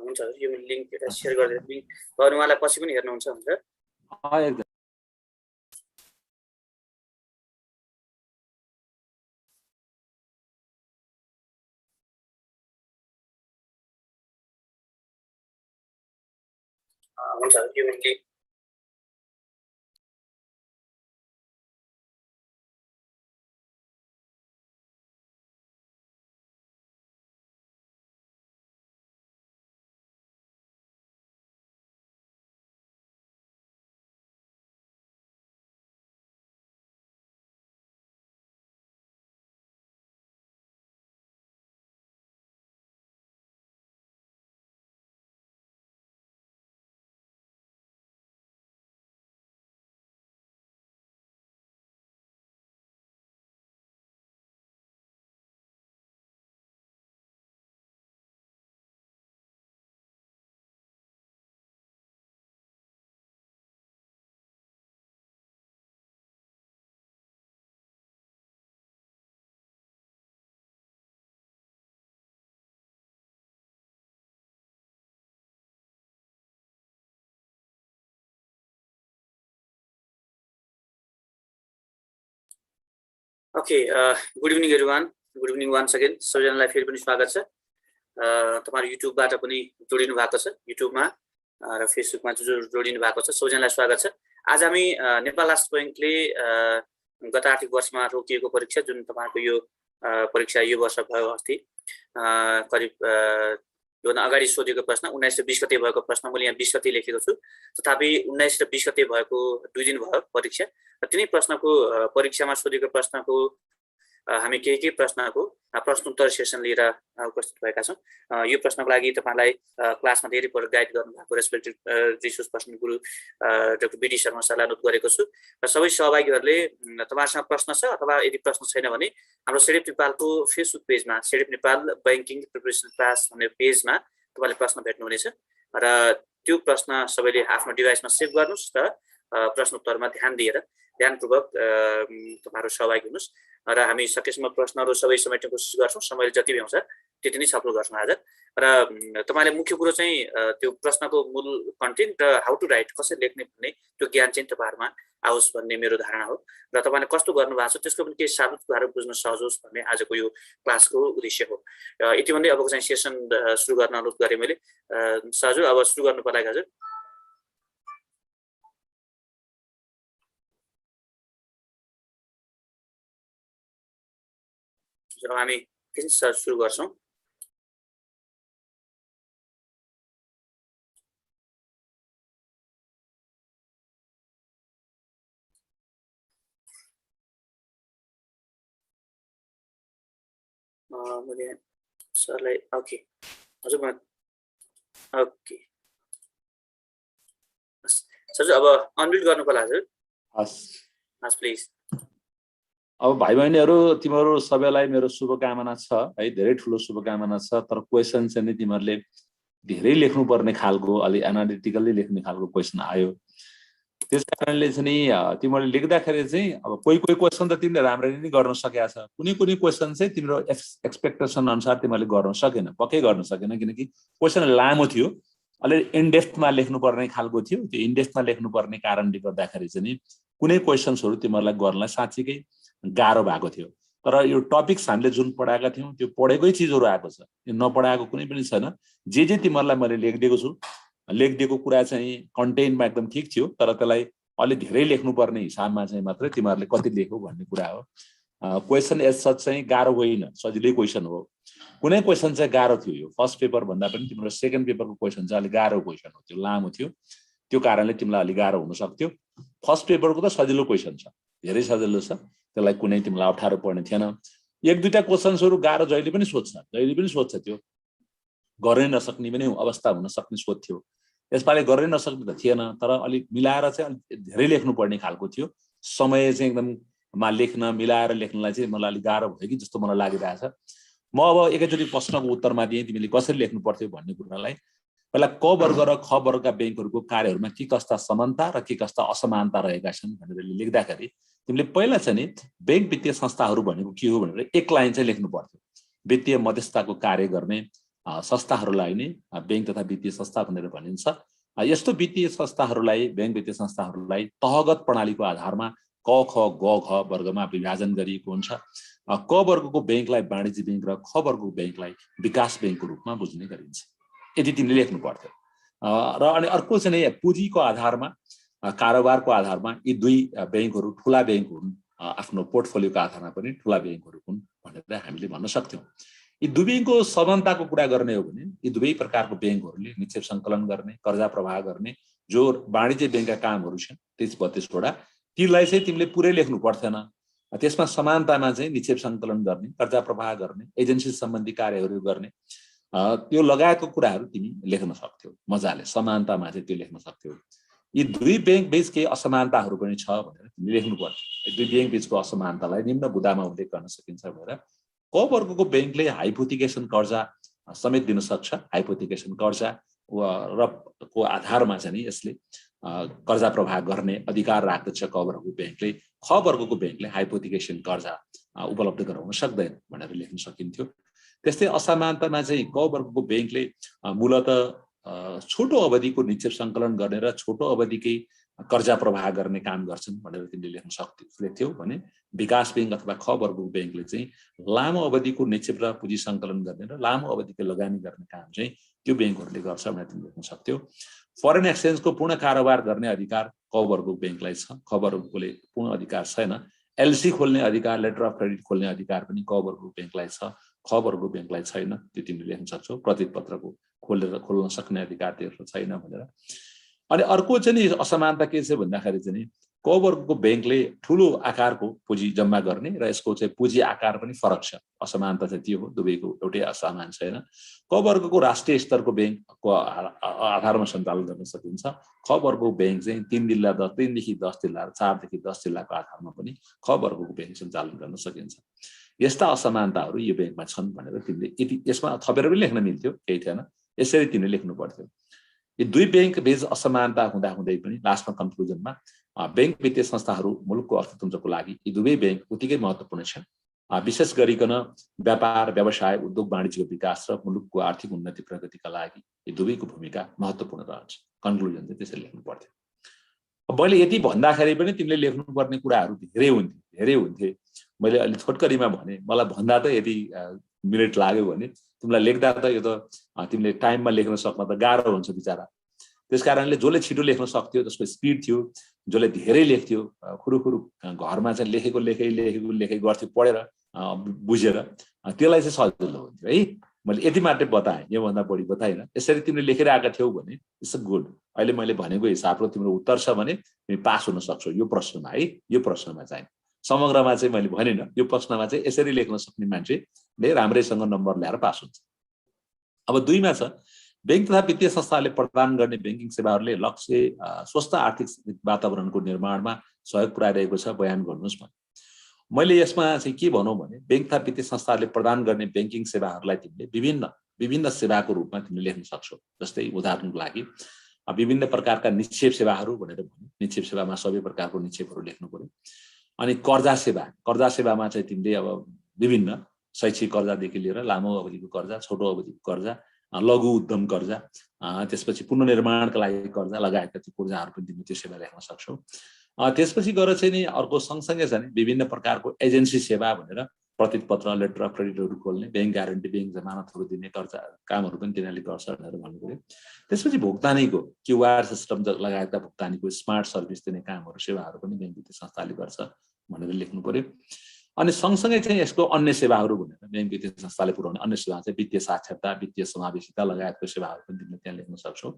हुन्छ यो लिंक एउटा शेयर गरिदिनु लिंक गर्नुवाला पछि पनि हेर्नुहुन्छ हुन्छ एकदम हुन्छ यो link okay good evening everyone good evening once again सबैजनालाई फेरि पनि स्वागत छ तपाईहरु युट्युबबाट पनि जोडिनु भएको छ युट्युबमा र फेसबुकमा जोडिनु भएको छ सबैजनालाई स्वागत छ आज हामी नेपाल राष्ट्र बैंकले गत आर्थिक वर्षमा रोकिएको परीक्षा जुन तपाईहरुको यो परीक्षा यो वर्ष भयो अस्ति करिब योभन्दा अगाडि सोधेको प्रश्न 1920 गते भएको प्रश्न मैले यहाँ 20 गते लेखेको छु तथापि 19 र 20 गते भएको 2 दिन भयो परीक्षा र तिनै प्रश्नको परीक्षामा सोधेको प्रश्नको हामी के प्रश्नको प्रश्नोत्तर सेसन लिएर उपस्थित भएका छौं यो प्रश्नको लागि तपाईलाई क्लासमा धेरै पटक गाइड गर्नु भएको रेस्पेक्टेड रिसोर्स पर्सन गुरु डाक्टर बीडी शर्मा सरलाई अनुरोध गरेको छु र सबै सहभागीहरूले तपाईहरुसँग प्रश्न छ अथवा यदि प्रश्न छैन भने हाम्रो सेडेप नेपालको फेसबुक पेजमा सेडेप नेपाल बैंकिङ प्रिपरेसन क्लास भन्ने पेजमा तपाईले प्रश्न भेट्नुहुनेछ र त्यो प्रश्न सबैले आफ्नो डिभाइसमा सेभ गर्नुस् र प्रश्नोत्तरमा ध्यान दिएर ध्यानपूर्वक तपाईहरु सहभागी हुनुस् र हामी सकेसम्म प्रश्नहरु सबै समेट्ने कोसिस गर्छौं समयले जति भ्याउँछ त्यति नै छलफल गर्छौं आज र तपाईले मुख्य कुरो चाहिँ त्यो प्रश्नको मूल कन्टेन्ट र हाउ टु राइट कसरी लेख्ने भन्ने त्यो ज्ञान चाहिँ तपाईहरुमा आओस् भन्ने मेरो धारणा हो र तपाईले कस्तो गर्नु भएको छ त्यसको पनि केही साबित गरेर बुझ्न सहज होस् भन्ने आजको यो क्लासको उद्देश्य हो यति भन्दै अबको चाहिँ सेसन सुरु गर्न अनुरोध गरे मैले सहजु अब सुरु गर्नु पर्ला हजुर जब हामी किन सुरु गर्छौं मैले सरलाई ओके हजुर म ओके सर अब अनम्युट गर्नु पर्ला हजुर हस् प्लिज अब भाइ बहिनीहरु तिमीहरु सबैलाई मेरो शुभकामना छ है धेरै ठूलो शुभकामना छ तर क्वेशन चाहिँ नि तिमीहरुले धेरै लेख्नु पर्ने खालको अलि एनालिटिकली लेख्ने खालको क्वेशन आयो त्यसकारणले चाहिँ नि तिमीहरुले लेख्दाखेरि चाहिँ अब कोही क्वेशन त तिमीले राम्ररी नै गर्न सकेका छ कुनै क्वेशन चाहिँ तिम्रो एक्सपेक्टेसन अनुसार तिमीले गर्न सकेन पक्कै गर्न सकेन किनकि क्वेशन लामो थियो अलि इन डेप्थमा लेख्नु पर्ने खालको थियो त्यो इन डेप्थमा लेख्नु पर्ने कारणले गर्दाखेरि चाहिँ नि कुनै क्वेशन्सहरु तिमीहरुलाई गर्नलाई साच्चै गाह्रो भएको थियो तर यो टपिक्स हामीले जुन पढाएका थियौं त्यो पढेकै चीजहरु आएको छ यो नपढाएको कुनै पनि छैन जे तिमीहरुलाई मैले लेखिदिएको छु लेखिदिएको कुरा चाहिँ कन्टेन्टमा एकदम ठीक थियो तर त्यसलाई अलि धेरै लेख्नु पर्ने हिसाबमा चाहिँ मात्रै तिमीहरुले कति लेख्यौ भन्ने कुरा हो क्वेशन एज सच चाहिँ गाह्रो होइन सजिलै क्वेशन हो कुनै क्वेशन चाहिँ गाह्रो थियो यो फर्स्ट पेपर भन्दा पनि तिम्रो सेकेन्ड पेपरको क्वेशन चाहिँ अलि गाह्रो क्वेशन हो त्यो लामो थियो त्यो कारणले तिमीलाई अलि गाह्रो हुन सक्थ्यो फर्स्ट पेपरको त सजिलो क्वेशन छ धेरै सजिलो छ त्यसलाई कुनै तिमीलाई अप्ठ्यारो पर्ने थिएन एक दुईटा क्वेशन्सहरु गाह्रो जहिले पनि सोध्छ त्यो गर्न नसक्ने पनि अवस्था हुन सक्ने सोध्थ्यो यसपालि गर्न नसक्ने त थिएन तर अलि मिलाएर चाहिँ अलि धेरै लेख्नु पर्ने खालको थियो समय चाहिँ एकदम लेख्न मिलाएर लेख्नलाई चाहिँ मलाई अलि गाह्रो भयो कि जस्तो मलाई लागिरहेछ म अब एकैचोटी प्रश्नको उत्तरमा दिएँ तिमीले कसरी लेख्नु पर्थ्यो भन्ने कुरालाई पहिला क वर्ग र ख वर्गका बैंकहरुको कार्यहरुमा के कस्ता समानता र के कस्ता असमानता रहेका छन् भनेर लेख्दाखेरि तिमीले पहिला चाहिँ नि बैंक वित्तीय संस्थाहरु भनेको के हो भनेर एक लाइन चाहिँ लेख्नु पर्थ्यो वित्तीय मध्यस्थताको कार्य गर्ने संस्थाहरूलाई नै बैंक तथा वित्तीय संस्था भनेर भनिन्छ। यस्तो वित्तीय संस्थाहरूलाई बैंक वित्तीय संस्थाहरूलाई तहगत प्रणालीको आधारमा क ख ग घ वर्गमा विभाजन गरिएको हुन्छ। क वर्गको बैंकलाई वाणिज्य बैंक र ख वर्गको बैंकलाई विकास बैंकको रूपमा बुझ्ने गरिन्छ। यति तिमीले लेख्नु पर्थ्यो। र अनि अर्को चाहिँ पुँजीको आधारमा कारोबारको आधारमा यी दुई बैंकहरू ठुला बैंक हुन्, आफ्नो पोर्टफोलियोको आधारमा पनि ठुला बैंकहरू हुन् भनेर हामीले भन्न सक्थ्यौँ। यी दुवैको समानताको कुरा गर्ने हो भने यी दुवै प्रकारको बैंकहरूले निक्षेप सङ्कलन गर्ने, कर्जा प्रवाह गर्ने जो वाणिज्य बैंकका कामहरू छन् 30-32वटा, तीलाई चाहिँ तिमीले पुरै लेख्नु पर्थेन। त्यसमा समानतामा चाहिँ निक्षेप सङ्कलन गर्ने, कर्जा प्रवाह गर्ने, एजेन्सी सम्बन्धी कार्यहरू गर्ने, त्यो लगायतको कुराहरू तिमी लेख्न सक्थ्यौ मजाले। समानतामा चाहिँ त्यो लेख्न सक्थ्यौ। यी दुई बैंक बीच केही असमानताहरू पनि छ भनेर तिमीले लेख्नु पर्थ्यो। दुई बैंक बीचको असमानतालाई निम्न बुदामा उल्लेख गर्न सकिन्छ भनेर क वर्गको बैंकले हाइपोथिकेसन कर्जा समेत दिन सक्छ। हाइपोथिकेसन कर्जा र को आधारमा चाहिँ यसले कर्जा प्रवाह गर्ने अधिकार राख्दछ क वर्गको बैंकले। ख वर्गको बैंकले हाइपोथिकेसन कर्जा उपलब्ध गराउन सक्दैन भनेर लेख्न सकिन्थ्यो। त्यस्तै असमानतामा चाहिँ क वर्गको बैंकले मूलतः छोटो अवधिको निक्षेप सङ्कलन गर्ने र छोटो अवधिकै कर्जा प्रवाह गर्ने काम गर्छन् भनेर तिमीले लेख्न सक्थ्यौ भने विकास बैंक अथवा ख वर्गको बैंकले चाहिँ लामो अवधिको निक्षेप र पुँजी सङ्कलन गर्ने र लामो अवधिको लगानी गर्ने काम चाहिँ त्यो बैंकहरूले गर्छ भनेर तिमीले लेख्न सक्थ्यौ। फरेन एक्सचेन्जको पूर्ण कारोबार गर्ने अधिकार क वर्गको बैंकलाई छ, ख वर्गकोले पूर्ण अधिकार छैन। एलसी खोल्ने अधिकार, लेटर अफ क्रेडिट खोल्ने अधिकार पनि क वर्गको बैंकलाई छ, ख वर्गको बैंकलाई छैन। त्यो तिमीले लेख्न सक्छौ। प्रतित पत्रको खोल्न सक्ने अधिकार त्यसको छैन भनेर। अनि अर्को चाहिँ असमानता के छ भन्दाखेरि चाहिँ क वर्गको बैंकले ठुलो आकारको पुँजी जम्मा गर्ने र यसको चाहिँ पुँजी आकार पनि फरक छ। असमानता चाहिँ त्यो हो, दुवैको एउटै असमान छैन। क वर्गको राष्ट्रिय स्तरको बैंकको आधारमा सञ्चालन गर्न सकिन्छ। ख वर्गको बैंक चाहिँ 3 देखि 10 जिल्ला, 4 देखि 10 जिल्लाको आधारमा पनि ख वर्गको बैंक सञ्चालन गर्न सकिन्छ। यस्ता असमानताहरू यो बैंकमा छन् भनेर तिमीले यति यसमा थपेर पनि लेख्न मिल्थ्यो, केही थिएन। यसरी तिमीले लेख्नु पर्थ्यो। यी दुई बैंक बीच असमानता हुँदाहुँदै पनि लास्टमा कन्क्लुजनमा बैंक वित्तीय संस्थाहरू मुलुकको अर्थतन्त्रको लागि यी दुवै बैंक उत्तिकै महत्त्वपूर्ण छन्। विशेष गरिकन व्यापार, व्यवसाय, उद्योग वाणिज्यको विकास र मुलुकको आर्थिक उन्नति प्रगतिका लागि यी दुवैको भूमिका महत्त्वपूर्ण रहन्छ। कन्क्लुजन चाहिँ त्यसरी लेख्नु पर्थ्यो। मैले यति भन्दाखेरि पनि तिमीले लेख्नुपर्ने कुराहरू धेरै हुन्थे। मैले अलि छोटकरीमा भने, मलाई भन्दा त यदि मिनेट लाग्यो भने तिमीलाई लेख्दा त यो त तिमीले टाइममा लेख्न सक्न त गाह्रो हुन्छ बिचारा। त्यसकारणले जसले छिटो लेख्न सक्थ्यो, जसको स्पिड थियो, जसले धेरै लेख्थ्यो, खुरुखुरु घरमा चाहिँ लेखेको गर्थ्यो पढेर बुझेर, त्यसलाई चाहिँ सजिलो हुन्थ्यो है। मैले यति मात्रै बताएँ, योभन्दा बढी बताइन। यसरी तिमीले लेखेर आएका थियौ भने इट्स गुड। अहिले मैले भनेको हिसाबले तिम्रो उत्तर छ भने तिमी पास हुन सक्छौ यो प्रश्नमा है। यो प्रश्नमा चाहिँ समग्रमा चाहिँ मैले भनिनँ, यो प्रश्नमा चाहिँ यसरी लेख्न सक्ने मान्छेले राम्रैसँग नम्बर ल्याएर पास हुन्छ। अब 2 मा छ बैंक तथा वित्तीय संस्थाले प्रदान गर्ने बैंकिङ सेवाहरूले लक्ष्य स्वस्थ आर्थिक वातावरणको निर्माणमा सहयोग पुर्याइरहेको छ, बयान गर्नुहोस् भने। मैले यसमा चाहिँ के भनौँ भने बैंक तथा वित्तीय संस्थाले प्रदान गर्ने बैंकिङ सेवाहरूलाई तिमीले विभिन्न सेवाको रूपमा तिमीले लेख्न सक्छौ। जस्तै उदाहरणको लागि विभिन्न प्रकारका निक्षेप सेवाहरू भनेर भन्यो। निक्षेप सेवामा सबै प्रकारको निक्षेपहरू लेख्नु पर्यो। अनि कर्जा सेवामा चाहिँ तिमीले अब विभिन्न शैक्षिक कर्जादेखि लिएर लामो अवधिको कर्जा, छोटो अवधिको कर्जा, लघु उद्यम कर्जा, त्यसपछि पुनर्निर्माणका लागि कर्जा लगायतका ती कर्जाहरू पनि तिमीले त्यो सेवा लेख्न सक्छौ। त्यसपछि गएर चाहिँ नि अर्को सँगसँगै छ नि विभिन्न प्रकारको एजेन्सी सेवा भनेर प्रतित पत्र, लेटर अफ क्रेडिटहरू खोल्ने, बैंक ग्यारेन्टी, बैंक जमानतहरू दिने कर्जा कामहरू पनि तिनीहरूले गर्छ भनेर भन्नु पर्यो। त्यसपछि भुक्तानीको क्युआर सिस्टम लगायतका भुक्तानीको स्मार्ट सर्भिस दिने कामहरू, सेवाहरू पनि बैंक वित्तीय संस्थाले गर्छ भनेर लेख्नु पर्यो। अनि सँगसँगै चाहिँ यसको अन्य सेवाहरू भनेर बैंक वित्तीय संस्थाले पुर्याउने अन्य सेवा चाहिँ वित्तीय साक्षरता, वित्तीय समावेशिता लगायतको सेवाहरू पनि तिमीले त्यहाँ लेख्न सक्छौ।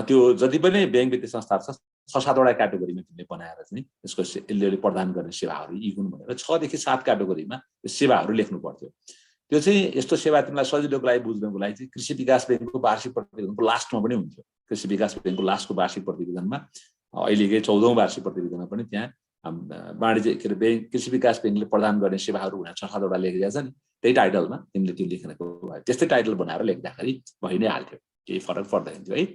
त्यो जति पनि बैंक वित्तीय संस्थाहरू छ 6-7वटा क्याटेगोरीमा तिमीले बनाएर चाहिँ यसको यसले प्रदान गर्ने सेवाहरू यी हुन् भनेर 6 देखि 7 क्याटेगोरीमा यो सेवाहरू लेख्नु पर्थ्यो। त्यो चाहिँ यस्तो सेवा तिमीलाई सजिलोको लागि बुझ्नको लागि चाहिँ कृषि विकास बैंकको वार्षिक प्रतिवेदनको लास्टमा पनि हुन्थ्यो। कृषि विकास बैंकको लास्टको वार्षिक प्रतिवेदनमा अहिलेकै 14औं वार्षिक प्रतिवेदनमा पनि त्यहाँ वाणिज्य बैंक कृषि विकास बैंकले प्रदान गर्ने सेवाहरू भनेर 6-7वटा लेखिएको छ नि, त्यही टाइटलमा तिमीले त्यो लेखेको भयो। त्यस्तै टाइटल बनाएर लेख्दाखेरि भइ नै हाल्थ्यो, केही फरक पर्दैन थियो है।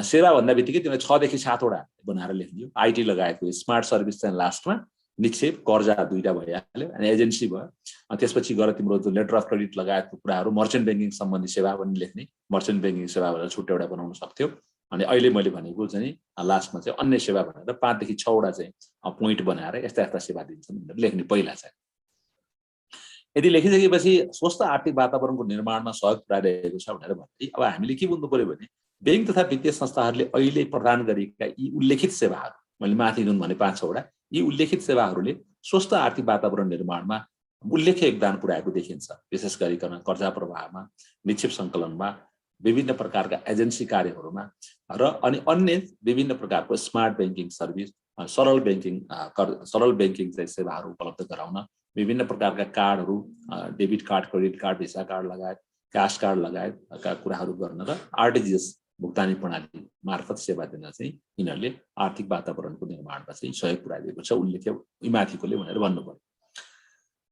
सेवा भन्दा बित्तिकै तिमीले 6 देखि 7वटा बनाएर लेखिदियो। आइटी लगायतको स्मार्ट सर्भिस चाहिँ लास्टमा निक्षेप कर्जा दुईटा भइहाल्यो अनि एजेन्सी भयो। त्यसपछि गएर तिम्रो जो लेटर अफ क्रेडिट लगायतको कुराहरू मर्चेन्ट ब्याङ्किङ सम्बन्धी सेवा पनि लेख्ने, मर्चेन्ट ब्याङ्किङ सेवा भनेर छुट्टै एउटा बनाउन सक्थ्यो। अनि अहिले मैले भनेको चाहिँ लास्टमा चाहिँ अन्य सेवा भनेर 5 देखि 6 वटा चाहिँ पोइन्ट बनाएर यस्ता यस्ता सेवा दिन्छन् भनेर लेख्ने पहिला चाहिँ। यदि लेखिसकेपछि स्वस्थ आर्थिक वातावरणको निर्माणमा सहयोग पुर्याइरहेको छ भनेर भन्दै अब हामीले के बुझ्नु पर्यो भने बैंक तथा वित्तीय संस्थाहरूले अहिले प्रदान गरेका यी उल्लेखित सेवाहरू, मैले माथि जुन भने 5-6 वटा, यी उल्लेखित सेवाहरूले स्वस्थ आर्थिक वातावरण निर्माणमा उल्लेख्य योगदान पुर्याएको देखिन्छ। विशेष गरिकन कर्जा प्रवाहमा, निक्षेप सङ्कलनमा, विभिन्न प्रकारका एजेन्सी कार्यहरूमा र अनि अन्य विभिन्न प्रकारको स्मार्ट ब्याङ्किङ सर्भिस, सरल ब्याङ्किङ चाहिँ सेवाहरू उपलब्ध गराउन, विभिन्न प्रकारका कार्डहरू, debit card, credit card, visa card लगायत, क्यास कार्ड लगायतका कुराहरू गर्न र आरटिजिएस भुक्तानी प्रणाली मार्फत सेवा दिन चाहिँ यिनीहरूले आर्थिक वातावरणको निर्माणमा चाहिँ सहयोग पुर्याइदिएको छ, उल्लेख्य माथिकोले भनेर भन्नु पर्यो।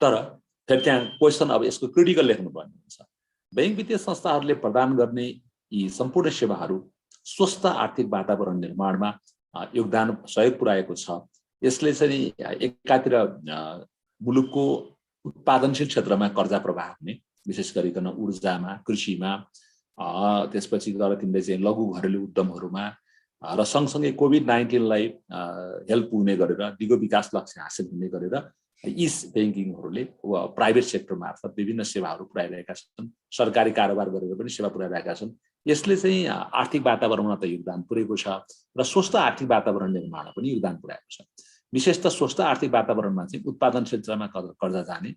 तर फेरि त्यहाँ क्वेसन अब यसको क्रिटिकल लेख्नुपर्ने हुन्छ। बैंक वित्तीय संस्थाहरूले प्रदान गर्ने यी सम्पूर्ण सेवाहरू स्वस्थ आर्थिक वातावरण निर्माणमा योगदान सहयोग पुर्याएको छ। यसले चाहिँ एकातिर मुलुकको उत्पादनशील क्षेत्रमा कर्जा प्रवाह हुने, विशेष गरिकन ऊर्जामा, कृषिमा, त्यसपछि गएर तिमीले चाहिँ लघु घरेलु उद्यमहरूमा र सँगसँगै कोभिड-19लाई हेल्प पुग्ने गरेर दिगो विकास लक्ष्य हासिल हुने गरेर यी ब्याङ्किङहरूले प्राइभेट सेक्टर मार्फत विभिन्न सेवाहरू पुर्याइरहेका छन्, सरकारी कारोबार गरेर पनि सेवा पुर्याइरहेका छन्। यसले चाहिँ आर्थिक वातावरणमा त योगदान पुर्याएको छ र स्वस्थ आर्थिक वातावरण निर्माणमा पनि योगदान पुर्याएको छ। विशेष त स्वस्थ आर्थिक वातावरणमा चाहिँ उत्पादन क्षेत्रमा कर्जा जाने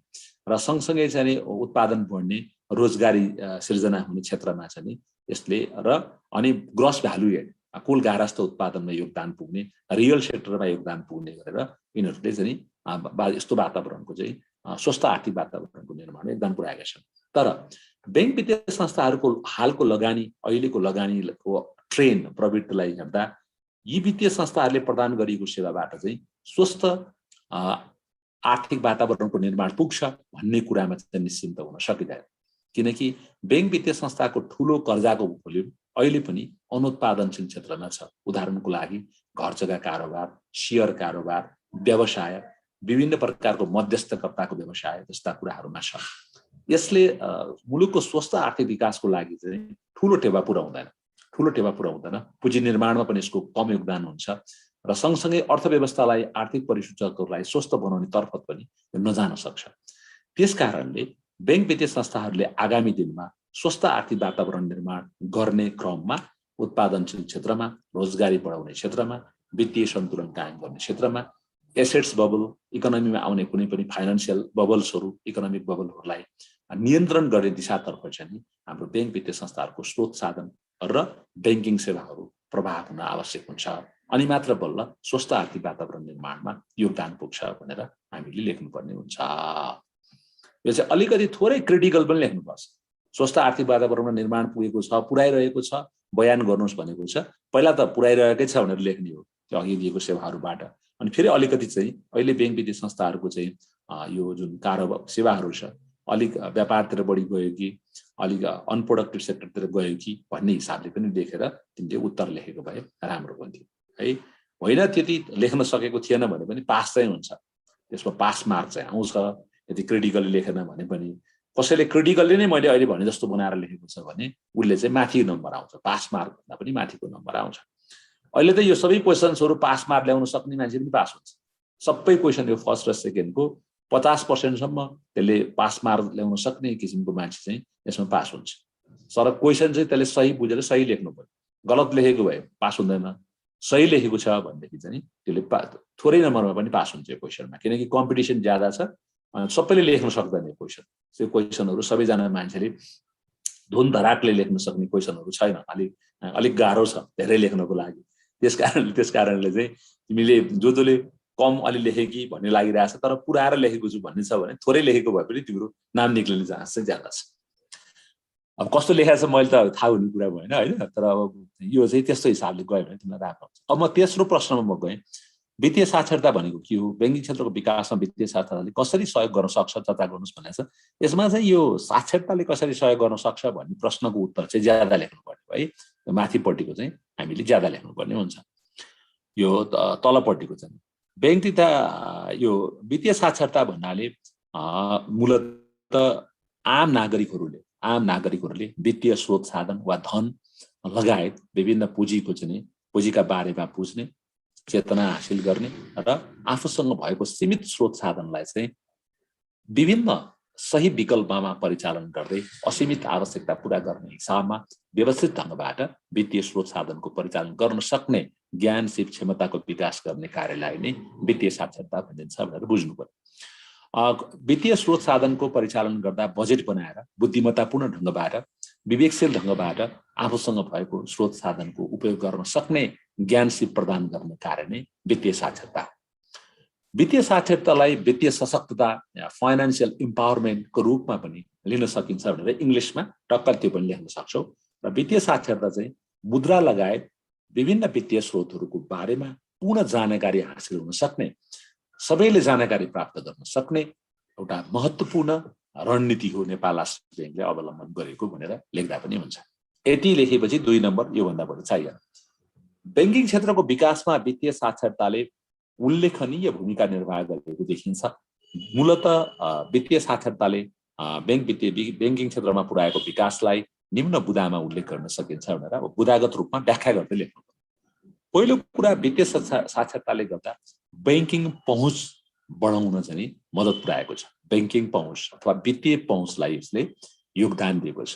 र सँगसँगै चाहिँ उत्पादन बढ्ने, रोजगारी सिर्जना हुने क्षेत्रमा चाहिँ यसले र अनि ग्रस भ्यालु एड, कुल गारस्थ उत्पादनमा योगदान पुग्ने, रियल सेक्टरमा योगदान पुग्ने गरेर यिनीहरूले चाहिँ यस्तो वातावरणको चाहिँ स्वस्थ आर्थिक वातावरणको निर्माणमा योगदान पुर्याएका छन्। तर बैंक वित्तीय संस्थाहरूको हालको लगानी, अहिलेको लगानीको ट्रेन्ड प्रवृत्तिलाई हेर्दा यी वित्तीय संस्थाहरूले प्रदान गरिएको सेवाबाट चाहिँ स्वस्थ आर्थिक वातावरणको निर्माण पुग्छ भन्ने कुरामा चाहिँ निश्चिन्त हुन सकिँदैन। किनकि बैंक वित्तीय संस्थाको ठुलो कर्जाको भोल्युम अहिले पनि अनुत्पादनशील क्षेत्रमा छ। उदाहरणको लागि घर जग्गा कारोबार, सेयर कारोबार, व्यवसाय, विभिन्न प्रकारको मध्यस्थकर्ताको व्यवसाय जस्ता कुराहरूमा छ। यसले मुलुकको स्वस्थ आर्थिक विकासको लागि चाहिँ ठुलो टेवा पुर्याउँदैन। पुँजी निर्माणमा पनि यसको कम योगदान हुन्छ र सँगसँगै अर्थव्यवस्थालाई, आर्थिक परिसूचकहरूलाई स्वस्थ बनाउने तर्फ पनि नजान सक्छ। त्यसकारणले बैंक वित्तीय संस्थाहरूले आगामी दिनमा स्वस्थ आर्थिक वातावरण निर्माण गर्ने क्रममा उत्पादनशील क्षेत्रमा, रोजगारी बढाउने क्षेत्रमा, वित्तीय सन्तुलन कायम गर्ने क्षेत्रमा, एसेट्स बबल, इकोनोमीमा आउने कुनै पनि फाइनान्सियल बबल्सहरू, इकोनोमिक बबलहरूलाई नियन्त्रण गर्ने दिशातर्फ चाहिँ हाम्रो बैंक वित्तीय संस्थाहरूको स्रोत साधन र ब्याङ्किङ सेवाहरू प्रवाह हुन आवश्यक हुन्छ। अनि मात्र बल्ल स्वस्थ आर्थिक वातावरण निर्माणमा योगदान पुग्छ भनेर हामीले लेख्नुपर्ने हुन्छ। यो चाहिँ अलिकति थोरै क्रिटिकल पनि लेख्नुपर्छ। स्वस्थ आर्थिक वातावरणमा निर्माण पुगेको छ, पुर्याइरहेको छ, बयान गर्नुहोस् भनेको छ। पहिला त पुर्याइरहेकै छ भनेर लेख्ने हो त्यो अघि दिएको सेवाहरूबाट। अनि फेरि अलिकति चाहिँ अहिले बैंक वित्तीय संस्थाहरूको चाहिँ यो जुन कारोबार सेवाहरू छ अलिक व्यापारतिर बढी गयो कि अलिक अनप्रोडक्टिभ सेक्टरतिर गयो कि भन्ने हिसाबले पनि लेखेर तिमीले उत्तर लेखेको भए राम्रो हुन्थ्यो है। होइन त्यति लेख्न सकेको थिएन भने पनि पास चाहिँ हुन्छ, त्यसमा पास मार्क चाहिँ आउँछ। यदि क्रिटिकली लेखेन भने पनि, कसैले क्रिटिकली नै मैले अहिले भने जस्तो बनाएर लेखेको छ भने उसले चाहिँ माथि नम्बर आउँछ, पास मार्क भन्दा पनि माथिको नम्बर आउँछ। अहिले त यो सबै क्वेसन्सहरू पास मार्क ल्याउन सक्ने मान्छे पनि पास हुन्छ। सबै क्वेसन यो फर्स्ट र सेकेन्डको 50% त्यसले पास मार्क ल्याउन सक्ने किसिमको मान्छे चाहिँ यसमा पास हुन्छ। तर क्वेसन चाहिँ त्यसले सही बुझेर सही लेख्नु पर्यो। गलत लेखेको भए पास हुँदैन। सही लेखेको छ भनेदेखि चाहिँ त्यसले थोरै नम्बरमा पनि पास हुन्छ यो क्वेसनमा, किनकि कम्पिटिसन ज्यादा छ। सबैले लेख्न सक्दैन यो क्वेसन। त्यो क्वेसनहरू सबैजना मान्छेले धुन धराकले लेख्न सक्ने क्वेसनहरू छैन, अलिक गाह्रो छ धेरै लेख्नको लागि। त्यसकारणले चाहिँ तिमीले जसले कम अलि लेखे कि भन्ने लागिरहेछ, तर पुऱ्याएर लेखेको छु भन्ने छ भने थोरै लेखेको भए पनि तिम्रो नाम निक्लिने चान्स चाहिँ ज्यादा छ। अब कस्तो लेखेको छ मैले त थाहा हुने कुरा भएन होइन, तर अब यो चाहिँ त्यस्तो हिसाबले गयो भने तिमीलाई राम्रो हुन्छ। अब म तेस्रो प्रश्नमा म गएँ, वित्तीय साक्षरता भनेको के हो, ब्याङ्किङ क्षेत्रको विकासमा वित्तीय साक्षरताले कसरी सहयोग गर्न सक्छ चर्चा गर्नुहोस् भनेको छ। यसमा चाहिँ यो साक्षरताले कसरी सहयोग गर्न सक्छ भन्ने प्रश्नको उत्तर चाहिँ ज्यादा लेख्नु पर्यो है। माथिपट्टिको चाहिँ हामीले ज्यादा लेख्नुपर्ने हुन्छ। यो तलपट्टिको चाहिँ बैंक तथा यो वित्तीय साक्षरता भन्नाले मूलत आम नागरिकहरूले वित्तीय स्रोत साधन वा धन लगायत विभिन्न पुँजीका बारेमा बुझ्ने, चेतना हासिल गर्ने र आफूसँग भएको सीमित स्रोत साधनलाई चाहिँ विभिन्न सही विकल्पमा परिचालन गर्दै असीमित आवश्यकता पूरा गर्ने हिसाबमा व्यवस्थित ढङ्गबाट वित्तीय स्रोत साधनको परिचालन गर्न सक्ने ज्ञान सिप क्षमताको विकास गर्ने कार्यलाई नै वित्तीय साक्षरता भनिन्छ भनेर बुझ्नु पर्यो। वित्तीय स्रोत साधनको परिचालन गर्दा बजेट बनाएर बुद्धिमत्तापूर्ण ढङ्गबाट विवेकशील ढङ्गबाट आफूसँग भएको स्रोत साधनको उपयोग गर्न सक्ने ज्ञान सिप प्रदान गर्ने कार्य नै वित्तीय साक्षरता। वित्तीय साक्षरतालाई वित्तीय सशक्तता या फाइनान्सियल इम्पावरमेन्टको रूपमा पनि लिन सकिन्छ भनेर इङ्ग्लिसमा टक्क त्यो पनि लेख्न सक्छौँ। र वित्तीय साक्षरता चाहिँ मुद्रा लगायत विभिन्न वित्तीय स्रोतहरूको बारेमा पूर्ण जानकारी हासिल हुन सक्ने, सबैले जानकारी प्राप्त गर्न सक्ने एउटा महत्त्वपूर्ण रणनीति हो नेपाल राष्ट्र ब्याङ्कले अवलम्बन गरेको भनेर लेख्दा पनि हुन्छ। यति लेखेपछि 2 नम्बर योभन्दा बढी चाहिएन। ब्याङ्किङ क्षेत्रको विकासमा वित्तीय साक्षरताले उल्लेखनीय भूमिका निर्वाह गरेको देखिन्छ। मूलत वित्तीय साक्षरताले ब्याङ्किङ क्षेत्रमा पुर्याएको विकासलाई निम्न बुदामा उल्लेख गर्न सकिन्छ भनेर अब बुदागत रूपमा व्याख्या गर्दै लेख्नु। पहिलो कुरा, वित्तीय साक्षरताले गर्दा ब्याङ्किङ पहुँच बढाउन चाहिँ मद्दत पुर्याएको छ। ब्याङ्किङ पहुँच अथवा वित्तीय पहुँचलाई यसले योगदान दिएको छ।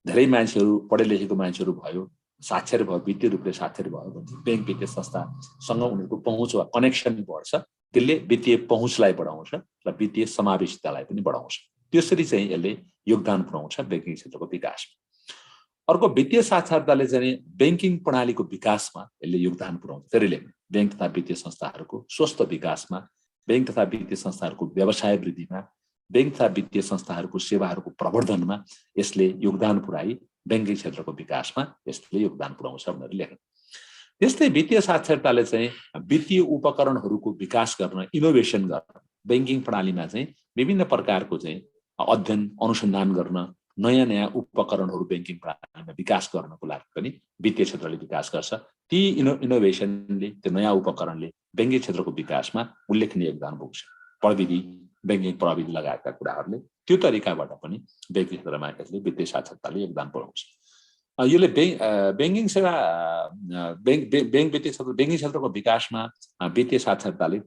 धेरै मान्छेहरू, पढे लेखेको मान्छेहरू भयो, साक्षर भयो, वित्तीय रूपले साक्षर भयो भने ब्याङ्क वित्तीय संस्थासँग उनीहरूको पहुँच वा कनेक्सन बढ्छ। त्यसले वित्तीय पहुँचलाई बढाउँछ र वित्तीय समावेशितालाई पनि बढाउँछ। त्यसरी चाहिँ यसले योगदान पुर्याउँछ ब्याङ्किङ क्षेत्रको विकासमा। अर्को, वित्तीय साक्षरताले चाहिँ ब्याङ्किङ प्रणालीको विकासमा यसले योगदान पुर्याउँछ। फेरि लेख्नु, ब्याङ्क तथा वित्तीय संस्थाहरूको स्वस्थ विकासमा, ब्याङ्क तथा वित्तीय संस्थाहरूको व्यवसाय वृद्धिमा, ब्याङ्क तथा वित्तीय संस्थाहरूको सेवाहरूको प्रवर्धनमा यसले योगदान पुर्याई ब्याङ्किङ क्षेत्रको विकासमा यसले योगदान पुर्याउँछ भनेर लेख्नु। त्यस्तै वित्तीय साक्षरताले चाहिँ वित्तीय उपकरणहरूको विकास गर्न, इनोभेसन गर्न, ब्याङ्किङ प्रणालीमा चाहिँ विभिन्न प्रकारको चाहिँ अध्ययन अनुसन्धान गर्न, नयाँ नयाँ उपकरणहरू ब्याङ्किङ प्रणालीमा विकास गर्नको लागि पनि वित्तीय क्षेत्रले विकास गर्छ। ती इनोभेसनले, त्यो नयाँ उपकरणले ब्याङ्किङ क्षेत्रको विकासमा उल्लेखनीय योगदान पुग्छ। प्रविधि, ब्याङ्किङ प्रविधि लगायतका कुराहरूले त्यो तरिकाबाट पनि ब्याङ्किङ क्षेत्रमा यसले वित्तीय साक्षरताले योगदान पुर्याउँछ। यसले ब्याङ्किङ सेवा ब्याङ्किङ क्षेत्रको विकासमा वित्तीय साक्षरताले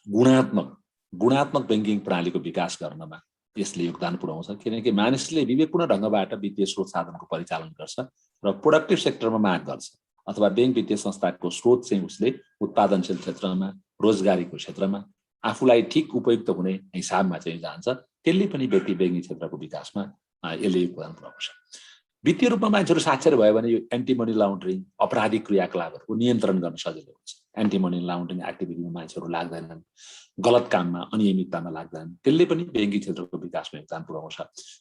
गुणात्मक ब्याङ्किङ प्रणालीको विकास गर्नमा यसले योगदान पुर्याउँछ। किनकि मानिसले विवेकपूर्ण ढङ्गबाट वित्तीय स्रोत साधनको परिचालन गर्छ र प्रोडक्टिभ सेक्टरमा माग गर्छ, अथवा ब्याङ्क वित्तीय संस्थाको स्रोत चाहिँ उसले उत्पादनशील क्षेत्रमा, रोजगारीको क्षेत्रमा आफूलाई ठिक उपयुक्त हुने हिसाबमा चाहिँ जान्छ। त्यसले पनि ब्याङ्किङ क्षेत्रको विकासमा यसले योगदान पुर्याउँछ। वित्तीय रूपमा मान्छेहरू साक्षर भयो भने यो एन्टी मनी लाउन्ड्रिङ, अपराधिक क्रियाकलापहरूको नियन्त्रण गर्न सजिलो हुन्छ। एन्टी मनी लाउन्ड्रिङ एक्टिभिटीमा मान्छेहरू लाग्दैनन्, गलत काममा, अनियमिततामा लाग्दैनन्। त्यसले पनि ब्याङ्किङ क्षेत्रको विकासमा योगदान पुर्याउँछ।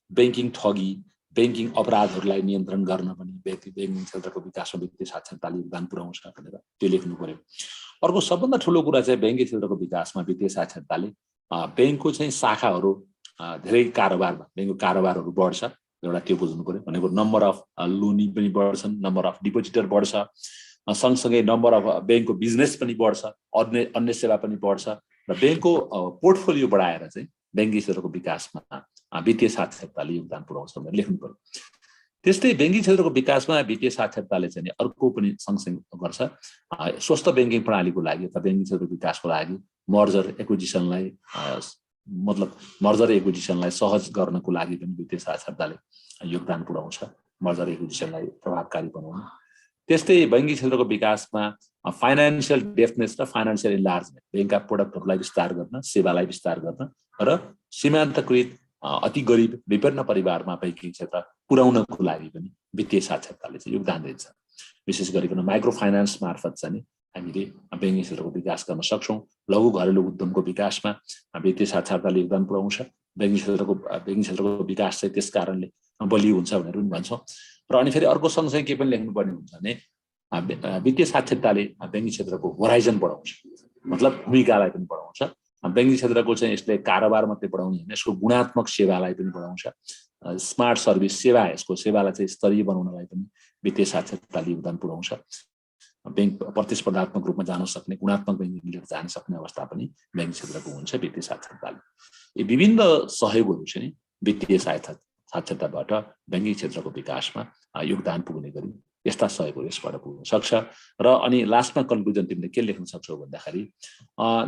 ब्याङ्किङ ठगी, ब्याङ्किङ अपराधहरूलाई नियन्त्रण गर्न पनि ब्याङ्किङ क्षेत्रको विकासमा वित्तीय साक्षरताले योगदान पुर्याउँछ भनेर त्यो लेख्नु पर्यो। अर्को सबभन्दा ठुलो कुरा चाहिँ ब्याङ्किङ क्षेत्रको विकासमा वित्तीय साक्षरताले ब्याङ्कको चाहिँ शाखाहरू, धेरै कारोबारमा ब्याङ्कको कारोबारहरू बढ्छ। एउटा त्यो बुझ्नु पर्यो। भनेको नम्बर अफ लोनी पनि बढ्छन्, नम्बर अफ डिपोजिटर बढ्छ, सँगसँगै नम्बर अफ ब्याङ्कको बिजनेस पनि बढ्छ, अन्य सेवा पनि बढ्छ र ब्याङ्कको पोर्टफोलियो बढाएर चाहिँ ब्याङ्किङ क्षेत्रको विकासमा वित्तीय साक्षरताले योगदान पुर्याउँछ भनेर लेख्नु पर्यो। त्यस्तै ब्याङ्किङ क्षेत्रको विकासमा वित्तीय साक्षरताले चाहिँ अर्को पनि सँगसँगै गर्छ। स्वस्थ ब्याङ्किङ प्रणालीको लागि अथवा ब्याङ्किङ क्षेत्रको विकासको लागि मर्जर एक्विजिसनलाई सहज गर्नको लागि पनि वित्तीय साक्षरताले योगदान पुर्याउँछ, मर्जर एक्विजिसनलाई प्रभावकारी बनाउन। त्यस्तै ब्याङ्किङ क्षेत्रको विकासमा फाइनान्सियल डेप्थनेस र फाइनान्सियल इन्लार्जमेन्ट, ब्याङ्कका प्रोडक्टहरूलाई विस्तार गर्न, सेवालाई विस्तार गर्न र सीमान्तकृत अति गरिब विभिन्न परिवारमा ब्याङ्किङ क्षेत्र पुर्याउनको लागि पनि वित्तीय साक्षरताले चाहिँ योगदान दिन्छ। विशेष गरिकन माइक्रो फाइनान्स मार्फत चाहिँ हामीले ब्याङ्किङ क्षेत्रको विकास गर्न सक्छौँ। लघु घरेलु उद्यमको विकासमा वित्तीय साक्षरताले योगदान पुर्याउँछ। ब्याङ्किङ क्षेत्रको विकास चाहिँ त्यस कारणले बलियो हुन्छ भनेर पनि भन्छौँ। र अनि फेरि अर्को सँगसँगै के पनि लेख्नुपर्ने हुन्छ भने वित्तीय साक्षरताले ब्याङ्किङ क्षेत्रको होराइजन बढाउँछ, मतलब भूमिकालाई पनि बढाउँछ। ब्याङ्किङ क्षेत्रको चाहिँ यसले कारोबार मात्रै बढाउने होइन, यसको गुणात्मक सेवालाई पनि बढाउँछ। स्मार्ट सर्भिस सेवा, यसको सेवालाई चाहिँ स्तरीय बनाउनलाई पनि वित्तीय साक्षरताले योगदान पुर्याउँछ। बैंक प्रतिस्पर्धात्मक रूपमा जान सक्ने, गुणात्मक बैंकिङले जान सक्ने अवस्था पनि बैंकिङ क्षेत्रको हुन्छ वित्तीय साक्षरताले। यी विभिन्न सहयोगहरू चाहिँ वित्तीय साक्षरताबाट बैंकिङ क्षेत्रको विकासमा योगदान पुग्ने गरी यस्ता सहयोगहरू यसबाट पुग्न सक्छ। र अनि लास्टमा कन्क्लुजन तिमीले के लेख्न सक्छौ भन्दाखेरि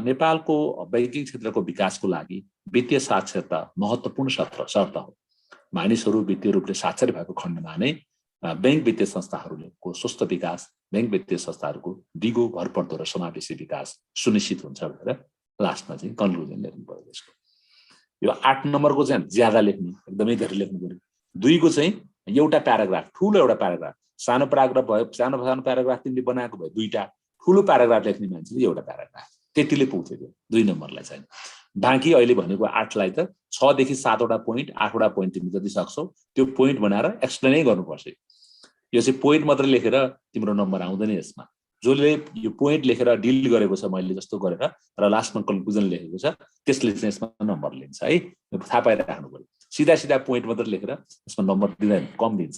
नेपालको बैंकिङ क्षेत्रको विकासको लागि वित्तीय साक्षरता महत्त्वपूर्ण शर्त हो। मानिसहरू वित्तीय रूपले साक्षर भएको खण्डमा नै बैंक वित्तीय संस्थाहरूको स्वस्थ विकास, बैंक वित्तीय संस्थाहरूको दिगो भरपर्दो र समावेशी विकास सुनिश्चित हुन्छ भनेर लास्टमा चाहिँ कन्क्लुजन लेख्नु पर्यो त्यसको। यो 8 नम्बरको चाहिँ ज्यादा लेख्ने, एकदमै धेरै लेख्नु पर्यो। 2 को चाहिँ एउटा प्याराग्राफ, ठुलो एउटा प्याराग्राफ, सानो प्याराग्राफ भयो, सानो प्याराग्राफ तिमीले बनाएको भयो 2टा, ठुलो प्याराग्राफ लेख्ने मान्छेले एउटा प्याराग्राफ, त्यतिले पुग्थ्यो त्यो 2 नम्बरलाई चाहिँ। बाँकी अहिले भनेको 8 लाई त 6 देखि 7 वटा पोइन्ट, 8 वटा पोइन्ट तिमी जति सक्छौ त्यो पोइन्ट बनाएर एक्सप्लेनै गर्नुपर्छ। यो चाहिँ पोइन्ट मात्र लेखेर तिम्रो नम्बर आउँदैन यसमा। जसले यो पोइन्ट लेखेर डिल गरेको छ मैले जस्तो गरेर र लास्टमा कन्क्लुजन लेखेको छ त्यसले चाहिँ यसमा नम्बर लिन्छ है। थाहा पाइराख्नु पर्यो। सिधा सिधा पोइन्ट मात्र लेखेर यसमा नम्बर दिँदैन, कम दिन्छ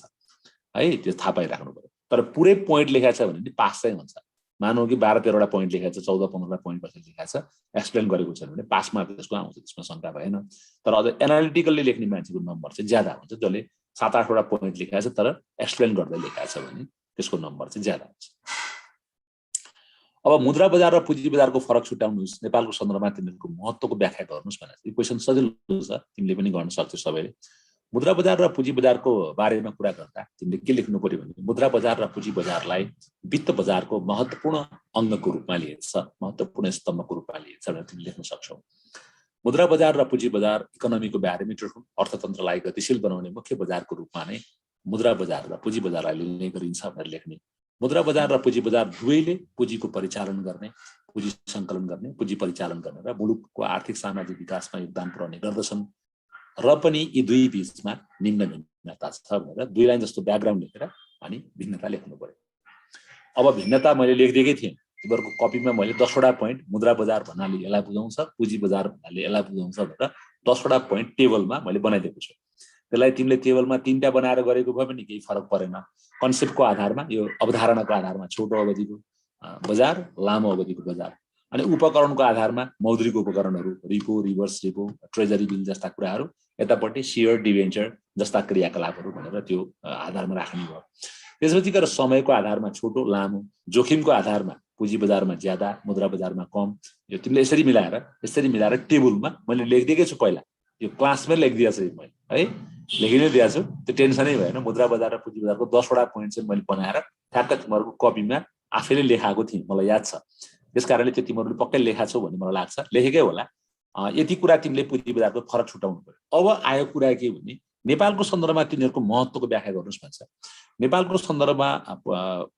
है, त्यो थाहा पाइराख्नु पर्यो। तर पुरै पोइन्ट लेखेको छ भने पास चाहिँ हुन्छ। मानौ कि 12-13 वटा पोइन्ट लेखेको छ, 14-15 वटा पोइन्ट पछि लेखेको छ, एक्सप्लेन गरेको छ भने पास मार्क त्यसको आउँछ, त्यसमा शङ्का भएन। तर अझ एनालिटिकल्ली लेख्ने मान्छेको नम्बर चाहिँ ज्यादा हुन्छ, जसले 7-8 वटा पोइन्ट लेखेको छ तर एक्सप्लेन गर्दै लेखेको छ भने त्यसको नम्बर चाहिँ ज्यादा हुन्छ। अब मुद्रा बजार र पुँजी बजारको फरक छुट्याउनुहोस्, नेपालको सन्दर्भमा तिनीहरूको महत्त्वको व्याख्या गर्नुहोस् भनेर यो क्वेसन सजिलो छ, तिमीले पनि गर्न सक्छौ सबैले। मुद्रा बजार र पुँजी बजारको बारेमा कुरा गर्दा तिमीले के लेख्नु पर्यो भने मुद्रा बजार र पुँजी बजारलाई वित्त बजारको महत्त्वपूर्ण अङ्गको रूपमा लिएछ, महत्त्वपूर्ण स्तम्भको रूपमा लिएछ भनेर तिमीले लेख्न सक्छौ। मुद्रा बजार र पुँजी बजार इकोनोमीको ब्यारोमिटर हुन्, अर्थतन्त्रलाई गतिशील बनाउने मुख्य बजारको रूपमा नै मुद्रा बजार र पुँजी बजारलाई लिने गरिन्छ भनेर लेख्ने। मुद्रा बजार र पुँजी बजार दुवैले पुँजीको परिचालन गर्ने, पुँजी सङ्कलन गर्ने, पुँजी परिचालन गर्ने र मुलुकको आर्थिक सामाजिक विकासमा योगदान पुर्याउने गर्दछन् र पनि यी दुई बीचमा निम्न भिन्नता छ भनेर 2 लाइन जस्तो ब्याकग्राउन्ड लेखेर अनि भिन्नता लेख्नु पर्यो। अब भिन्नता मैले लेखिदिएकै थिएँ, तिमीहरूको कपीमा मैले 10 वटा पोइन्ट मुद्रा बजार भन्नाले यसलाई बुझाउँछ, पुँजी बजार भन्नाले यसलाई बुझाउँछ भनेर 10 वटा पोइन्ट टेबलमा मैले बनाइदिएको छु। त्यसलाई तिमीले टेबलमा 3टा बनाएर गरेको भए पनि केही फरक परेन। कन्सेप्टको आधारमा, यो अवधारणाको आधारमा छोटो अवधिको बजार, लामो अवधिको बजार, अनि उपकरणको आधारमा मौद्रिक उपकरणहरू, repo, reverse repo, treasury bill जस्ता कुराहरू, यतापट्टि सेयर डिभेन्चर जस्ता क्रियाकलापहरू भनेर त्यो आधारमा राख्ने भयो। त्यसपछि गएर समयको आधारमा छोटो, लामो, जोखिमको आधारमा पुँजी बजारमा ज्यादा, मुद्रा बजारमा कम, यो तिमीले यसरी मिलाएर टेबलमा मैले लेखिदिएकै छु। पहिला यो क्लासमै लेखिदिएको छु मैले है, लेखिनै दिएको छु, त्यो टेन्सनै भएन। मुद्रा बजार र पुँजी बजारको 10 वटा पोइन्ट चाहिँ मैले बनाएर ठ्याक्क तिमीहरूको कपीमा आफैले लेखाएको थिएँ, मलाई याद छ। त्यस कारणले त्यो तिमीहरूले पक्कै लेखा छौ भन्ने मलाई लाग्छ, लेखेकै होला। यति कुरा तिमीले पुँजी बजारको फरक छुटाउनु पर्यो। अब आयो कुरा के भने नेपालको सन्दर्भमा तिनीहरूको महत्त्वको व्याख्या गर्नुहोस् भन्छ। नेपालको सन्दर्भमा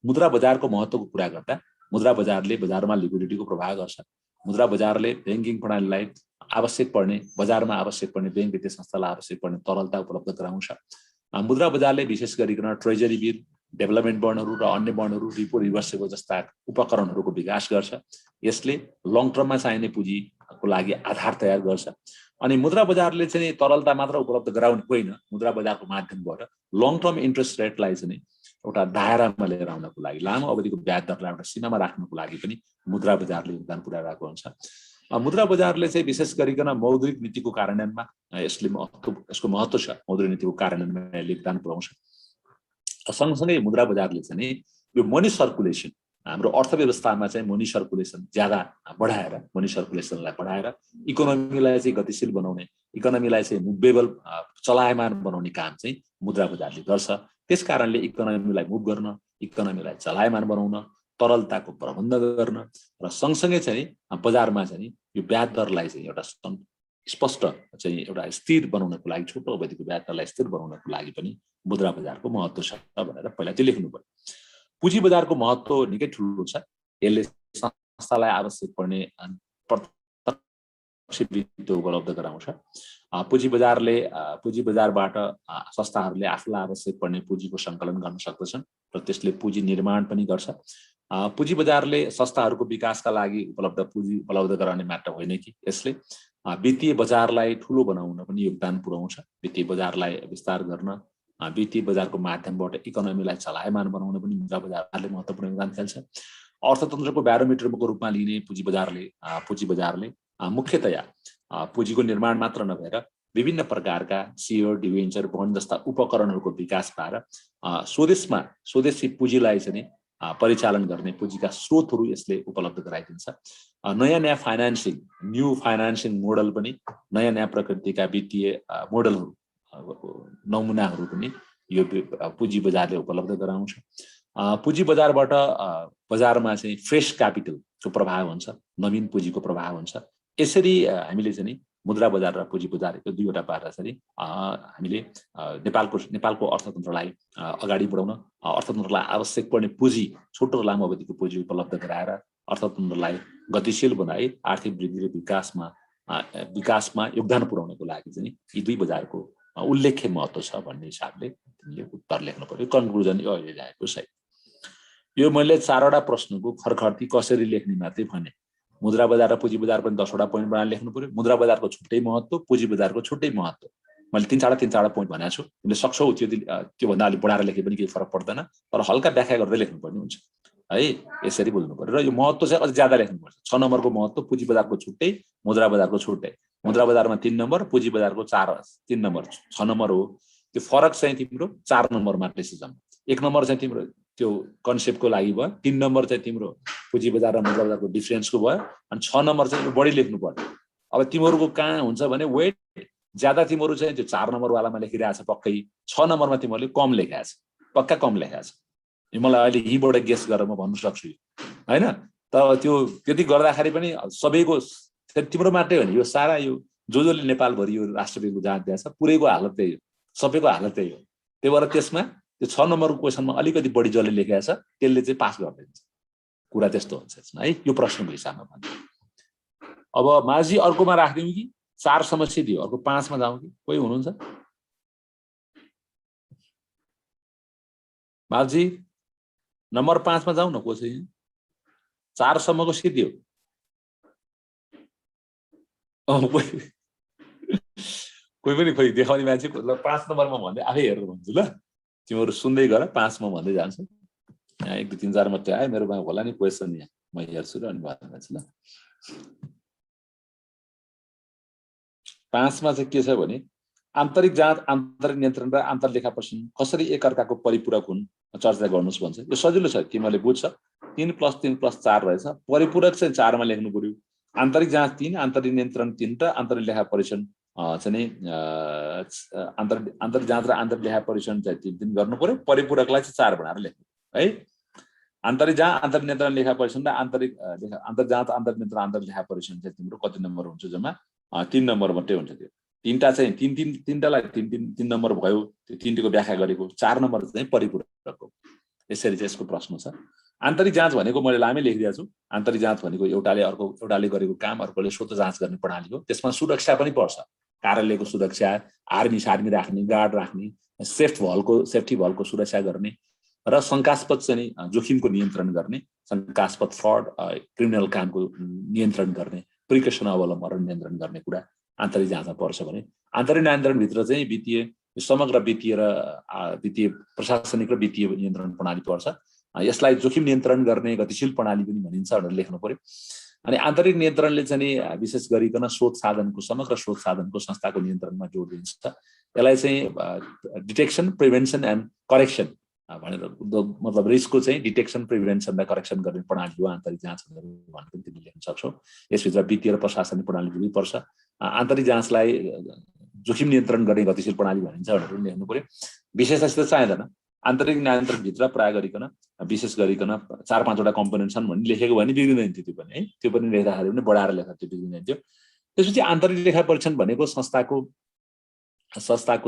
मुद्रा बजारको महत्त्वको कुरा गर्दा मुद्रा बजारले बजारमा लिक्विडिटीको प्रवाह गर्छ। मुद्रा बजारले ब्याङ्किङ प्रणालीलाई आवश्यक पर्ने, बजारमा आवश्यक पर्ने ब्याङ्क वित्तीय संस्थालाई आवश्यक पर्ने तरलता उपलब्ध गराउँछ। मुद्रा बजारले विशेष गरिकन ट्रेजरी बिल, डेभलपमेन्ट बन्डहरू र अन्य बन्डहरू, रिपो, रिभर्स जस्ता उपकरणहरूको विकास गर्छ। यसले लङ टर्ममा चाहिने पुँजीको लागि आधार तयार गर्छ। अनि मुद्रा बजारले चाहिँ तरलता मात्र उपलब्ध गराउने होइन, मुद्रा बजारको माध्यमबाट लङ टर्म इन्ट्रेस्ट रेटलाई चाहिँ एउटा दायरामा लिएर आउनको लागि, लामो अवधिको ब्याज दरलाई एउटा सीमामा राख्नको लागि पनि मुद्रा बजारले योगदान पुर्याइरहेको हुन्छ। मुद्रा बजारले चाहिँ विशेष गरिकन मौद्रिक नीतिको कार्यान्वयनमा यसको महत्त्व छ। मौद्रिक नीतिको कार्यान्वयनमा योगदान पुर्याउँछ। सँगसँगै मुद्रा बजारले चाहिँ यो मनी सर्कुलेसन, हाम्रो अर्थव्यवस्थामा चाहिँ मनी सर्कुलेसन ज्यादा बढाएर, मनी सर्कुलेसनलाई बढाएर इकोनोमीलाई चाहिँ गतिशील बनाउने, इकोनोमीलाई चाहिँ मुभेबल, चलायमान बनाउने काम चाहिँ मुद्रा बजारले गर्छ। त्यस कारणले इकोनोमीलाई मुभ गर्न, इकोनोमीलाई चलायमान बनाउन, तरलताको प्रबन्ध गर्न र सँगसँगै चाहिँ बजारमा चाहिँ यो ब्याज दरलाई चाहिँ एउटा स्पष्ट चाहिँ एउटा स्थिर बनाउनको लागि, छोटो अवधिको ब्याज दरलाई स्थिर बनाउनको लागि पनि मुद्रा बजारको महत्त्व छ भनेर पहिला त्यो लेख्नु पर्यो। पुँजी बजारको महत्त्व निकै ठुलो छ। यसले संस्थालाई आवश्यक पर्ने प्रत्यक्ष वित्त उपलब्ध गराउँछ। पुँजी बजारबाट संस्थाहरूले आफूलाई आवश्यक पर्ने पुँजीको सङ्कलन गर्न सक्दछन् र त्यसले पुँजी निर्माण पनि गर्छ। पुँजी बजारले संस्थाहरूको विकासका लागि उपलब्ध पुँजी उपलब्ध गराउने मात्र होइन कि यसले वित्तीय बजारलाई ठुलो बनाउन पनि योगदान पुर्याउँछ। वित्तीय बजारलाई विस्तार गर्न, वित्तीय बजारको माध्यमबाट इकोनोमीलाई चलायमान बनाउन पनि मुद्रा बजारले महत्त्वपूर्ण योगदान खेल्छ। अर्थतन्त्रको ब्यारोमिटरको रूपमा लिने पुँजी बजारले मुख्यतया पुँजीको निर्माण मात्र नभएर विभिन्न प्रकारका सेयर, डिबेन्चर, बन्ड जस्ता उपकरणहरूको विकास भएर स्वदेशी पुँजीलाई चाहिँ परिचालन गर्ने पुँजीका स्रोतहरू यसले उपलब्ध गराइदिन्छ। नयाँ फाइनान्सिङ, न्यू फाइनान्सिङ मोडल पनि, नयाँ प्रकृतिका वित्तीय मोडलहरू, नमुनाहरू पनि यो पुँजी बजारले उपलब्ध गराउँछ। पुँजी बजारबाट बजारमा चाहिँ फ्रेस क्यापिटलको प्रभाव हुन्छ, नवीन पुँजीको प्रभाव हुन्छ। यसरी हामीले चाहिँ मुद्रा बजार र पुँजी बजार यो दुईवटा पारेर चाहिँ हामीले नेपालको अर्थतन्त्रलाई अगाडि बढाउन, अर्थतन्त्रलाई आवश्यक पर्ने पुँजी, छोटो र लामो अवधिको पुँजी उपलब्ध गराएर अर्थतन्त्रलाई गतिशील बनाई आर्थिक वृद्धि र विकासमा योगदान पुर्याउनको लागि चाहिँ यी दुई बजारको उल्लेख्य महत्त्व छ भन्ने हिसाबले तिमीले उत्तर लेख्नु पर्यो। कन्क्लुजन यो अहिले आएको सही। यो मैले 4वटा प्रश्नको खरखर्ती कसरी लेख्ने मात्रै भने। मुद्रा बजार र पुँजी बजार पनि 10वटा पोइन्ट बनाएर लेख्नु पर्यो। मुद्रा बजारको छुट्टै महत्त्व, पुँजी बजारको छुट्टै महत्त्व। मैले 3-4 पोइन्ट भनेको छु। तिमीले सक्छौ त्योभन्दा अलिक बढाएर लेखे पनि केही फरक पर्दैन, तर हल्का व्याख्या गर्दै लेख्नुपर्ने हुन्छ है। यसरी बुझ्नु पर्यो। र यो महत्त्व चाहिँ अझ ज्यादा लेख्नुपर्छ। 6 नम्बरको महत्त्व, पुँजी बजारको छुट्टै, मुद्रा बजारको छुट्टै। मुद्रा बजारमा 3 नम्बर, पुँजी बजारको 3 नम्बर, 6 नम्बर हो। त्यो फरक चाहिँ तिम्रो 4 नम्बरमा डिसिजन। 1 नम्बर चाहिँ तिम्रो त्यो कन्सेप्टको लागि भयो, 3 नम्बर चाहिँ तिम्रो पुँजी बजार र मुद्रा बजारको डिफरेन्सको भयो, अनि 6 नम्बर चाहिँ बढी लेख्नु पर्यो। अब तिमीहरूको कहाँ हुन्छ भने वेट ज्यादा तिमीहरू चाहिँ त्यो 4 नम्बरवालामा लेखिरहेछ पक्कै, 6 नम्बरमा तिमीहरूले कम लेखेको छ, पक्का कम लेखेको छ। मलाई अहिले यहीँबाट गेस गरेर म भन्नु सक्छु होइन। तर त्यो त्यति गर्दाखेरि पनि सबैको तिम्रो मात्रै हो नि, यो सारा यो जसले नेपालभरि यो राष्ट्रपतिको जाँच दिएछ पुरैको हालत त्यही हो, सबैको हालत त्यही हो। त्यही भएर त्यसमा त्यो 6 नम्बरको क्वेसनमा अलिकति बढी जसले लेखेको छ त्यसले चाहिँ पास गरिदिन्छ। कुरा त्यस्तो हुन्छ है, यो प्रश्नको हिसाबमा भन्नु। अब माझी अर्कोमा राखिदिउँ कि 4 समस्या दियो, अर्को 5मा जाउँ कि? कोही हुनुहुन्छ? माझी नम्बर 5मा जाउँ न कसै? 4 सम्मको सिद्धि हो। कोही पनि खोइ देखाउने मान्छे 5 नम्बरमा भन्दै आफै हेरेर भन्छु ल। तिमीहरू सुन्दै गर, 5मा भन्दै जान्छु। यहाँ 1 2 3 4 मात्रै आयो, मेरोमा होला नि क्वेसन, यहाँ म हेर्छु र अनि भन्छु ल। 5मा चाहिँ के छ भने आन्तरिक जाँच, आन्तरिक नियन्त्रण र आन्तरलेखा परीक्षण कसरी एकअर्काको परिपूरक हुन् चर्चा गर्नुहोस् भन्छ। यो सजिलो छ, तिमीहरूले बुझ्छ। 3 + 3 + 4 रहेछ। परिपूरक चाहिँ 4मा लेख्नु पर्यो। आन्तरिक जाँच 3, आन्तरिक नियन्त्रण 3 र आन्तरलेखा परीक्षण चाहिँ आन्तरिक जाँच र आन्तरलेखा परीक्षण चाहिँ 3 गर्नु पर्यो। परिपूरकलाई चाहिँ 4 बनाएर लेख्नु है। आन्तरिक जाँच, आन्तरिक नियन्त्रण, लेखा परीक्षण र आन्तरिक जाँच, आन्तरिक नियन्त्रण, आन्तरलेखा परीक्षण चाहिँ तिम्रो कति नम्बर हुन्छ? जम्मा 3 नम्बर मात्रै हुन्छ। त्यो 3टा चाहिँ 3-3-3टालाई 3 नम्बर भयो। त्यो 3टीको व्याख्या गरेको। 4 नम्बर चाहिँ परिपूरकको। यसरी चाहिँ यसको प्रश्न छ। आन्तरिक जाँच भनेको मैले लामै लेखिदिएको छु। आन्तरिक जाँच भनेको एउटाले गरेको काम अर्कोले स्वतः जाँच गर्ने प्रणाली हो। त्यसमा सुरक्षा पनि पर्छ। कार्यालयको सुरक्षा, आर्मी राख्ने, गार्ड राख्ने, सेफ्टी भलको सुरक्षा गर्ने र शङ्कास्पद चाहिँ जोखिमको नियन्त्रण गर्ने, शङ्कास्पद फ्रड, क्रिमिनल कामको नियन्त्रण गर्ने, प्रिकसन अवलम्बन नियन्त्रण गर्ने कुरा आन्तरिक जाँचमा पर्छ भने आन्तरिक नियन्त्रणभित्र चाहिँ समग्र वित्तीय र वित्तीय प्रशासनिक र वित्तीय नियन्त्रण प्रणाली पर्छ। यसलाई जोखिम नियन्त्रण गर्ने गतिशील प्रणाली पनि भनिन्छ भनेर लेख्नु पर्यो। अनि आन्तरिक नियन्त्रणले चाहिँ विशेष गरिकन समग्र स्रोत साधनको संस्थाको नियन्त्रणमा जोड दिन्छ। यसलाई चाहिँ डिटेक्सन, प्रिभेन्सन एन्ड करेक्सन भनेर, मतलब रिस्कको चाहिँ डिटेक्सन, प्रिभेन्सन र करेक्सन गर्ने प्रणाली हो आन्तरिक जाँच भनेर पनि तिमीले लेख्न सक्छौ। यसभित्र वित्तीय र प्रशासनिक प्रणाली पनि पर्छ। आन्तरिक जाँचलाई जोखिम नियन्त्रण गर्ने गतिशील प्रणाली भनिन्छ भनेर पनि लेख्नु पर्यो। विशेषता चाहिँदैन। आन्तरिक नियन्त्रणभित्र प्राय गरिकन विशेष गरिकन 4-5वटा कम्पोनेन्ट छन् भन्ने लेखेको भने बिग्रिँदैन थियो। त्यो पनि है, त्यो पनि लेख्दाखेरि पनि बढाएर लेख्दा त्यो बिग्रिँदैन थियो। त्यसपछि आन्तरिक लेखा परीक्षण भनेको संस्थाको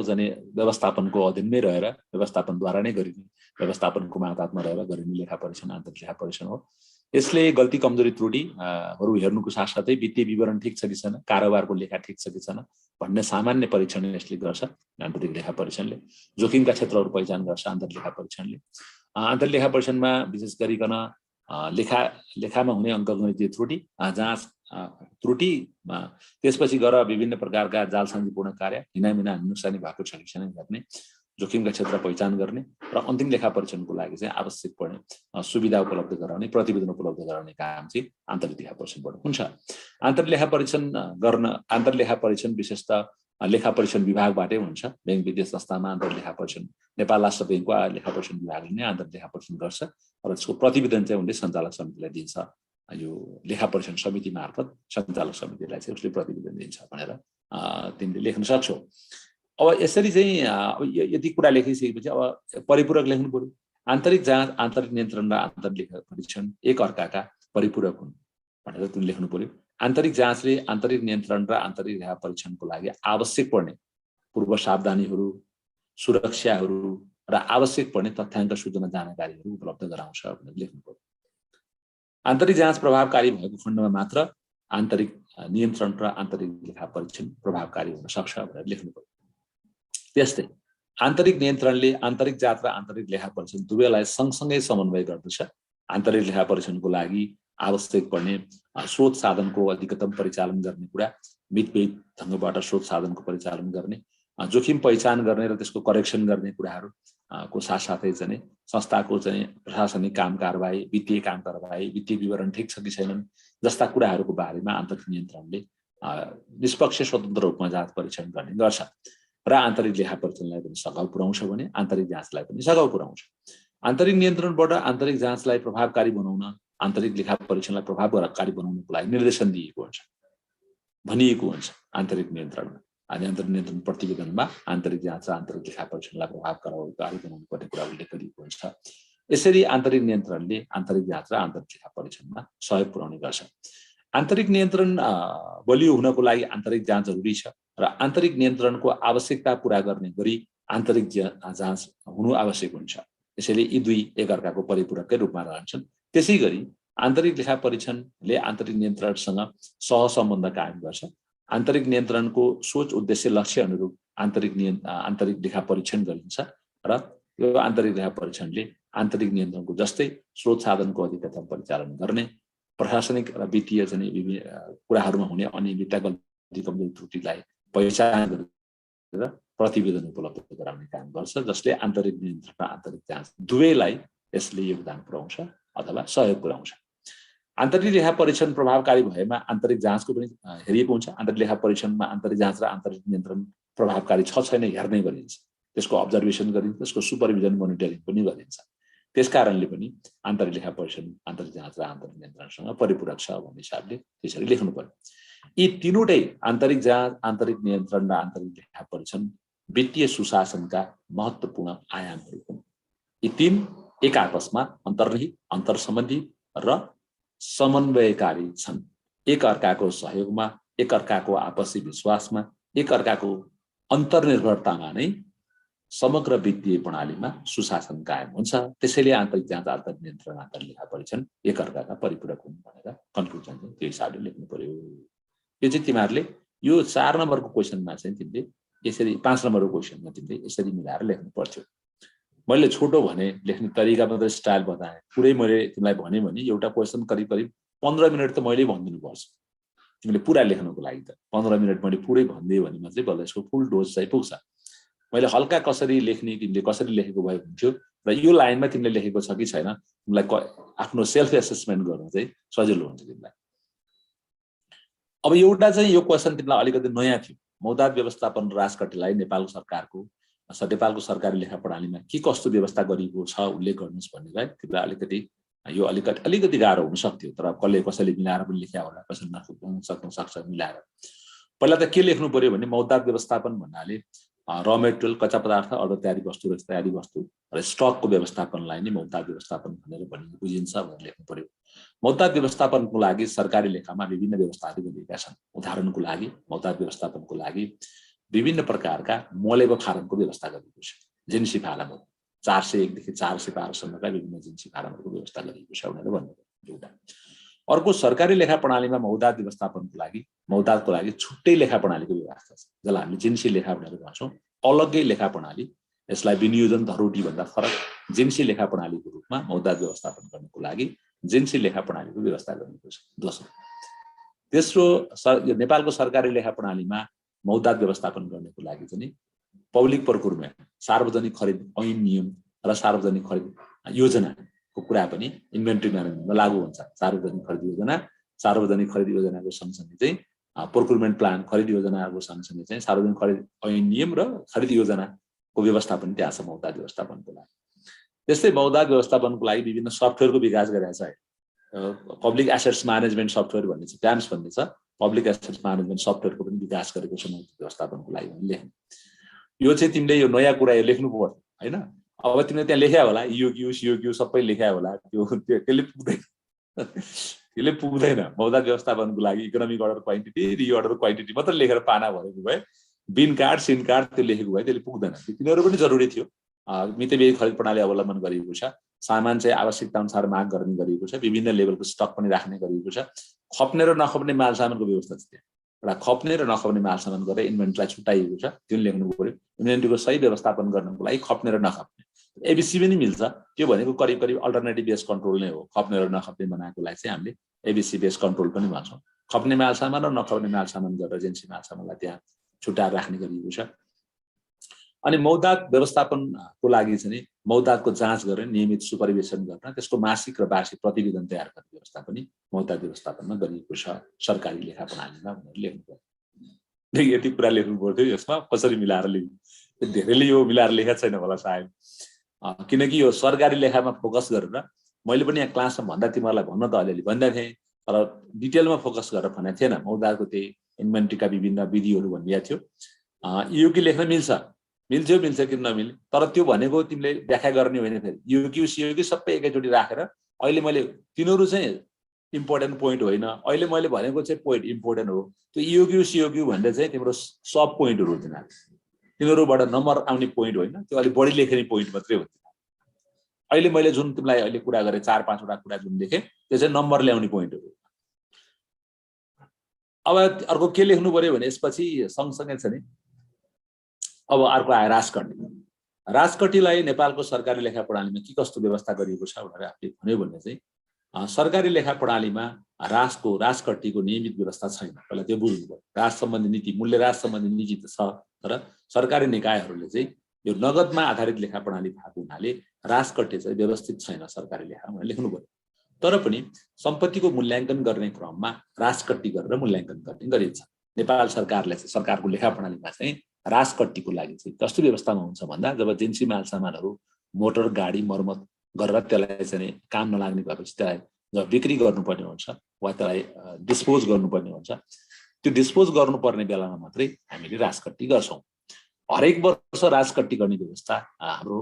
चाहिँ व्यवस्थापनको अधीनमै रहेर व्यवस्थापनद्वारा नै गरिने, व्यवस्थापनको मातहतमा रहेर गरिने लेखा परीक्षण आन्तरिक लेखा परीक्षण हो। यसले गल्ती, कमजोरी, त्रुटिहरू हेर्नुको साथसाथै वित्तीय विवरण ठिक छ कि छैन, कारोबारको लेखा ठिक छ कि छैन भन्ने सामान्य परीक्षण यसले गर्छ आन्तरिक लेखा परीक्षणले। जोखिमका क्षेत्रहरू पहिचान गर्छ आन्तरिक लेखा परीक्षणले। आन्तरिक लेखा परीक्षणमा विशेष गरिकन लेखामा हुने अङ्कगणितीय त्रुटि, जाँच त्रुटिमा त्यसपछि गएर विभिन्न प्रकारका जालसाजीपूर्ण कार्य, हिनामिना, नोक्सानी भएको छ कि छैन हेर्ने, जोखिमका क्षेत्र पहिचान गर्ने र अन्तिम लेखा परीक्षणको लागि चाहिँ आवश्यक पर्ने सुविधा उपलब्ध गराउने प्रतिवेदन उपलब्ध गराउने काम चाहिँ आन्तरिक लेखा परीक्षणबाट हुन्छ। आन्तरिक लेखा परीक्षण विशेषतः लेखा परीक्षण विभागबाटै हुन्छ। बैंक वित्तीय संस्थामा आन्तरिक लेखा परीक्षण नेपाल राष्ट्र बैंकको लेखा परीक्षण विभागले नै आन्तरिक लेखा परीक्षण गर्छ र त्यसको प्रतिवेदन चाहिँ उनले सञ्चालक समितिलाई दिन्छ। यो लेखा परीक्षण समिति मार्फत सञ्चालक समितिलाई चाहिँ उसले प्रतिवेदन दिन्छ भनेर तिमीले लेख्न सक्छौ। अब यसरी चाहिँ यति कुरा लेखिसकेपछि अब परिपूरक लेख्नु पर्यो। आन्तरिक जाँच, आन्तरिक नियन्त्रण र आन्तरिक लेखा परीक्षण एक अर्काका परिपूरक हुन् भनेर तिमीले लेख्नु पर्यो। आन्तरिक जाँचले आन्तरिक नियन्त्रण र आन्तरिक लेखा परीक्षणको लागि आवश्यक पर्ने पूर्व सावधानीहरू, सुरक्षाहरू र आवश्यक पर्ने तथ्याङ्क सूचना जानकारीहरू उपलब्ध गराउँछ भनेर लेख्नु पर्यो। आन्तरिक जाँच प्रभावकारी भएको खण्डमा मात्र आन्तरिक नियन्त्रण र आन्तरिक लेखा परीक्षण प्रभावकारी हुन सक्छ भनेर लेख्नु पर्यो। त्यस्तै आन्तरिक नियन्त्रणले आन्तरिक जाँच र आन्तरिक लेखा परीक्षण दुवैलाई सँगसँगै समन्वय गर्दछ। आन्तरिक लेखा परीक्षणको लागि आवश्यक पर्ने स्रोत साधनको अधिकतम परिचालन गर्ने कुरा, मितव्ययी ढङ्गबाट स्रोत साधनको परिचालन गर्ने, जोखिम पहिचान गर्ने र त्यसको करेक्सन गर्ने कुराहरू को साथसाथै चाहिँ संस्थाको चाहिँ प्रशासनिक काम कारबाही, वित्तीय काम कारबाही, वित्तीय विवरण ठिक छ कि छैनन् जस्ता कुराहरूको बारेमा आन्तरिक नियन्त्रणले निष्पक्ष स्वतन्त्र रूपमा जाँच परीक्षण गर्ने गर्छ र आन्तरिक लेखा परीक्षणलाई पनि सघाउ पुर्याउँछ भने आन्तरिक जाँचलाई पनि सघाउ पुर्याउँछ। आन्तरिक नियन्त्रणबाट आन्तरिक जाँचलाई प्रभावकारी बनाउन, आन्तरिक लेखा परीक्षणलाई प्रभावकारी बनाउनको लागि निर्देशन दिएको हुन्छ, भनिएको हुन्छ आन्तरिक नियन्त्रणमा। अनि आन्तरिक नियन्त्रण प्रतिवेदनमा आन्तरिक जाँच र आन्तरिक लेखा परीक्षणलाई प्रभावकारी बनाउनु पर्ने कुरा उल्लेख गरिएको हुन्छ। यसरी आन्तरिक नियन्त्रणले आन्तरिक जाँच र आन्तरिक लेखा परीक्षणमा सहयोग पुर्याउने गर्छ। आन्तरिक नियन्त्रण बलियो हुनको लागि आन्तरिक जाँच जरुरी छ र आन्तरिक नियन्त्रणको आवश्यकता पूरा गर्ने गरी आन्तरिक जाँच हुनु आवश्यक हुन्छ। यसैले यी दुई एकअर्काको परिपूरककै रूपमा रहन्छन्। त्यसै गरी आन्तरिक लेखा परीक्षणले आन्तरिक नियन्त्रणसँग सहसम्बन्ध कायम गर्छ। आन्तरिक नियन्त्रणको सोच, उद्देश्य, लक्ष्य अनुरूप आन्तरिक लेखा परीक्षण गरिन्छ र यो आन्तरिक लेखा परीक्षणले आन्तरिक नियन्त्रणको जस्तै स्रोत साधनको अधिकतम परिचालन गर्ने, प्रशासनिक र वित्तीय चाहिँ विभिन्न कुराहरूमा हुने अनियमितता, गल्ती, कमजोरी, त्रुटिलाई पहिचान गरेर प्रतिवेदन उपलब्ध गराउने काम गर्छ, जसले आन्तरिक नियन्त्रण र आन्तरिक जाँच दुवैलाई यसले योगदान पुर्याउँछ अथवा सहयोग पुर्याउँछ। आन्तरिक लेखा परीक्षण प्रभावकारी भएमा आन्तरिक जाँचको पनि हेरिएको हुन्छ। आन्तरिक लेखा परीक्षणमा आन्तरिक जाँच र आन्तरिक नियन्त्रण प्रभावकारी छ छैन हेर्ने गरिन्छ, त्यसको अब्जर्भेसन गरिन्छ, त्यसको सुपरभिजन मोनिटरिङ पनि गरिन्छ। त्यसकारणले पनि आन्तरिक लेखा परीक्षण आन्तरिक जाँच र आन्तरिक नियन्त्रणसँग परिपूरक छ भन्ने हिसाबले त्यसरी लेख्नु पर्यो। यी तीनवटै आन्तरिक जाँच, आन्तरिक नियन्त्रण र आन्तरिक लेखा परीक्षण वित्तीय सुशासनका महत्त्वपूर्ण आयामहरू हुन्। यी तीन एक आपसमा अन्तर्निहित, अन्तर्सम्बन्धी र समन्वयकारी छन्। एक अर्काको सहयोगमा, एक अर्काको आपसी विश्वासमा, एक अर्काको अन्तर्निर्भरतामा नै समग्र वित्तीय प्रणालीमा सुशासन कायम हुन्छ। त्यसैले आन्तरिक जाँच, आन्तरिक नियन्त्रण, आन्तरिक लेखा परीक्षण एक अर्काका परिपूरक हुन् भनेर कन्क्लुजन चाहिँ त्यो हिसाबले लेख्नु पर्यो। यो चाहिँ तिमीहरूले यो 4 नम्बरको क्वेसनमा चाहिँ तिमीले यसरी 5 नम्बरको क्वेसनमा तिमीले यसरी मिलाएर लेख्नु पर्थ्यो। मैले छोटो भने लेख्ने तरिका मात्रै स्टाइल बताएँ, पुरै मैले तिमीलाई भने एउटा क्वेसन करिब 15 मिनट त मैले भनिदिनु पर्छ तिमीले पुरा लेख्नको लागि। त 15 मिनट मैले पुरै भनिदिएँ भने मात्रै बल्ल यसको फुल डोज चाहिँ पुग्छ। मैले हल्का कसरी लेख्ने, तिमीले कसरी लेखेको भए हुन्थ्यो र यो लाइनमा तिमीले लेखेको छ कि छैन तिमीलाई आफ्नो सेल्फ एसेसमेन्ट गर्न चाहिँ सजिलो हुन्छ तिमीलाई। अब एउटा चाहिँ यो क्वेसन तिमीलाई अलिकति नयाँ थियो। मौताद व्यवस्थापन राजकट्टीलाई नेपालको सरकारी लेखा प्रणालीमा के कस्तो व्यवस्था गरिएको छ उल्लेख गर्नुहोस् भन्नेलाई तिमीलाई अलिकति गाह्रो हुन सक्थ्यो, तर कसैले मिलाएर पनि लेख्या होला, कसैले नसक्न सक्छ मिलाएर। पहिला त के लेख्नु पर्यो भने मौताद व्यवस्थापन भन्नाले र मेटेरियल, कच्चा पदार्थ, अर्ध तयारी वस्तु र तयारी वस्तु र स्टकको व्यवस्थापनलाई नै मौताद व्यवस्थापन भनेर बुझिन्छ भनेर लेख्नु पर्यो। मौताद व्यवस्थापनको लागि सरकारी लेखामा विभिन्न व्यवस्थाहरू गरिएका छन्। उदाहरणको लागि मौताद व्यवस्थापनको लागि विभिन्न प्रकारका मलेबो फारमको व्यवस्था गरिएको छ। जिन्सी फारमहरू 401 देखि 412 सम्मका विभिन्न जिन्सी फारमहरूको व्यवस्था गरिएको छ भनेर भन्नु एउटा। अर्को, सरकारी लेखा प्रणालीमा मौतादको लागि छुट्टै लेखा प्रणालीको व्यवस्था छ, जसलाई हामीले जिन्सी लेखा भनेर भन्छौँ। अलग्गै लेखा प्रणाली, यसलाई विनियोजन धरोटी भन्दा फरक जिन्सी लेखा प्रणालीको रूपमा मौताद व्यवस्थापन गर्नको लागि जिन्सी लेखा प्रणालीको व्यवस्था गरिएको छ। तेस्रो, नेपालको सरकारी लेखा प्रणालीमा मौताद व्यवस्थापन गर्नको लागि चाहिँ पब्लिक प्रोक्युरमेन्ट, सार्वजनिक खरिद ऐन नियम र सार्वजनिक खरिद योजनाको कुरा पनि इन्भेन्ट्री म्यानेजमेन्टमा लागू हुन्छ। सार्वजनिक खरिद योजना, सार्वजनिक खरिद योजनाको सँगसँगै चाहिँ प्रोक्युरमेन्ट प्लान, खरिद योजनाको सँगसँगै चाहिँ सार्वजनिक खरिद ऐन नियम र खरिद योजनाको व्यवस्थापन त्यहाँ छ मौताद व्यवस्थापनको लागि। त्यस्तै मौताद व्यवस्थापनको लागि विभिन्न सफ्टवेयरको विकास गरेको छ। पब्लिक एसेट्स म्यानेजमेन्ट सफ्टवेयर भन्ने छ, ट्याम्स भन्ने छ, पब्लिक एसेट्स म्यानेजमेन्ट सफ्टवेयरको पनि विकास गरेको छ मौताद व्यवस्थापनको लागि लेख्नु। यो चाहिँ तिमीले यो नयाँ कुरा यो लेख्नु पर्छ हैन। अब तिमीले त्यहाँ लेख्या होला इओक्यू सिओक्यू सबै लेख्या होला, त्यसले पुग्दैन त्यसले पुग्दैन। मौताद व्यवस्थापनको लागि economic order quantity, reorder quantity मात्र लेखेर पाना भरेको भए, बिन कार्ड सिन कार्ड त्यो लेखेको भए त्यसले पुग्दैन। तिनीहरू पनि जरुरी थियो। मितव्ययी खरिद प्रणाली अवलम्बन गरिएको छ, सामान चाहिँ आवश्यकता अनुसार माग गर्ने गरिएको छ, विभिन्न लेभलको स्टक पनि राख्ने गरिएको छ, खप्ने र नखप्ने माल सामानको व्यवस्था छ। त्यहाँ एउटा खप्ने र नखप्ने माल सामान गरेर इन्भेन्ट्रीलाई छुट्याइएको छ, त्यो लेख्नु पर्यो। इन्भेन्ट्रीको सही व्यवस्थापन गर्नको लागि खप्ने र नखप्ने एबिसी पनि मिल्छ। त्यो भनेको करिब करिब अल्टरनेटिभ बेस्ड कन्ट्रोल नै हो। खप्ने र नखप्ने बनाएकोलाई चाहिँ हामीले एबिसी बेस्ड कन्ट्रोल पनि भन्छौँ। खप्ने माल सामान र नखप्ने माल सामान गरेर एजेन्सी माल सामानलाई त्यहाँ छुट्याएर राख्ने गरिएको छ। अनि मौताद व्यवस्थापनको लागि चाहिँ मौतादको जाँच गरेर नियमित सुपरभिजन गर्न, त्यसको मासिक र वार्षिक प्रतिवेदन तयार गर्ने व्यवस्था पनि मौताद व्यवस्थापनमा गरिएको छ सरकारी लेखा प्रणालीमा भनेर लेख्नु पर्यो। यति कुरा लेख्नु पर्थ्यो। यसमा कसरी मिलाएर लेख्नु, धेरैले यो मिलाएर लेखेको छैन होला सायद, किनकि यो सरकारी लेखामा फोकस गरेर मैले पनि यहाँ क्लासमा भन्दा तिमीहरूलाई भन्न त अलिअलि भन्दै थिएँ, तर डिटेलमा फोकस गरेर भनेको थिएन। मौतादको त्यही इन्भेन्ट्रीका विभिन्न विधिहरू भनिएको थियो। इओक्यू लेख्न मिल्छ किन नमिल्ने, तर त्यो भनेको तिमीले व्याख्या गर्ने होइन। फेरि इओक्यू सिओक्यू सबै एकैचोटि राखेर अहिले मैले तिनीहरू चाहिँ इम्पोर्टेन्ट पोइन्ट होइन, अहिले मैले भनेको चाहिँ पोइन्ट इम्पोर्टेन्ट हो। त्यो इओक्यू सिओक्यू भन्ने चाहिँ तिम्रो सब पोइन्टहरू हो। तिनीहरूबाट नम्बर आउने पोइन्ट होइन, त्यो अलिक बढी लेख्ने पोइन्ट मात्रै हो। अहिले मैले जुन तिमीलाई अहिले कुरा गरेँ 4-5वटा कुरा जुन लेखेँ त्यो चाहिँ नम्बर ल्याउने पोइन्टहरू। अब अर्को के लेख्नु पर्यो भने यसपछि सँगसँगै छ नि, अब अर्को आयो राजकट्टी। राजकट्टीलाई नेपालको सरकारी लेखा प्रणालीमा के कस्तो व्यवस्था गरिएको छ भनेर आफूले भन्यो भने चाहिँ सरकारी लेखा प्रणालीमा राजकट्टीको नियमित व्यवस्था छैन। पहिला त्यो बुझ्नु पर्यो। राज सम्बन्धी नीति, मूल्यह्रास सम्बन्धी नीति त छ, तर सरकारी निकायहरूले चाहिँ यो नगदमा आधारित लेखा प्रणाली भएको हुनाले राजकट्टी चाहिँ व्यवस्थित छैन सरकारी लेखामा लेख्नु पर्यो। तर पनि सम्पत्तिको मूल्याङ्कन गर्ने क्रममा राजकट्टी गरेर मूल्याङ्कन गर्ने गरिन्छ। नेपाल सरकारले चाहिँ सरकारको लेखा प्रणालीमा चाहिँ राजकट्टीको लागि चाहिँ कस्तो व्यवस्थामा हुन्छ भन्दा, जब एजेन्सी माल सामानहरू मोटर गाडी मर्मत गरेर त्यसलाई चाहिँ काम नलाग्ने भएपछि त्यसलाई जब बिक्री गर्नुपर्ने हुन्छ वा त्यसलाई डिस्पोज गर्नुपर्ने हुन्छ, त्यो डिस्पोज गर्नुपर्ने बेलामा मात्रै हामीले राजकट्टी गर्छौँ। हरेक वर्ष राजकट्टी गर्ने व्यवस्था हाम्रो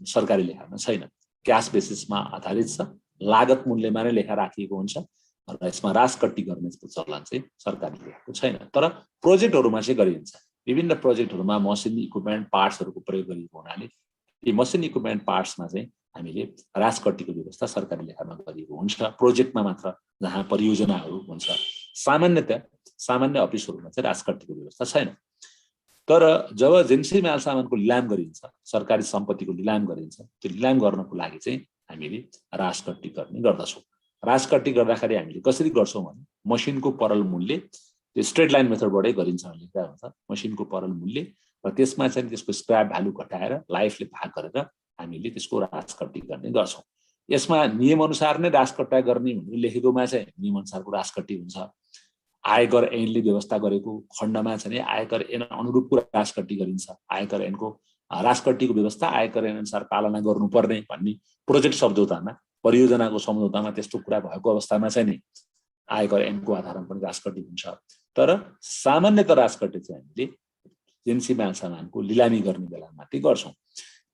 सरकारी लेखामा छैन। क्यास बेसिसमा आधारित छ, लागत मूल्यमा नै लेखा राखिएको हुन्छ र यसमा राजकट्टी गर्ने चलन चाहिँ सरकारी लेखाको छैन। तर प्रोजेक्टहरूमा चाहिँ गरिन्छ। विभिन्न प्रोजेक्टहरूमा मसिन इक्विपमेन्ट पार्ट्सहरूको प्रयोग गरिएको हुनाले ती मसिन इक्विपमेन्ट पार्ट्समा चाहिँ हामीले राजकट्टीको व्यवस्था सरकारी लेखामा गरिएको हुन्छ। प्रोजेक्टमा मात्र जहाँ परियोजनाहरू हुन्छ, सामान्य अफिसहरूमा चाहिँ राजकट्टीको व्यवस्था छैन। तर जब एजेन्सी माल सामानको लिलाम गरिन्छ, सरकारी सम्पत्तिको लिलाम गरिन्छ, त्यो लिलाम गर्नको लागि चाहिँ हामीले राजकट्टी गर्ने गर्दछौँ। राजकट्टी गर्दाखेरि हामीले कसरी गर्छौँ भने मसिनको परल मूल्य, त्यो स्ट्रेट लाइन मेथडबाटै गरिन्छ भन्ने कुरा हुन्छ। मसिनको परल मूल्य र त्यसमा चाहिँ त्यसको स्क्रैप भ्यालु घटाएर लाइफले भाग गरेर हामीले त्यसको राजकट्टी गर्ने गर्छौँ। यसमा नियमअनुसार नै राजकट्टा गर्ने भनेर लेखेकोमा चाहिँ नियमअनुसारको राजकट्टी हुन्छ। आयकर ऐनले व्यवस्था गरेको खण्डमा चाहिँ आयकर ऐन अनुरूपको राजकट्टी गरिन्छ। आयकर ऐनको राजकट्टीको व्यवस्था आयकर ऐन अनुसार पालना गर्नुपर्ने भन्ने प्रोजेक्ट सम्झौतामा, परियोजनाको सम्झौतामा त्यस्तो कुरा भएको अवस्थामा चाहिँ नि आयकर ऐनको आधारमा पनि राजकट्टी हुन्छ। तर सामान्यतः राजकट्टी चाहिँ हामीले एजेन्सी माल सामानको लिलामी गर्ने बेला मात्रै गर्छौँ।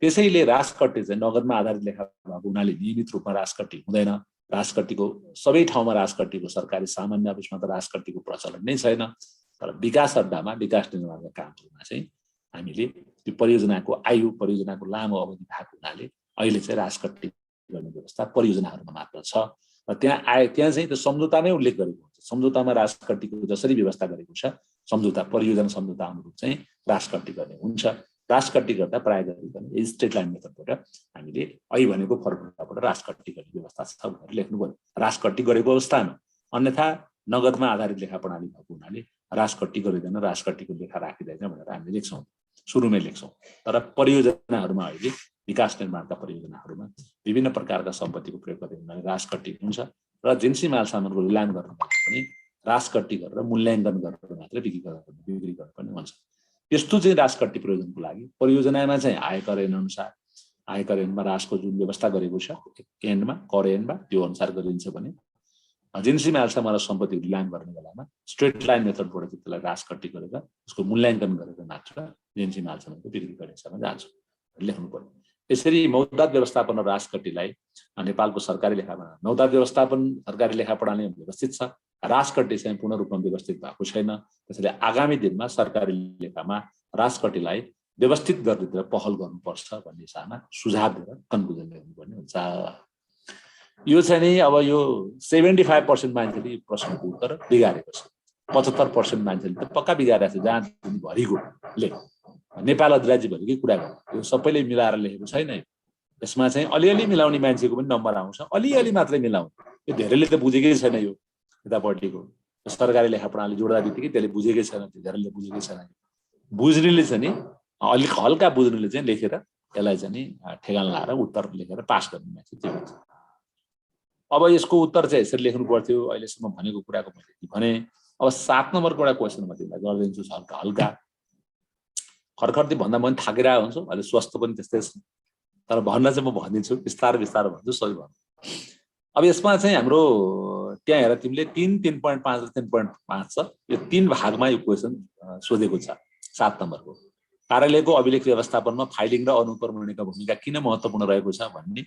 त्यसैले राजकट्टी चाहिँ नगदमा आधारित लेखा भएको हुनाले नियमित रूपमा राजकट्टी हुँदैन। राजकट्टीको सबै ठाउँमा राजकट्टीको सरकारी सामान्य अफिसमा त राजकट्टीको प्रचलन नै छैन। तर विकास अड्डामा विकास निर्माणका कामहरूमा चाहिँ हामीले त्यो परियोजनाको लामो अवधि भएको हुनाले अहिले चाहिँ राजकट्टी गर्ने व्यवस्था परियोजनाहरूमा मात्र छ। र त्यहाँ चाहिँ त्यो सम्झौतामै उल्लेख गरेको हुन्छ। सम्झौतामा राजकट्टीको जसरी व्यवस्था गरेको छ, परियोजना सम्झौता अनुरूप चाहिँ राजकट्टी गर्ने हुन्छ। राजकट्टी गर्दा प्राय गरी स्ट्रेट लाइन मेथडबाट हामीले अहिले भनेको फर्मुलाबाट राजकट्टी गर्ने व्यवस्था छ भनेर लेख्नु पर्यो राजकट्टी गरेको अवस्थामा। अन्यथा नगदमा आधारित लेखा प्रणाली भएको हुनाले राजकट्टी गरिँदैन, राजकट्टीको लेखा राखिँदैन भनेर हामीले लेख्छौँ। सुरुमै लेख्छौँ। तर परियोजनाहरूमा अहिले विकास निर्माणका परियोजनाहरूमा विभिन्न प्रकारका सम्पत्तिको प्रयोग गर्ने हुनाले राजकट्टी हुन्छ र जिन्सी माल सामानको लिलाम गर्न पनि राजकट्टी गरेर मूल्याङ्कन गरेर मात्रै बिक्री गर्न पनि हुन्छ। यस्तो चाहिँ राजकट्टी प्रयोजनको लागि परियोजनामा चाहिँ आयकर ऐन अनुसार आयकर ऐनमा राजको जुन व्यवस्था गरेको छ ऐनमा कर ऐनमा त्यो अनुसार गरिन्छ भने जिन्सी माल सामान सम्पत्ति लिलाम गर्ने बेलामा स्ट्रेट लाइन मेथडबाट त्यसलाई राजकट्टी गरेर उसको मूल्याङ्कन गरेर मात्र जिन्सी माल सामानको बिक्री गर्नेसम्म जान्छ लेख्नु पर्यो। यसरी मौद्दात व्यवस्थापन र राजकट्टीलाई नेपालको सरकारी लेखा मौद्दात व्यवस्थापन सरकारी लेखा प्रणाली व्यवस्थित छ, राजकट्टी चाहिँ पूर्ण रूपमा व्यवस्थित भएको छैन। त्यसैले आगामी दिनमा सरकारी लेखामा राजकट्टीलाई व्यवस्थित गर्नेतिर पहल गर्नुपर्छ भन्ने हिसाबमा सुझाव दिएर कन्क्लुजन ल्याउनुपर्ने हुन्छ। यो चाहिँ नि अब यो 75% मान्छेले प्रश्नको उत्तर बिगारेको छ, 75% मान्छेले त पक्का बिगारेको छ। जहाँ भरिकोले नेपाल अधिराज्यभरिकै कुरा गर्नु यो सबैले मिलाएर लेखेको छैन। यसमा चाहिँ अलिअलि मिलाउने मान्छेको पनि नम्बर आउँछ, अलिअलि मात्रै मिलाउने। यो धेरैले त बुझेकै छैन। यो यतापट्टिको सरकारी लेखा प्रणाली जोड्दा बित्तिकै त्यसले बुझेकै छैन, धेरैले बुझेकै छैन। बुझ्नेले चाहिँ नि अलिक हल्का बुझ्नेले चाहिँ लेखेर यसलाई चाहिँ नि ठेगान लाएर उत्तर लेखेर पास गर्ने मान्छे त्यो हुन्छ। अब यसको उत्तर चाहिँ यसरी लेख्नु पर्थ्यो। अहिलेसम्म भनेको कुराको मैले भने अब 7 नम्बरको एउटा क्वेसन म तिमीलाई गरिदिन्छु हल्का हल्का खरखर्ती भन्दा पनि थाकिरहेको हुन्छु। अहिले स्वस्थ पनि त्यस्तै छ, तर भन्न चाहिँ म भनिदिन्छु, बिस्तारै बिस्तारै भन्छु सही भन्छु। अब यसमा चाहिँ हाम्रो त्यहाँ हेर तिमीले 3, 3.5 र 3.5 छ। यो 3 भागमा यो क्वेसन सोधेको छ। 7 नम्बरको कार्यालयको अभिलेख व्यवस्थापनमा फाइलिङ र अनुक्रमणिका भूमिका किन महत्त्वपूर्ण रहेको छ भन्ने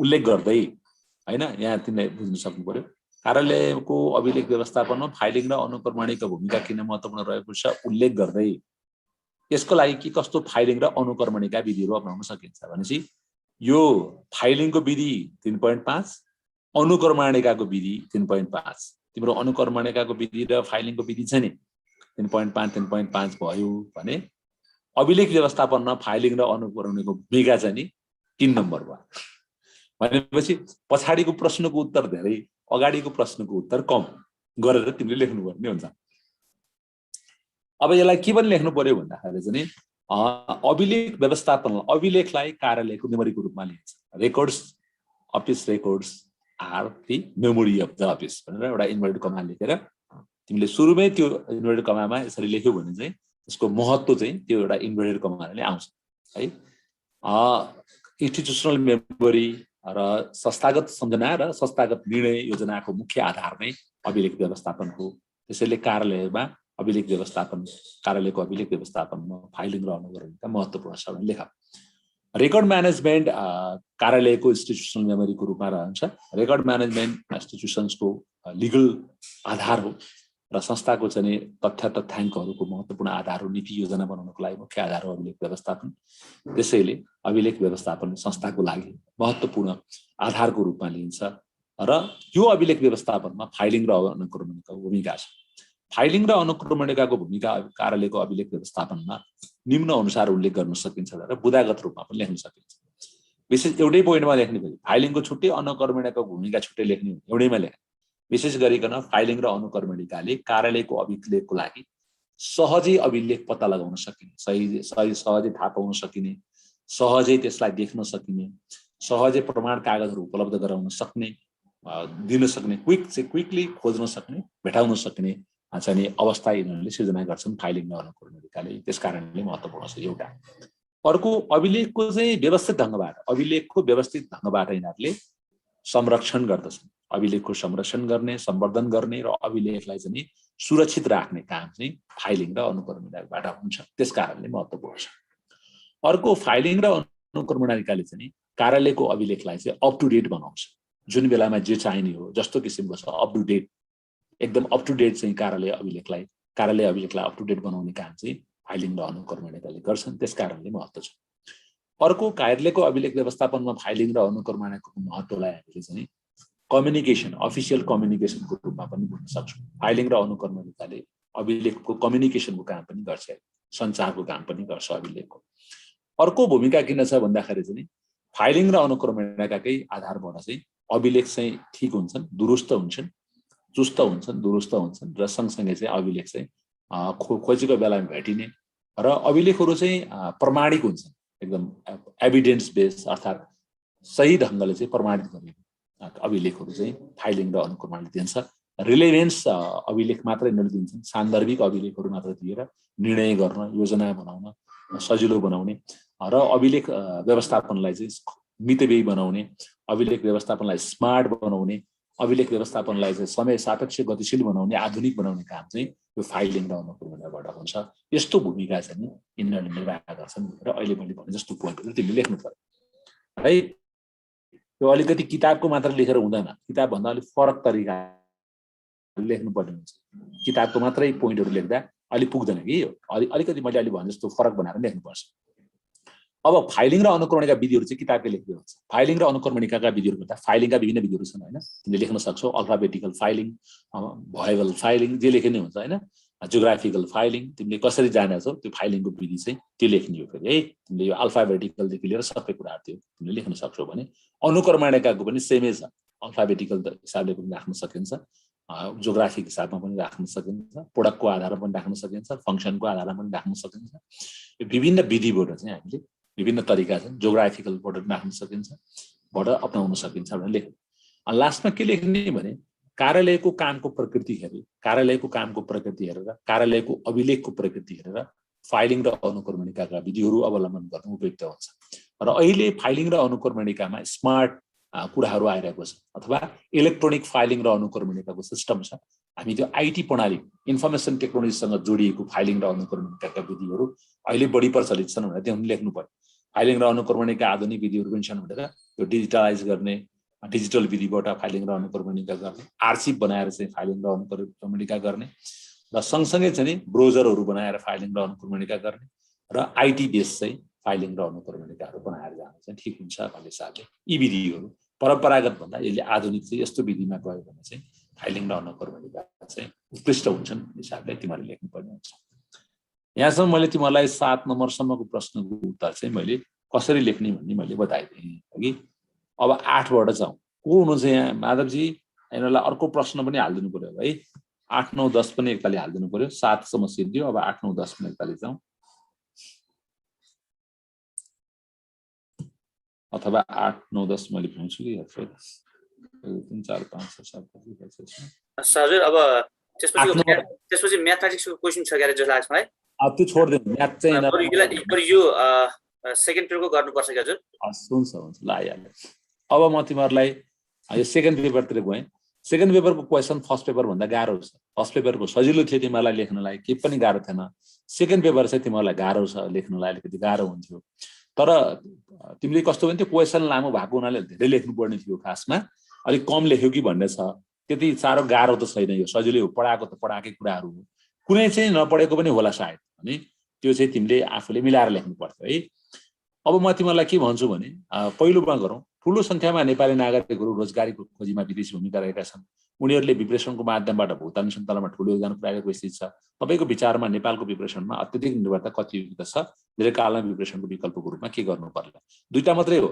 उल्लेख गर्दै हैन, यहाँ तिमीले बुझ्न सक्नु पर्यो। कार्यालयको अभिलेख व्यवस्थापनमा फाइलिङ र अनुक्रमणिका भूमिका किन महत्त्वपूर्ण रहेको छ उल्लेख गर्दै यसको लागि के कस्तो फाइलिङ र अनुक्रमणिका विधिहरू अपनाउन सकिन्छ भनेपछि यो फाइलिङको विधि 3.5, अनुक्रमणिकाको विधि 3.5। तिम्रो अनुक्रमणिकाको विधि र फाइलिङको विधि छ नि 3.5 3.5 भयो भने अभिलेख व्यवस्थापनमा फाइलिङ र अनुक्रमणिकाको भूमिका चाहिँ नि 3 नम्बर भयो भनेपछि पछाडिको प्रश्नको उत्तर धेरै, अगाडिको प्रश्नको उत्तर कम गरेर तिमीले लेख्नुपर्ने हुन्छ। अब यसलाई के पनि लेख्नु पर्यो भन्दाखेरि चाहिँ अभिलेख व्यवस्थापन, अभिलेखलाई कार्यालयको मेमोरीको रूपमा लिइन्छ। Records, office records are the memory of the office भनेर एउटा इन्भर्टेड कमा लेखेर तिमीले सुरुमै त्यो इन्भर्टेड कमामा यसरी लेख्यौ भने चाहिँ यसको महत्त्व चाहिँ त्यो एउटा इन्भर्टेड कमाले आउँछ है। इन्स्टिट्युसनल मेमोरी र संस्थागत सम्झना र संस्थागत निर्णय योजनाको मुख्य आधार नै अभिलेख व्यवस्थापन हो। त्यसैले कार्यालयमा अभिलेख व्यवस्थापन, कार्यालयको अभिलेख व्यवस्थापनमा फाइलिङ र अनुक्रमणिका महत्त्वपूर्ण छ भने लेख। रेकर्ड म्यानेजमेन्ट कार्यालयको इन्स्टिट्युसनल मेमोरीको रूपमा रहन्छ। रेकर्ड म्यानेजमेन्ट इन्स्टिट्युसन्सको लिगल आधार हो र संस्थाको चाहिँ तथ्याङ्कहरूको महत्त्वपूर्ण आधार हो। नीति योजना बनाउनको लागि मुख्य आधार हो अभिलेख व्यवस्थापन। त्यसैले अभिलेख व्यवस्थापन संस्थाको लागि महत्त्वपूर्ण आधारको रूपमा लिइन्छ र यो अभिलेख व्यवस्थापनमा फाइलिङ र अनुक्रमणिकाको भूमिका छ। फाइलिङ र अनुक्रमणिकाको भूमिका कार्यालयको अभिलेख व्यवस्थापनमा निम्न अनुसार उल्लेख गर्न सकिन्छ र बुदागत रूपमा पनि लेख्न सकिन्छ। विशेष एउटै पोइन्टमा लेख्ने भयो, फाइलिङको छुट्टै अनुक्रमणिकाको भूमिका छुट्टै लेख्ने एउटैमा लेख्ने। विशेष गरिकन फाइलिङ र अनुक्रमणिकाले कार्यालयको अभिलेखको लागि सहजै अभिलेख पत्ता लगाउन सकिने, सहजै थाहा पाउन सकिने, सहजै त्यसलाई देख्न सकिने, सहजै प्रमाण कागजहरू उपलब्ध गराउन सक्ने, दिन सक्ने, क्विकली खोज्न सक्ने, भेटाउन सक्ने चाहिँ अवस्था यिनीहरूले सिर्जना गर्छन् फाइलिङ र अनुक्रमणिकाले। त्यस कारणले महत्त्वपूर्ण छ एउटा। अर्को अभिलेखको चाहिँ व्यवस्थित ढङ्गबाट, अभिलेखको व्यवस्थित ढङ्गबाट यिनीहरूले संरक्षण गर्दछन्। अभिलेखको संरक्षण गर्ने, सम्वर्धन गर्ने र अभिलेखलाई चाहिँ सुरक्षित राख्ने काम चाहिँ फाइलिङ र अनुक्रमणिकाबाट हुन्छ। त्यस कारणले महत्त्वपूर्ण छ। अर्को फाइलिङ र अनुक्रमणिकाले चाहिँ कार्यालयको अभिलेखलाई चाहिँ अप टु डेट बनाउँछ। जुन बेलामा जे चाहिने हो जस्तो किसिमको छ अप टु डेट, एकदम अप टु डेट चाहिँ कार्यालय अभिलेखलाई अप टु डेट बनाउने काम चाहिँ फाइलिङ र अनुक्रमणिकाले गर्छन्। त्यस कारणले महत्त्व छ। अर्को कार्यालयको अभिलेख व्यवस्थापनमा फाइलिङ र अनुक्रमणिकाको महत्त्वलाई हामीले चाहिँ कम्युनिकेसन, अफिसियल कम्युनिकेसनको रूपमा पनि बुझ्न सक्छौँ। फाइलिङ र अनुक्रमणिकाले अभिलेखको कम्युनिकेसनको काम पनि गर्छ, सञ्चारको काम पनि गर्छ अभिलेखको। अर्को भूमिका किन छ भन्दाखेरि चाहिँ फाइलिङ र अनुक्रमणिकाकै आधारबाट चाहिँ अभिलेख चाहिँ ठिक हुन्छन्, दुरुस्त हुन्छन्, चुस्त हुन्छन्, दुरुस्त हुन्छन् र सँगसँगै चाहिँ अभिलेख चाहिँ खोजेको बेलामा भेटिने र अभिलेखहरू चाहिँ प्रमाणिक हुन्छन्, एकदम एभिडेन्स बेस, अर्थात् सही ढङ्गले चाहिँ प्रमाणित गरिएको अभिलेखहरू चाहिँ फाइलिङ र अनुक्रमणले दिन्छ। रिलेभेन्स अभिलेख मात्र यिनीहरूले दिन्छन्, सान्दर्भिक अभिलेखहरू मात्र दिएर निर्णय गर्न, योजना बनाउन सजिलो बनाउने र अभिलेख व्यवस्थापनलाई चाहिँ मितव्ययी बनाउने, अभिलेख व्यवस्थापनलाई स्मार्ट बनाउने, अभिलेख व्यवस्थापनलाई चाहिँ समय सापेक्ष गतिशील बनाउने, आधुनिक बनाउने काम चाहिँ यो फाइलिङ र अनुक्रमणबाट हुन्छ। यस्तो भूमिका चाहिँ यिनीहरूले निर्वाह गर्छन् र अहिले मैले भने जस्तो पोइन्टहरू तिमीले लेख्नु पर्यो है। त्यो अलिकति किताबको मात्र लेखेर हुँदैन, किताबभन्दा अलिक फरक तरिका लेख्नुपर्ने हुन्छ। किताबको मात्रै पोइन्टहरू लेख्दा अलि पुग्दैन कि यो, अलिकति मैले अलि भने जस्तो फरक बनाएर लेख्नुपर्छ। अब फाइलिङ र अनुक्रमणिका विधिहरू चाहिँ किताबले लेख्दै हुन्छ। फाइलिङ र अनुक्रमणिकाका विधिहरू भन्दा फाइलिङका विभिन्न विधिहरू छन् होइन, तिमीले लेख्न सक्छौ। अल्फाबेटिकल फाइलिङ, भोएबल फाइलिङ, जे लेखे नै हुन्छ होइन। जियोग्राफिकल फाइलिङ तिमीले कसरी जानेछौ त्यो फाइलिङको विधि चाहिँ त्यो लेख्ने हो फेरि है। तिमीले यो अल्फाबेटिकलदेखि लिएर सबै कुराहरू त्यो तिमीले लेख्न सक्छौ भने अनुक्रमणिकाको पनि सेमै छ। अल्फाबेटिकल हिसाबले पनि राख्न सकिन्छ, जियोग्राफिक हिसाबमा पनि राख्न सकिन्छ, प्रोडक्टको आधारमा पनि राख्न सकिन्छ, फङ्सनको आधारमा पनि राख्न सकिन्छ। यो विभिन्न विधिबाट चाहिँ हामीले विभिन्न तरिका छन्। जियोग्राफिकलबाट राख्न सकिन्छ, बाट अपनाउन सकिन्छ भनेर लेख्नु। अनि लास्टमा के लेख्ने भने कार्यालयको कामको प्रकृति हेरेर, कार्यालयको कामको प्रकृति हेरेर, कार्यालयको अभिलेखको प्रकृति हेरेर फाइलिङ र अनुक्रमणिकाका विधिहरू अवलम्बन गर्नु उपयुक्त हुन्छ। र अहिले फाइलिङ र अनुक्रमणिकामा स्मार्ट कुराहरू आइरहेको छ, अथवा इलेक्ट्रोनिक फाइलिङ र अनुक्रमणिकाको सिस्टम छ। हामी त्यो आइटी प्रणाली, इन्फर्मेसन टेक्नोलोजीसँग जोडिएको फाइलिङ र अनुक्रमणिकाका विधिहरू अहिले बढी प्रचलित छन् भनेर त्यो लेख्नु पर्यो। फाइलिङ र अनुक्रमणिका आधुनिक विधिहरू पनि छन् भनेर त्यो डिजिटलाइज गर्ने, डिजिटल विधिबाट फाइलिङ र अनुक्रमणिका गर्ने, आर्चिभ बनाएर चाहिँ फाइलिङ र अनुक्रमणिका गर्ने, र सँगसँगै चाहिँ ब्राउजरहरू बनाएर फाइलिङ र अनुक्रमणिका गर्ने, र आइटी बेस चाहिँ फाइलिङ र अनुक्रमणिकाहरू बनाएर जानु चाहिँ ठिक हुन्छ भन्ने हिसाबले यी विधिहरू परम्परागत भन्दा यसले आधुनिक चाहिँ यस्तो विधिमा गयो भने चाहिँ फाइलिङ र अनुक्रमणिका चाहिँ उत्कृष्ट हुन्छन् हिसाबले तिमीहरूले लेख्नुपर्ने हुन्छ। यहाँसम्म मैले तिमीहरूलाई 7 नम्बरसम्मको प्रश्नको उत्तर चाहिँ मैले कसरी लेख्ने भन्ने मैले बताइदिएँ कि। अब 8बाट जाउँ। को हुनुहुन्छ यहाँ? माधवजी, यिनीहरूलाई अर्को प्रश्न पनि हालिदिनु पर्यो है। 8, 9, 10 पनि एकतालि हालिदिनु पर्यो। 7सम्म सिद्धियो, अब 8, 9, 10 पनि एकतालि जाउँ। अथवा 8, 9, 10 मैले भ्याउँछु कि 3, 4, 5, 6, 7, 8, हजुर। अब त्यसपछि म्याथमेटिक्सको क्वेसन छ क्यारे जस्तो लाग्छ मलाई। त्यो छोड्दिनु, म्याथ चाहिँ यो सेकेन्ड पेपरको गर्नुपर्छ कि हजुर? हुन्छ हुन्छ, ल आइहाल्यो। अब म तिमीहरूलाई यो सेकेन्ड पेपरतिर गएँ। सेकेन्ड पेपरको क्वेसन फर्स्ट पेपर भन्दा गाह्रो छ। फर्स्ट पेपरको सजिलो थियो तिमीहरूलाई लेख्नलाई, केही पनि गाह्रो थिएन। सेकेन्ड पेपर चाहिँ तिमीहरूलाई गाह्रो छ, लेख्नलाई अलिकति गाह्रो हुन्थ्यो। तर तिमीले कस्तो भन्थ्यो, क्वेसन लामो भएको हुनाले धेरै लेख्नुपर्ने थियो, खासमा अलिक कम लेख्यो कि भन्ने छ। त्यति साह्रो गाह्रो त छैन, यो सजिलै हो। पढाएको त पढाएकै कुराहरू हो, कुनै चाहिँ नपढेको पनि होला सायद, अनि त्यो चाहिँ तिमीले आफूले मिलाएर लेख्नु पर्छ है। अब म तिमीहरूलाई के भन्छु भने पहिलोमा गरौँ। ठुलो सङ्ख्यामा नेपाली नागरिकहरू रोजगारीको खोजीमा विदेशी भूमिका रहेका छन्। उनीहरूले विप्रेषणको माध्यमबाट भुक्तानी सञ्चालनमा ठुलो योगदान पुर्याएको स्थिति छ। तपाईँको विचारमा नेपालको विप्रेषणमा अत्यधिक निर्भरता कति युक्त छ? दीर्घकालीन विप्रेषणको विकल्पको रूपमा के गर्नु पर्ला? दुईटा मात्रै हो।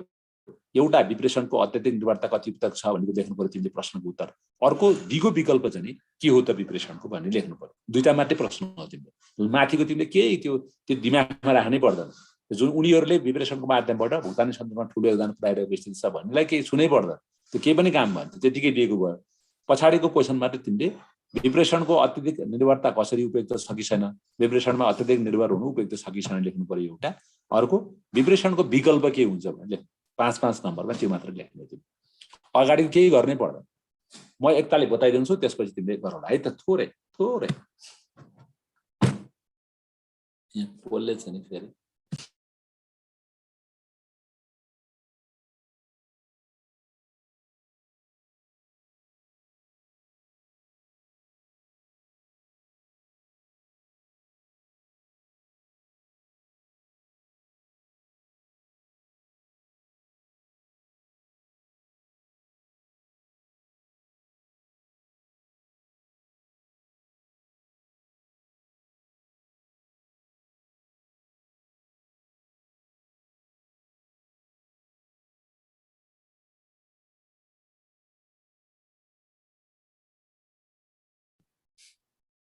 एउटा विप्रेषणको अत्यधिक निर्भरता कति युक्त छ भनेको लेख्नु पर्यो तिमीले प्रश्नको उत्तर। अर्को दिगो विकल्प चाहिँ के हो त विप्रेषणको भन्ने लेख्नु पर्यो। दुईटा मात्रै प्रश्न हो तिमीले। माथिको तिमीले केही त्यो दिमागमा राख्नै पर्दैन। जुन उनीहरूले विप्रेषणको माध्यमबाट भुक्तानी सञ्चालनमा ठुलो योगदान पुर्याइरहेको स्थिति छ भन्नेलाई केही सुनै पर्दैन, त्यो केही पनि काम भन्छ, त्यतिकै दिएको भयो। पछाडिको क्वेसनबाट तिमीले विप्रेषणको अत्यधिक निर्भरता कसरी उपयुक्त छ कि छैन, विप्रेषणमा अत्यधिक निर्भर हुनु उपयुक्त छ कि छैन लेख्नु पर्यो एउटा। अर्को विप्रेषणको विकल्प के हुन्छ भने 5-5 नम्बरमा त्यो मात्र लेख्नु तिमी। अगाडि केही गर्नै पर्दैन। म एकतालि बताइदिन्छु, त्यसपछि तिमीले गरौँ है त। थोरै बोल्दै छ नि फेरि।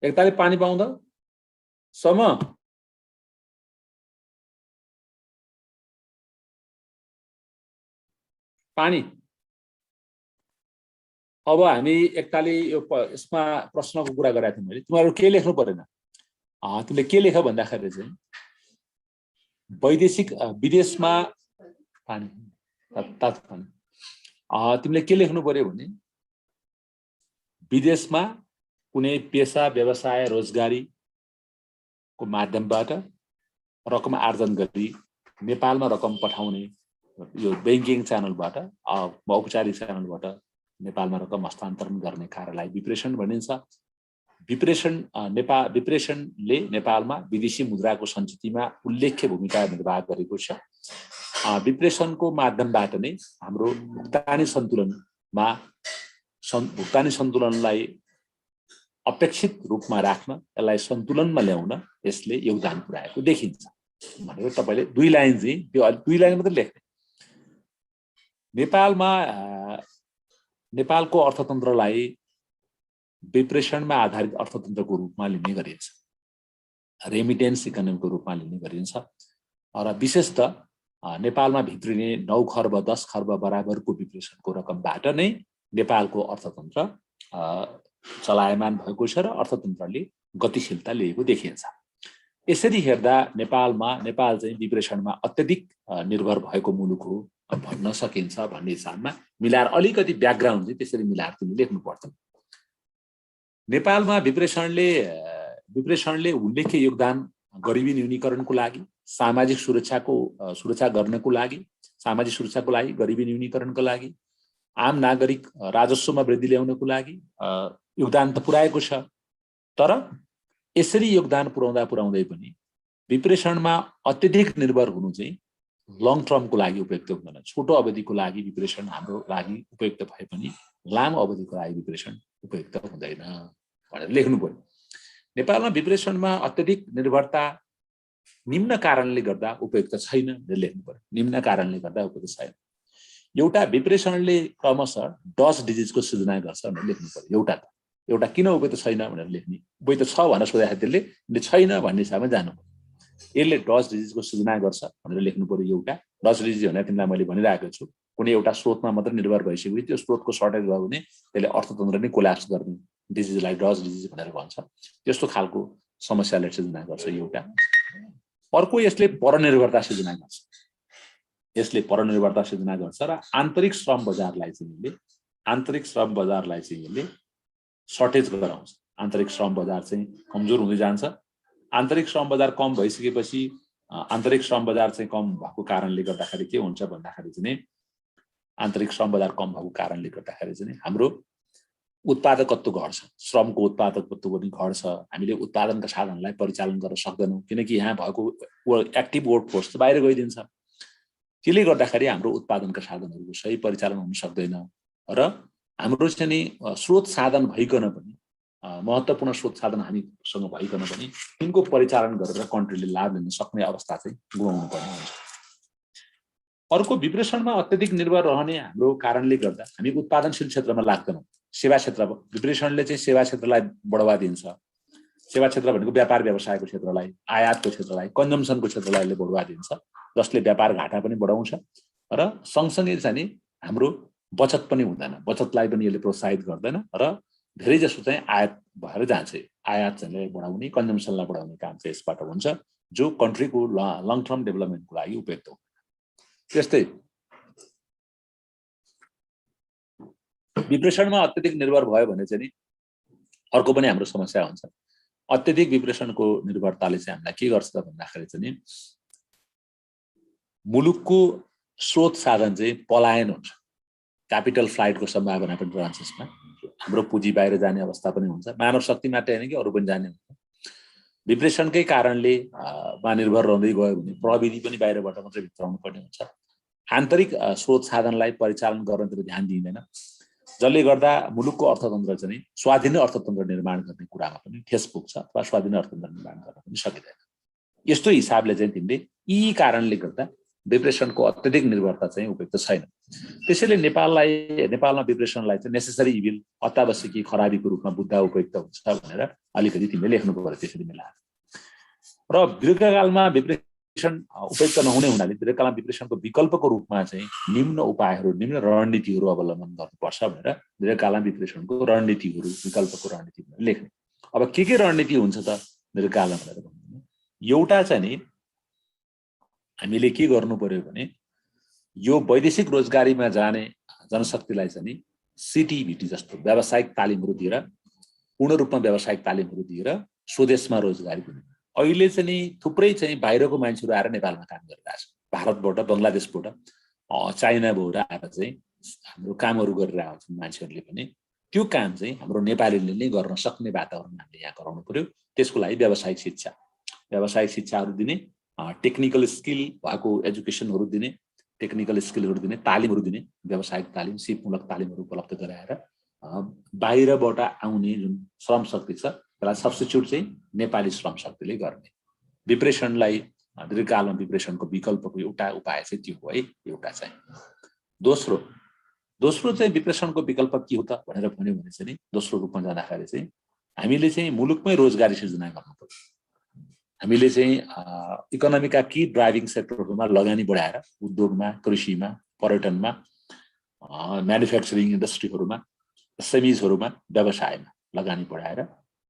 एकतालि पानी पाउँदा सम्म पानी अब हामी एकताली यसमा प्रश्नको कुरा गरेका थियौँ मैले तिमीहरू के लेख्नु परेन तिमीले के लेख भन्दाखेरि चाहिँ वैदेशिक विदेशमा पानी तिमीले के लेख्नु पर्यो भने विदेशमा कुनै पेशा व्यवसाय रोजगारीको माध्यमबाट रकम आर्जन गरी नेपालमा रकम पठाउने यो बैंकिङ च्यानलबाट औपचारिक च्यानलबाट नेपालमा रकम हस्तान्तरण गर्ने कार्यलाई विप्रेषण भनिन्छ। विप्रेषणले नेपालमा विदेशी मुद्राको सञ्चितिमा उल्लेख्य भूमिका निर्वाह गरेको छ। विप्रेषणको माध्यमबाट नै हाम्रो भुक्तानी सन्तुलनलाई अपेक्षित रूपमा राख्न यसलाई सन्तुलनमा ल्याउन यसले योगदान पुर्याएको देखिन्छ भनेर तपाईले दुई लाइन चाहिँ त्यो दुई लाइन मात्र लेख्ने। नेपालको अर्थतन्त्रलाई विप्रेषणमा आधारित अर्थतन्त्रको रूपमा लिने गरिन्छ, रेमिटेन्स इकोनोमीको रूपमा लिने गरिन्छ र विशेषतः नेपालमा भित्रिने 9 खर्ब 10 खर्ब बराबरको विप्रेषणको रकमबाट नै नेपालको अर्थतन्त्र चलायमान भएको छ र अर्थतन्त्रले गतिशीलता लिएको देखिन्छ। यसरी हेर्दा नेपाल चाहिँ विप्रेषणमा अत्यधिक निर्भर भएको मुलुक हो भन्न सकिन्छ भन्ने हिसाबमा मिलाएर अलिकति ब्याकग्राउन्ड चाहिँ त्यसरी मिलाएर तिमीले लेख्नु पर्छ। नेपालमा विप्रेषणले उल्लेख्य योगदान गरिबी न्यूनीकरणको लागि, सामाजिक सुरक्षा गर्नको लागि, गरिबी न्यूनीकरणको लागि, आम नागरिक राजस्वमा वृद्धि ल्याउनको लागि योगदान त पुर्याएको छ। तर यसरी योगदान पुर्याउँदै पनि विप्रेषणमा अत्यधिक निर्भर हुनु चाहिँ लङ टर्मको लागि उपयुक्त हुँदैन। छोटो अवधिको लागि विप्रेषण हाम्रो लागि उपयुक्त भए पनि लामो अवधिको लागि विप्रेषण उपयुक्त हुँदैन भनेर लेख्नु पर्यो। नेपालमा विप्रेषणमा अत्यधिक निर्भरता निम्न कारणले गर्दा उपयुक्त छैन भनेर लेख्नु पर्यो। निम्न कारणले गर्दा उपयुक्त छैन। एउटा विप्रेषणले क्रमशः डच डिजिजको सृजना गर्छ भनेर लेख्नु पर्यो। एउटा किन उपयुक्त छैन भनेर लेख्ने, उपयुक्त छ भनेर सोध्दाखेरि त्यसले छैन भन्ने हिसाबमा जानु पर्यो। यसले डच डिजिजको सृजना गर्छ भनेर लेख्नु पर्यो। एउटा डच डिजिज भनेर तिमीलाई मैले भनिरहेको छु, कुनै एउटा स्रोतमा मात्र निर्भर भइसकेपछि त्यो स्रोतको सर्टेज भयो भने त्यसले अर्थतन्त्र नै कोल्याप्स गर्ने डिजिजलाई डच डिजिज भनेर भन्छ। त्यस्तो खालको समस्याले सृजना गर्छ एउटा। अर्को यसले परनिर्भरता सृजना गर्छ र आन्तरिक श्रम बजारलाई चाहिँ यसले सर्टेज गराउँछ। आन्तरिक श्रम बजार चाहिँ कमजोर हुँदै जान्छ। आन्तरिक श्रम बजार कम भइसकेपछि आन्तरिक श्रम बजार चाहिँ कम भएको कारणले गर्दाखेरि के हुन्छ भन्दाखेरि चाहिँ आन्तरिक श्रम बजार कम भएको कारणले गर्दाखेरि चाहिँ हाम्रो उत्पादकत्व घट्छ, श्रमको उत्पादकत्व पनि घट्छ। हामीले उत्पादनका साधनलाई परिचालन गर्न सक्दैनौँ किनकि यहाँ भएको एक्टिभ वर्कफोर्स त बाहिर गइदिन्छ। त्यसले गर्दाखेरि हाम्रो उत्पादनका साधनहरूको सही परिचालन हुन सक्दैन र हाम्रो चाहिँ नि स्रोत साधन भइकन पनि महत्त्वपूर्ण स्रोत साधन हामीसँग भइकन पनि तिनको परिचालन गरेर कन्ट्रीले लाभ लिन सक्ने अवस्था चाहिँ गुमाउनु पर्ने हुन्छ। अर्को विप्रेषणमा अत्यधिक निर्भर रहने हाम्रो कारणले गर्दा हामी उत्पादनशील क्षेत्रमा लाग्दैनौँ। सेवा क्षेत्र विप्रेषणले चाहिँ सेवा क्षेत्रलाई बढावा दिन्छ। सेवा क्षेत्र भनेको व्यापार व्यवसायको क्षेत्रलाई, आयातको क्षेत्रलाई, कन्जम्सनको क्षेत्रलाई यसले बढावा दिन्छ, जसले व्यापार घाटा पनि बढाउँछ र सँगसँगै चाहिँ हाम्रो बचत पनि हुँदैन, बचतलाई पनि यसले प्रोत्साहित गर्दैन र धेरै जसो चाहिँ आयात भएर जान्छ। आयात चाहिँ बढाउने, कन्जम्सनलाई बढाउने काम चाहिँ यसबाट हुन्छ, जो कन्ट्रीको लङ टर्म डेभलपमेन्टको लागि उपयुक्त हुन्छ। त्यस्तै विप्रेषणमा अत्यधिक निर्भर भयो भने चाहिँ अर्को पनि हाम्रो समस्या हुन्छ। अत्यधिक विप्रेषणको निर्भरताले चाहिँ हामीलाई के गर्छ त भन्दाखेरि चाहिँ मुलुकको स्रोत साधन चाहिँ पलायन हुन्छ। क्यापिटल फ्लाइटको सम्भावना पनि रहन्छ यसमा। हाम्रो पुँजी बाहिर जाने अवस्था पनि हुन्छ। मानव शक्ति मात्रै होइन कि अरू पनि जाने हुन्छ। विप्रेषणकै कारणले निर्भर रहँदै गयो भने प्रविधि पनि बाहिरबाट मात्रै भित्राउनु पर्ने हुन्छ। आन्तरिक स्रोत साधनलाई परिचालन गर्नतिर ध्यान दिइँदैन, जसले गर्दा मुलुकको अर्थतन्त्र चाहिँ स्वाधीन अर्थतन्त्र निर्माण गर्ने कुरामा पनि ठेस पुग्छ अथवा स्वाधीन अर्थतन्त्र निर्माण गर्न पनि सकिँदैन। यस्तो हिसाबले चाहिँ तिमीले यी कारणले गर्दा विप्रेषणको अत्यधिक निर्भरता चाहिँ उपयुक्त छैन। त्यसैले नेपालमा विप्रेषणलाई चाहिँ नेसेसरी इभिल, अत्यावश्यकीय खराबीको रूपमा बुझ्दा उपयुक्त हुन्छ भनेर अलिकति तिमीले लेख्नु पर्यो त्यसरी मिलाएर। र दीर्घकालमा उपयुक्त नहुने हुनाले दीर्घकालीन डिप्रेसनको विकल्पको रूपमा चाहिँ निम्न उपायहरू निम्न रणनीतिहरू अवलम्बन गर्नुपर्छ भनेर दीर्घकालीन डिप्रेसनको रणनीतिहरू विकल्पको रणनीति भनेर लेख्ने। अब के रणनीति हुन्छ त दीर्घकालीन भनेर भन्नु, एउटा चाहिँ नि हामीले के गर्नु पर्यो भने यो वैदेशिक रोजगारीमा जाने जनशक्तिलाई चाहिँ नि सिटिभिटी जस्तो व्यावसायिक तालिमहरू दिएर पूर्ण रूपमा व्यावसायिक तालिमहरू दिएर स्वदेशमा रोजगारी दिने। अहिले चाहिँ नि थुप्रै चाहिँ बाहिरको मान्छेहरू आएर नेपालमा काम गरिरहेको छ, भारतबाट बङ्गलादेशबाट चाइनाबाट आएर चाहिँ हाम्रो कामहरू गरिरहेको छन् मान्छेहरूले पनि। त्यो काम चाहिँ हाम्रो नेपालीले नै गर्न सक्ने वातावरण हामीले यहाँ गराउनु पर्यो। त्यसको लागि व्यावसायिक शिक्षाहरू दिने, टेक्निकल स्किल भएको एजुकेसनहरू दिने, टेक्निकल स्किलहरू दिने, तालिमहरू दिने, व्यावसायिक तालिम सिपमूलक तालिमहरू उपलब्ध गराएर बाहिरबाट आउने जुन श्रम शक्ति छ त्यसलाई सब्स्टिट्युट चाहिँ नेपाली श्रम शक्तिले गर्ने। डिप्रेसनलाई दीर्घकालीन डिप्रेसनको विकल्पको एउटा उपाय चाहिँ त्यो हो है। एउटा चाहिँ दोस्रो चाहिँ डिप्रेसनको विकल्प के हो त भनेर भन्यो भने चाहिँ दोस्रो रूपमा जाँदाखेरि चाहिँ हामीले चाहिँ मुलुकमै रोजगारी सृजना गर्नु पर्यो। हामीले चाहिँ इकोनोमीका की ड्राइभिङ सेक्टरहरूमा लगानी बढाएर उद्योगमा, कृषिमा, पर्यटनमा, म्यानुफ्याक्चरिङ इन्डस्ट्रीहरूमा, सेमिजहरूमा, व्यवसायमा लगानी बढाएर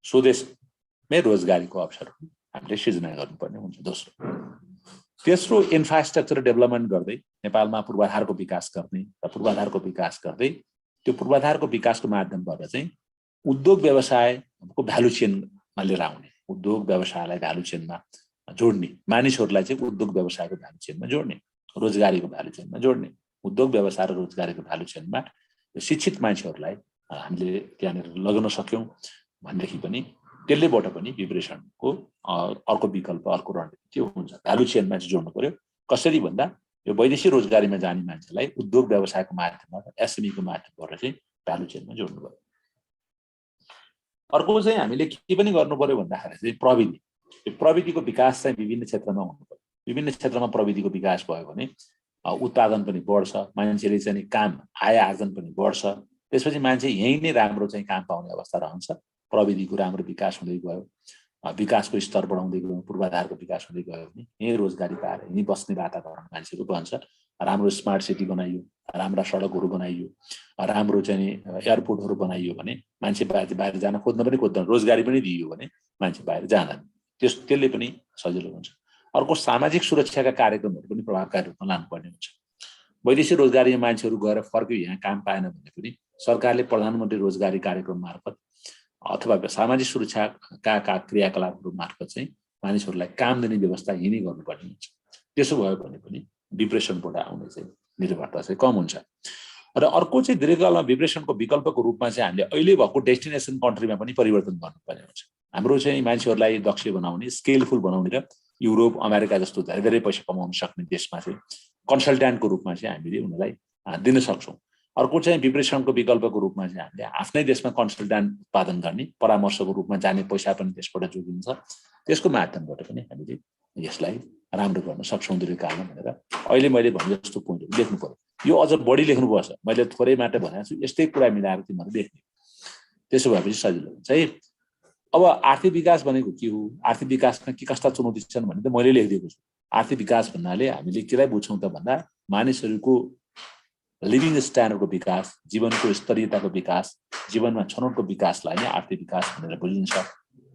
स्वदेशमै रोजगारीको अवसरहरू हामीले सृजना गर्नुपर्ने हुन्छ। तेस्रो इन्फ्रास्ट्रक्चर डेभलपमेन्ट गर्दै नेपालमा पूर्वाधारको विकास गर्ने र पूर्वाधारको विकास गर्दै त्यो पूर्वाधारको विकासको माध्यमबाट चाहिँ उद्योग व्यवसायको भ्यालु चेनमा लिएर आउने, उद्योग व्यवसायलाई भ्यालु चेनमा जोड्ने, मानिसहरूलाई चाहिँ उद्योग व्यवसायको भ्यालु चेनमा जोड्ने, रोजगारीको भ्यालु चेनमा जोड्ने, उद्योग व्यवसाय र रोजगारीको भ्यालु चेनमा शिक्षित मान्छेहरूलाई हामीले त्यहाँनिर लगाउन सक्यौँ भनेदेखि पनि त्यसलेबाट पनि डिप्रेसनको अर्को विकल्प, अर्को रणनीति त्यो हुन्छ। भ्यालु चेनमा चाहिँ जोड्नु पर्यो। कसरी भन्दा यो वैदेशिक रोजगारीमा जाने मान्छेलाई उद्योग व्यवसायको माध्यमबाट, एसएमईको माध्यमबाट चाहिँ भ्यालु चेनमा जोड्नु पर्यो। अर्को चाहिँ हामीले के पनि गर्नु पर्यो भन्दाखेरि चाहिँ प्रविधिको विकास चाहिँ विभिन्न क्षेत्रमा हुनु पर्यो। विभिन्न क्षेत्रमा प्रविधिको विकास भयो भने उत्पादन पनि बढ्छ, मान्छेले चाहिँ काम आय आर्जन पनि बढ्छ, त्यसपछि मान्छे यहीँ नै राम्रो चाहिँ काम पाउने अवस्था रहन्छ। प्रविधिको राम्रो विकास हुँदै गयो, विकासको स्तर बढाउँदै गयो, पूर्वाधारको विकास हुँदै गयो भने यहीँ रोजगारी पाएर यहीँ बस्ने वातावरण मान्छेको बन्छ। राम्रो स्मार्ट सिटी बनाइयो, राम्रा सडकहरू बनाइयो, राम्रो चाहिँ एयरपोर्टहरू बनाइयो भने मान्छे बाहिर जान खोज्न पनि खोज्दैन, रोजगारी पनि दिइयो भने मान्छे बाहिर जाँदैन। त्यसले पनि सजिलो हुन्छ। अर्को सामाजिक सुरक्षाका कार्यक्रमहरू पनि प्रभावकारी रूपमा लानुपर्ने हुन्छ। वैदेशिक रोजगारीमा मान्छेहरू गएर फर्क्यो, यहाँ काम पाएन भने पनि सरकारले प्रधानमन्त्री रोजगारी कार्यक्रम मार्फत अथवा सामाजिक सुरक्षाका क्रियाकलापहरू मार्फत चाहिँ मानिसहरूलाई काम दिने व्यवस्था यही नै गर्नुपर्ने हुन्छ। त्यसो भयो भने पनि डिप्रेसनबाट आउने चाहिँ निर्भरता चाहिँ कम हुन्छ। र अर्को चाहिँ दीर्घकालीन डिप्रेसनको विकल्पको रूपमा चाहिँ हामीले अहिले भएको डेस्टिनेसन कन्ट्रीमा पनि परिवर्तन गर्नुपर्ने हुन्छ। हाम्रो चाहिँ मान्छेहरूलाई दक्ष बनाउने, स्केलफुल बनाउने र युरोप, अमेरिका जस्तो धेरै धेरै पैसा कमाउन सक्ने देशमा चाहिँ कन्सल्ट्यान्टको रूपमा चाहिँ हामीले उनीहरूलाई दिन सक्छौँ। अर्को चाहिँ डिप्रेसनको विकल्पको रूपमा चाहिँ हामीले आफ्नै देशमा कन्सल्ट्यान्ट उत्पादन गर्ने, परामर्शको रूपमा जाने पैसा पनि त्यसबाट जोगिन्छ। त्यसको माध्यमबाट पनि हामीले यसलाई राम्रो गर्न सक्छौँ दीर्घकालमा भनेर अहिले मैले भने जस्तो पोइन्टहरू लेख्नु पर्यो। यो अझ बढी लेख्नुपर्छ, मैले थोरै मात्र भनेको छु, यस्तै कुरा मिलाएर तिमीहरू लेख्ने। त्यसो भएपछि सजिलो हुन्छ है। अब आर्थिक विकास भनेको के हो, आर्थिक विकासमा के कस्ता चुनौती छन् भने त मैले लेखिदिएको छु। आर्थिक विकास भन्नाले हामीले केलाई बुझ्छौँ त भन्दा मानिसहरूको लिभिङ स्ट्यान्डर्डको विकास, जीवनको स्तरीयताको विकास, जीवनमा छनौटको विकासलाई नै आर्थिक विकास भनेर बुझिन्छ।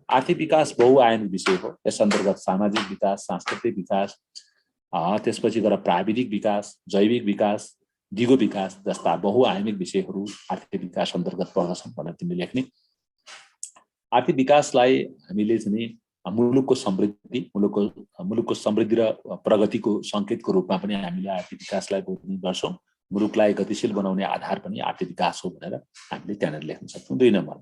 आर्थिक विकास बहुआयामिक विषय हो। यस अन्तर्गत सामाजिक विकास, सांस्कृतिक विकास, त्यसपछि गएर प्राविधिक विकास, जैविक विकास, दिगो विकास जस्ता बहुआयामिक विषयहरू आर्थिक विकास अन्तर्गत पर्दछन् भनेर तिमीले लेख्ने। आर्थिक विकासलाई हामीले चाहिँ मुलुकको समृद्धि र प्रगतिको सङ्केतको रूपमा पनि हामीले आर्थिक विकासलाई बोल्ने गर्छौँ। मुलुकलाई गतिशील बनाउने आधार पनि आर्थिक विकास हो भनेर हामीले त्यहाँनिर लेख्न सक्छौँ। 2 नम्बर,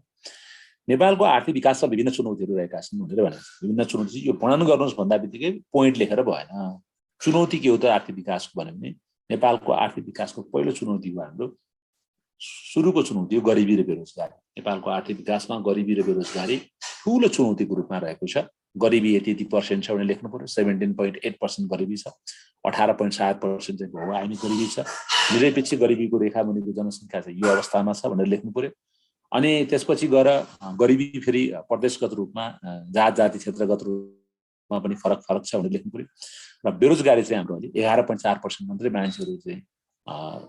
नेपालको आर्थिक विकासमा विभिन्न चुनौतीहरू रहेका छन् भनेर भनेको छ। विभिन्न चुनौती यो वर्णन गर्नुहोस् भन्दा बित्तिकै पोइन्ट लेखेर भएन। चुनौती के हो त आर्थिक विकासको भन्यो भने नेपालको आर्थिक विकासको पहिलो चुनौती हो, हाम्रो सुरुको चुनौती हो गरिबी र बेरोजगारी। नेपालको आर्थिक विकासमा गरिबी र बेरोजगारी ठुलो चुनौतीको रूपमा रहेको छ। गरिबी यति % छ भने लेख्नु पर्यो। 17.8% गरिबी छ, 18.7% चाहिँ बहुआयामिक गरिबी छ। निरपेक्ष गरिबीको रेखा मुनिको जनसङ्ख्या चाहिँ यो अवस्थामा छ भनेर लेख्नु पर्यो। अनि त्यसपछि गएर गरिबी फेरि प्रदेशगत रूपमा, जात जाति क्षेत्रगत दरमा पनि फरक छ भनेर लेख्नु पर्यो। र बेरोजगारी चाहिँ हाम्रो अहिले 11.4% मात्रै मान्छेहरू चाहिँ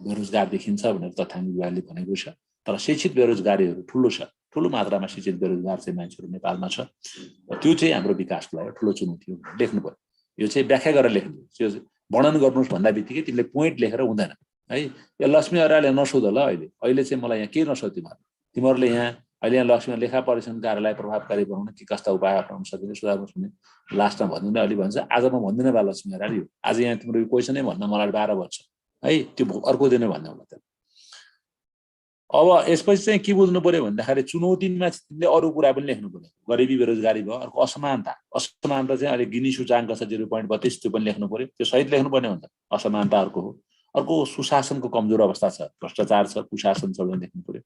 बेरोजगार देखिन्छ भनेर तथ्याङ्क विभागले भनेको छ। तर शिक्षित बेरोजगारीहरू ठुलो मात्रामा शिक्षित बेरोजगार चाहिँ मान्छेहरू नेपालमा छ। त्यो चाहिँ हाम्रो विकासको लागि ठुलो चुनौती हो लेख्नु पर्यो। यो चाहिँ व्याख्या गरेर लेख्नु, यो वर्णन गर्नुहोस् भन्दा बित्तिकै तिमीले पोइन्ट लेखेर हुँदैन है। यो लक्ष्मी अर्यालले नसोध ल, अहिले चाहिँ मलाई यहाँ के नसोध तिमीहरूले यहाँ अहिले यहाँ लक्ष्मी लेखा परीक्षण कार्यलाई प्रभावकारी बनाउन के कस्ता उपाय अप्नाउन सकिन्छ सुधार भन्ने लास्टमा भन्दिनँ अलि भन्छ। आज म भन्दिनँ बा लक्ष्मी अर्याल, यो आज यहाँ तिम्रो यो क्वेसनै भन्न मलाई 12 वर्ष है, त्यो अर्को दिनै भन्ने होला। त अब यसपछि चाहिँ के बुझ्नु पर्यो भन्दाखेरि चुनौतीमा तिमीले अरू कुरा पनि लेख्नु पर्यो। गरिबी बेरोजगारी भयो, अर्को असमानता चाहिँ अहिले गिनी सूचाङ्क छ 0.32, त्यो पनि लेख्नु पर्यो। त्यो सहित लेख्नुपर्ने हुन्छ। असमानता अर्को हो। अर्को सुशासनको कमजोर अवस्था छ, भ्रष्टाचार छ, कुशासन छ भने लेख्नु पर्यो।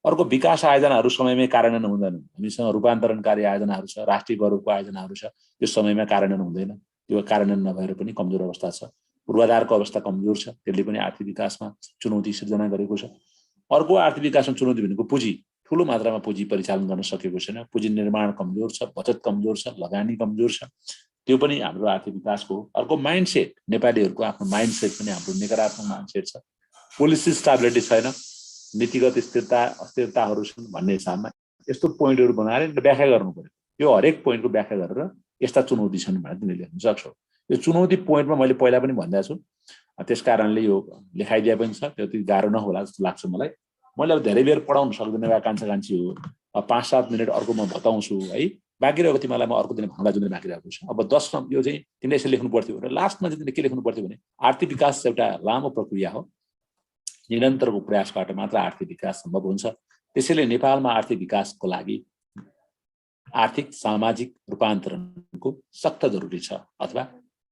अर्को विकास आयोजनाहरू समयमै कार्यान्वयन हुँदैनन्। हामीसँग रूपान्तरणकारी आयोजनाहरू छ, राष्ट्रिय गौरवको आयोजनाहरू छ, त्यो समयमा कार्यान्वयन हुँदैन। त्यो कार्यान्वयन नभएर पनि कमजोर अवस्था छ। पूर्वाधारको अवस्था कमजोर छ, त्यसले पनि आर्थिक विकासमा चुनौती सिर्जना गरेको छ। अर्को आर्थिक विकासमा चुनौती भनेको पुँजी, ठुलो मात्रामा पुँजी परिचालन गर्न सकेको छैन। पुँजी निर्माण कमजोर छ, बचत कमजोर छ, लगानी कमजोर छ, त्यो पनि हाम्रो आर्थिक विकासको हो। अर्को माइन्डसेट, नेपालीहरूको आफ्नो माइन्डसेट पनि हाम्रो नकारात्मक माइन्डसेट छ। पोलिसी स्टेबिलिटी छैन, नीतिगत अस्थिरताहरू छन् भन्ने हिसाबमा यस्तो पोइन्टहरू बनाएर व्याख्या गर्नु पर्यो। यो हरेक पोइन्टको व्याख्या गरेर यस्ता चुनौती छन् भनेर तिमीले लेख्न सक्छौ। यो चुनौती पोइन्टमा मैले पहिला पनि भनिदिएको छु, त्यस कारणले यो लेखाइदिए पनि छ, त्यो त्यति गाह्रो नहोला जस्तो लाग्छ मलाई। मैले अब धेरै बेर पढाउन सक्दिनँ, कान्छी हो, 5-7 मिनट अर्को म बताउँछु है। बाँकी रहेको तिमीलाई म अर्को दिन भन्दा जुन बाँकी रहेको छ। अब 10 यो चाहिँ तिमीले यसो लेख्नु पर्थ्यो र लास्टमा चाहिँ तिमीले के लेख्नु पर्थ्यो भने आर्थिक विकास एउटा लामो प्रक्रिया हो, निरन्तरको प्रयासबाट मात्र आर्थिक विकास सम्भव हुन्छ। त्यसैले नेपालमा आर्थिक विकासको लागि आर्थिक सामाजिक रूपान्तरणको सख्त जरुरी छ अथवा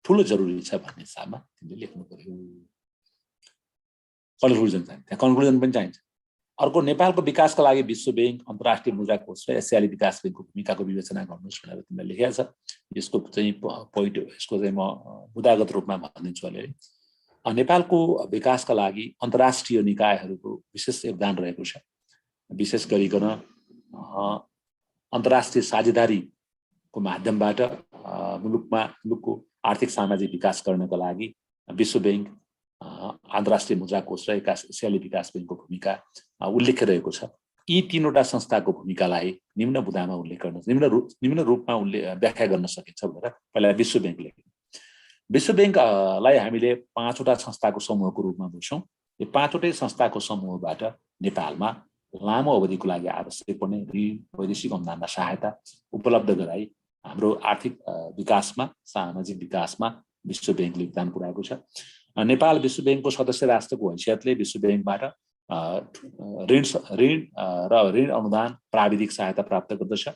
ठुलो जरुरी छ भन्ने हिसाबमा तिमीले लेख्नु पर्यो। कन्क्लुजन चाहिन्छ, त्यहाँ कन्क्लुजन पनि चाहिन्छ। अर्को नेपालको विकासका लागि विश्व बैंक, अन्तर्राष्ट्रिय मुद्रा कोष र एसियाली विकास बैंकको भूमिकाको विवेचना गर्नुहोस् भनेर तिमीले लेखेको छ। यसको चाहिँ पोइन्ट, यसको चाहिँ म मुद्दागत रूपमा भनिदिन्छु अहिले। नेपालको विकासका लागि अन्तर्राष्ट्रिय निकायहरूको विशेष योगदान रहेको छ। विशेष गरिकन अन्तर्राष्ट्रिय साझेदारीको माध्यमबाट मुलुकको आर्थिक सामाजिक विकास गर्नको लागि विश्व बैंक, अन्तर्राष्ट्रिय मुद्रा कोष र एसियाली विकास बैंकको भूमिका उल्लेख रहेको छ। यी तीनवटा संस्थाको भूमिकालाई निम्न बुदामा उल्लेख गर्न, निम्न रूपमा व्याख्या गर्न सकिन्छ भनेर पहिला विश्व बैंक लेख्यो। विश्व बैंकलाई हामीले 5वटा संस्थाको समूहको रूपमा बुझ्छौँ। यो 5वटै संस्थाको समूहबाट नेपालमा लामो अवधिको लागि आवश्यक पर्ने ऋण, वैदेशिक अनुदानमा सहायता उपलब्ध गराई हाम्रो आर्थिक विकासमा, सामाजिक विकासमा विश्व बैंकले योगदान पुर्याएको छ। नेपाल विश्व बैंकको सदस्य राष्ट्रको हैसियतले विश्व बैंकबाट ऋण र ऋण अनुदान, प्राविधिक सहायता प्राप्त गर्दछ।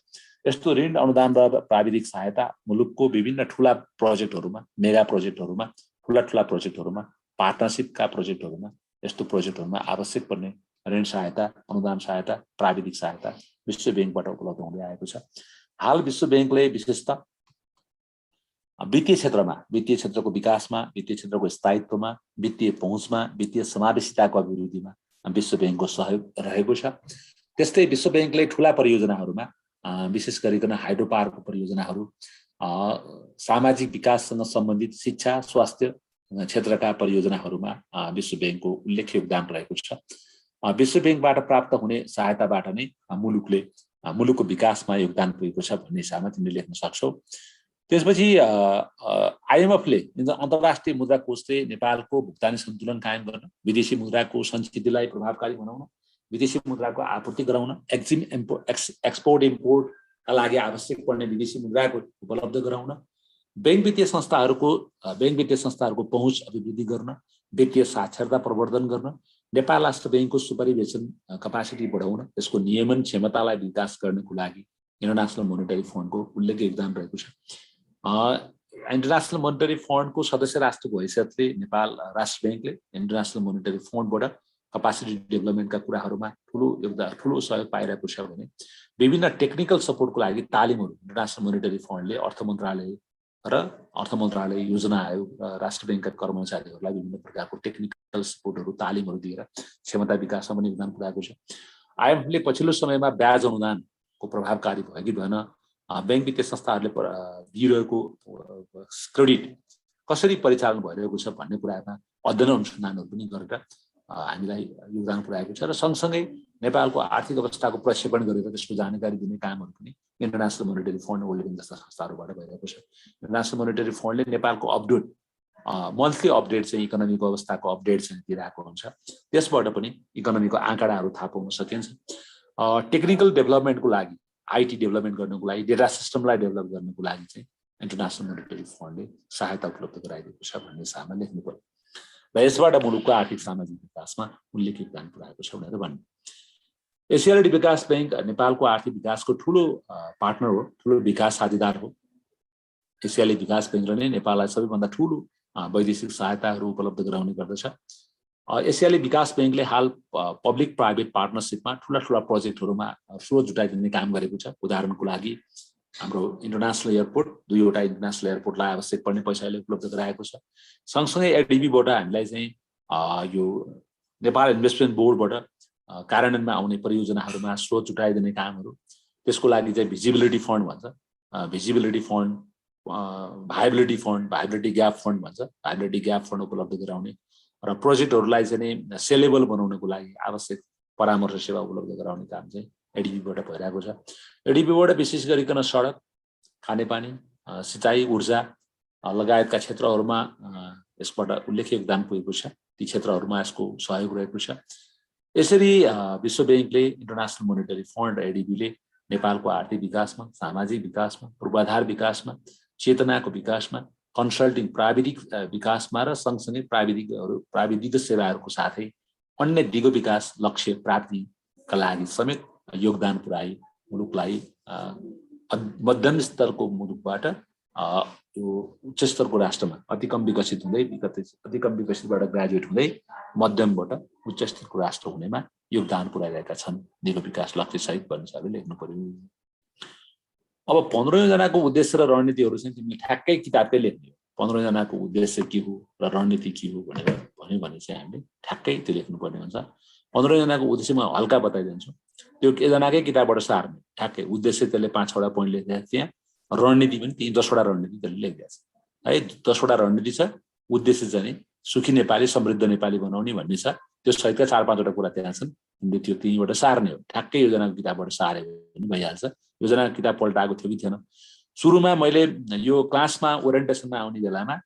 यस्तो ऋण अनुदान र प्राविधिक सहायता मुलुकको विभिन्न ठुला प्रोजेक्टहरूमा, मेगा प्रोजेक्टहरूमा, ठुला प्रोजेक्टहरूमा, पार्टनरसिपका प्रोजेक्टहरूमा, यस्तो प्रोजेक्टहरूमा आवश्यक पर्ने ऋण सहायता, अनुदान सहायता, प्राविधिक सहायता विश्व बैंकबाट उपलब्ध हुँदै आएको छ। हाल विश्व बैंकले विशेषतः वित्तीय क्षेत्रको विकासमा, वित्तीय क्षेत्रको स्थायित्वमा, वित्तीय पहुँचमा, वित्तीय समावेशिताको अभिवृद्धिमा विश्व बैंकको सहयोग रहेको छ। त्यस्तै विश्व बैंकले ठुला परियोजनाहरूमा, विशेष गरिकन हाइड्रो पावरको परियोजनाहरू, सामाजिक विकाससँग सम्बन्धित शिक्षा, स्वास्थ्य क्षेत्रका परियोजनाहरूमा विश्व बैंकको उल्लेख्य योगदान रहेको छ। विश्व बैंकबाट प्राप्त हुने सहायताबाट नै मुलुकको विकासमा योगदान पुगेको छ भन्ने हिसाबमा तिमीले लेख्न सक्छौ। त्यसपछि आइएमएफले, अन्तर्राष्ट्रिय मुद्रा कोषले नेपालको भुक्तानी सन्तुलन कायम गर्न, विदेशी मुद्राको संस्कृतिलाई प्रभावकारी बनाउन, विदेशी मुद्राको आपूर्ति गराउन, एक्सपोर्ट इम्पोर्टका लागि आवश्यक पर्ने विदेशी मुद्राको उपलब्ध गराउन, बैंक वित्तीय संस्थाहरूको पहुँच अभिवृद्धि गर्न, वित्तीय साक्षरता प्रवर्धन गर्न, नेपाल राष्ट्र बैंकको सुपरिवेशन कपासिटी बढाउन, यसको नियमन क्षमतालाई विकास गर्नको लागि इन्टरनेसनल मोनिटरी फन्डको उल्लेख्य योगदान रहेको छ। इन्टरनेसनल मोनिटरी फन्डको सदस्य राष्ट्रको हैसियतले नेपाल राष्ट्र बैंकले इन्टरनेसनल मोनिटरी फन्डबाट कपासिटी डेभलपमेन्टका कुराहरूमा ठुलो सहयोग पाइरहेको छ भने विभिन्न टेक्निकल सपोर्टको लागि तालिमहरू इन्टरनेसनल मोनिटरी फन्डले अर्थ मन्त्रालय योजना आयोग र राष्ट्र बैंकका कर्मचारीहरूलाई विभिन्न प्रकारको टेक्निकल सपोर्टहरू, तालिमहरू दिएर क्षमता विकासमा पनि योगदान पुर्याएको छ। आइएमएफले पछिल्लो समयमा ब्याज अनुदानको प्रभावकारी भयो कि भएन बैंक वित्तीय संस्थाहरूले दिइरहेको क्रेडिट कसरी परिचालन भइरहेको छ भन्ने कुरामा अध्ययन अनुसन्धानहरू पनि गरेर हामीलाई योगदान पुर्याएको छ र सँगसँगै नेपालको आर्थिक अवस्थाको प्रक्षेपण गरेर त्यसको जानकारी दिने कामहरू पनि international monetary fund world bank जस्ता संस्थाहरूबाट भइरहेको छ। इन्टरनेसनल मोनिटरी फन्डले नेपालको अपडेट मन्थली अपडेट चाहिँ इकोनोमीको अवस्थाको अपडेट चाहिँ दिइरहेको हुन्छ। त्यसबाट पनि इकोनोमीको आँकडाहरू थाहा पाउन सकिन्छ। टेक्निकल डेभलपमेन्टको लागि, आइटी डेभलपमेन्ट गर्नको लागि, डेटा सिस्टमलाई डेभलप गर्नको लागि चाहिँ इन्टरनेसनल मोनिटरी फन्डले सहायता उपलब्ध गराइदिएको छ भन्ने हिसाबमा लेख्नु पर्यो र यसबाट मुलुकको आर्थिक सामाजिक विकासमा उल्लेख योगदान पुर्याएको छ भनेर भन्नु। एसियाली विकास बैंक नेपालको आर्थिक विकासको ठुलो पार्टनर हो, ठुलो विकास साझेदार हो। एसियाली विकास बैंकले नै नेपाललाई सबैभन्दा ठुलो वैदेशिक सहायताहरू उपलब्ध गराउने गर्दछ। एसियाली विकास बैंकले हाल पब्लिक प्राइभेट पार्टनरसिपमा ठुला प्रोजेक्टहरूमा स्रोत जुटाइदिने काम गरेको छ। उदाहरणको लागि हाम्रो इन्टरनेसनल एयरपोर्ट, 2वटा इन्टरनेसनल एयरपोर्टलाई आवश्यक पर्ने पैसाले उपलब्ध गराएको छ। सँगसँगै एडिबीबाट हामीलाई चाहिँ यो नेपाल इन्भेस्टमेन्ट बोर्डबाट कार्यान्वयनमा आउने परियोजनाहरूमा स्रोत जुटाइदिने कामहरू, त्यसको लागि चाहिँ भिजिबिलिटी फन्ड भन्छ, visibility fund, viability fund, viability gap fund भन्छ, भाइबिलिटी ग्याप फन्ड उपलब्ध गराउने र प्रोजेक्टहरूलाई चाहिँ सेलेबल बनाउनको लागि आवश्यक परामर्श सेवा उपलब्ध गराउने काम चाहिँ एडिबीबाट भइरहेको छ। एडिबीबाट विशेष गरिकन सडक, खानेपानी, सिँचाइ, ऊर्जा लगायतका क्षेत्रहरूमा यसबाट उल्लेख्य योगदान पुगेको छ। ती क्षेत्रहरूमा यसको सहयोग रहेको छ। यसरी विश्व बैंकले, इन्टरनेसनल मोनिटरी फन्ड र एडिबीले नेपालको आर्थिक विकासमा, सामाजिक विकासमा, पूर्वाधार विकासमा, चेतनाको विकासमा, कन्सल्टिङ प्राविधिक विकासमा र सँगसँगै प्राविधिक सेवाहरूको साथै अन्य दिगो विकास लक्ष्य प्राप्तिका लागि समेत योगदान पुर्याई मुलुकलाई मध्यम स्तरको मुलुकबाट यो उच्च स्तरको राष्ट्रमा अति कम विकसित हुँदै अति कम विकसितबाट ग्रेजुएट हुँदै मध्यमबाट उच्च स्तरको राष्ट्र हुनेमा योगदान पुर्याइरहेका छन् दिगो विकास लक्ष्य सहित भन्ने हिसाबले लेख्नु पर्यो। अब 15 जनाको उद्देश्य र रणनीतिहरू चाहिँ तिमीले ठ्याक्कै किताबकै लेख्ने हो। 15 जनाको उद्देश्य के हो र रणनीति के हो भनेर भन्यो भने चाहिँ हामीले ठ्याक्कै त्यो लेख्नुपर्ने हुन्छ। 15 जनाको उद्देश्य म हल्का बताइदिन्छु। त्यो एकजनाकै किताबबाट सार्ने ठ्याक्कै उद्देश्य त्यसले 5-6वटा पोइन्ट लेखिदिएको थिएँ। रणनीति पनि 10वटा रणनीति त्यसले लेखिदिएको छ है। 10वटा रणनीति छ। उद्देश्य चाहिँ सुखी नेपाली, समृद्ध नेपाली बनाउने भन्ने छ। त्यो सहितका 4-5वटा कुरा त्यहाँ छन्। तिमीले त्यो 3वटा सार्ने हो। ठ्याक्कै योजनाको किताबबाट सार्यो भने भइहाल्छ। योजनाको किताब पल्टाएको थियो कि थिएन। सुरुमा मैले यो क्लासमा ओरिएन्टेसनमा आउने बेलामा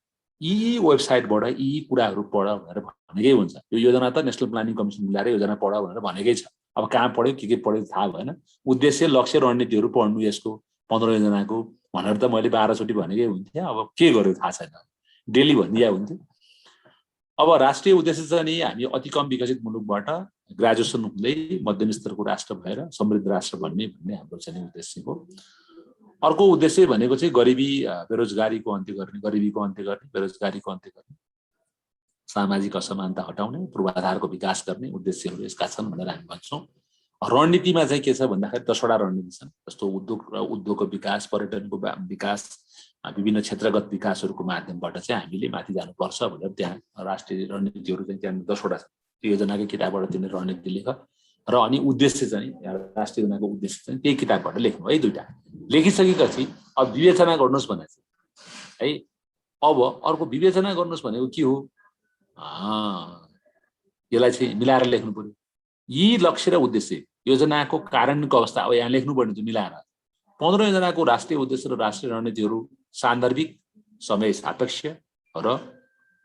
यी वेबसाइटबाट यी कुराहरू पढ भनेर भनेकै हुन्छ। यो योजना त नेसनल प्लानिङ कमिसन मिलाएर योजना पढ भनेर भनेकै छ। अब कहाँ पढ्यो के पढ्यो थाहा भएन। उद्देश्य, लक्ष्य, रणनीतिहरू पढ्नु यसको 15 जनाको भनेर त मैले 12 चोटि भनेकै हुन्थेँ। अब के गर्यो थाहा छैन। डेली भनिदिया हुन्थ्यो। अब राष्ट्रिय उद्देश्य चाहिँ नि हामी अति कम विकसित मुलुकबाट ग्रेजुएसन हुँदै मध्यम स्तरको राष्ट्र भएर समृद्ध राष्ट्र बन्ने भन्ने हाम्रो चाहिँ उद्देश्य हो। अर्को उद्देश्य भनेको चाहिँ गरिबी, बेरोजगारीको अन्त्य गर्ने, गरिबीको अन्त्य गर्ने, बेरोजगारीको अन्त्य गर्ने, सामाजिक असमानता हटाउने, पूर्वाधारको विकास गर्ने उद्देश्यहरू यसका छन् भनेर हामी भन्छौँ। रणनीतिमा चाहिँ के छ भन्दाखेरि 10वटा रणनीति छन्। जस्तो उद्योगको विकास, पर्यटनको विकास, विभिन्न क्षेत्रगत विकासहरूको माध्यमबाट चाहिँ हामीले माथि जानुपर्छ भनेर त्यहाँ राष्ट्रिय रणनीतिहरू चाहिँ त्यहाँ 10वटा छ। त्यो योजनाकै किताबबाट तिमीले रणनीति लेख र अनि उद्देश्य चाहिँ राष्ट्रिय योजनाको उद्देश्य चाहिँ त्यही किताबबाट लेख्नु है। 2टा लेखिसकेपछि अब विवेचना गर्नुहोस् भने चाहिँ है। अब अर्को विवेचना गर्नुहोस् भनेको के हो? यसलाई चाहिँ मिलाएर लेख्नु पर्यो। यी लक्ष्य र उद्देश्य, योजनाको कार्यान्वयनको अवस्था अब यहाँ लेख्नुपर्ने थियो मिलाएर। 15 जनाको राष्ट्रिय उद्देश्य र राष्ट्रिय रणनीतिहरू सान्दर्भिक, समय सापेक्ष र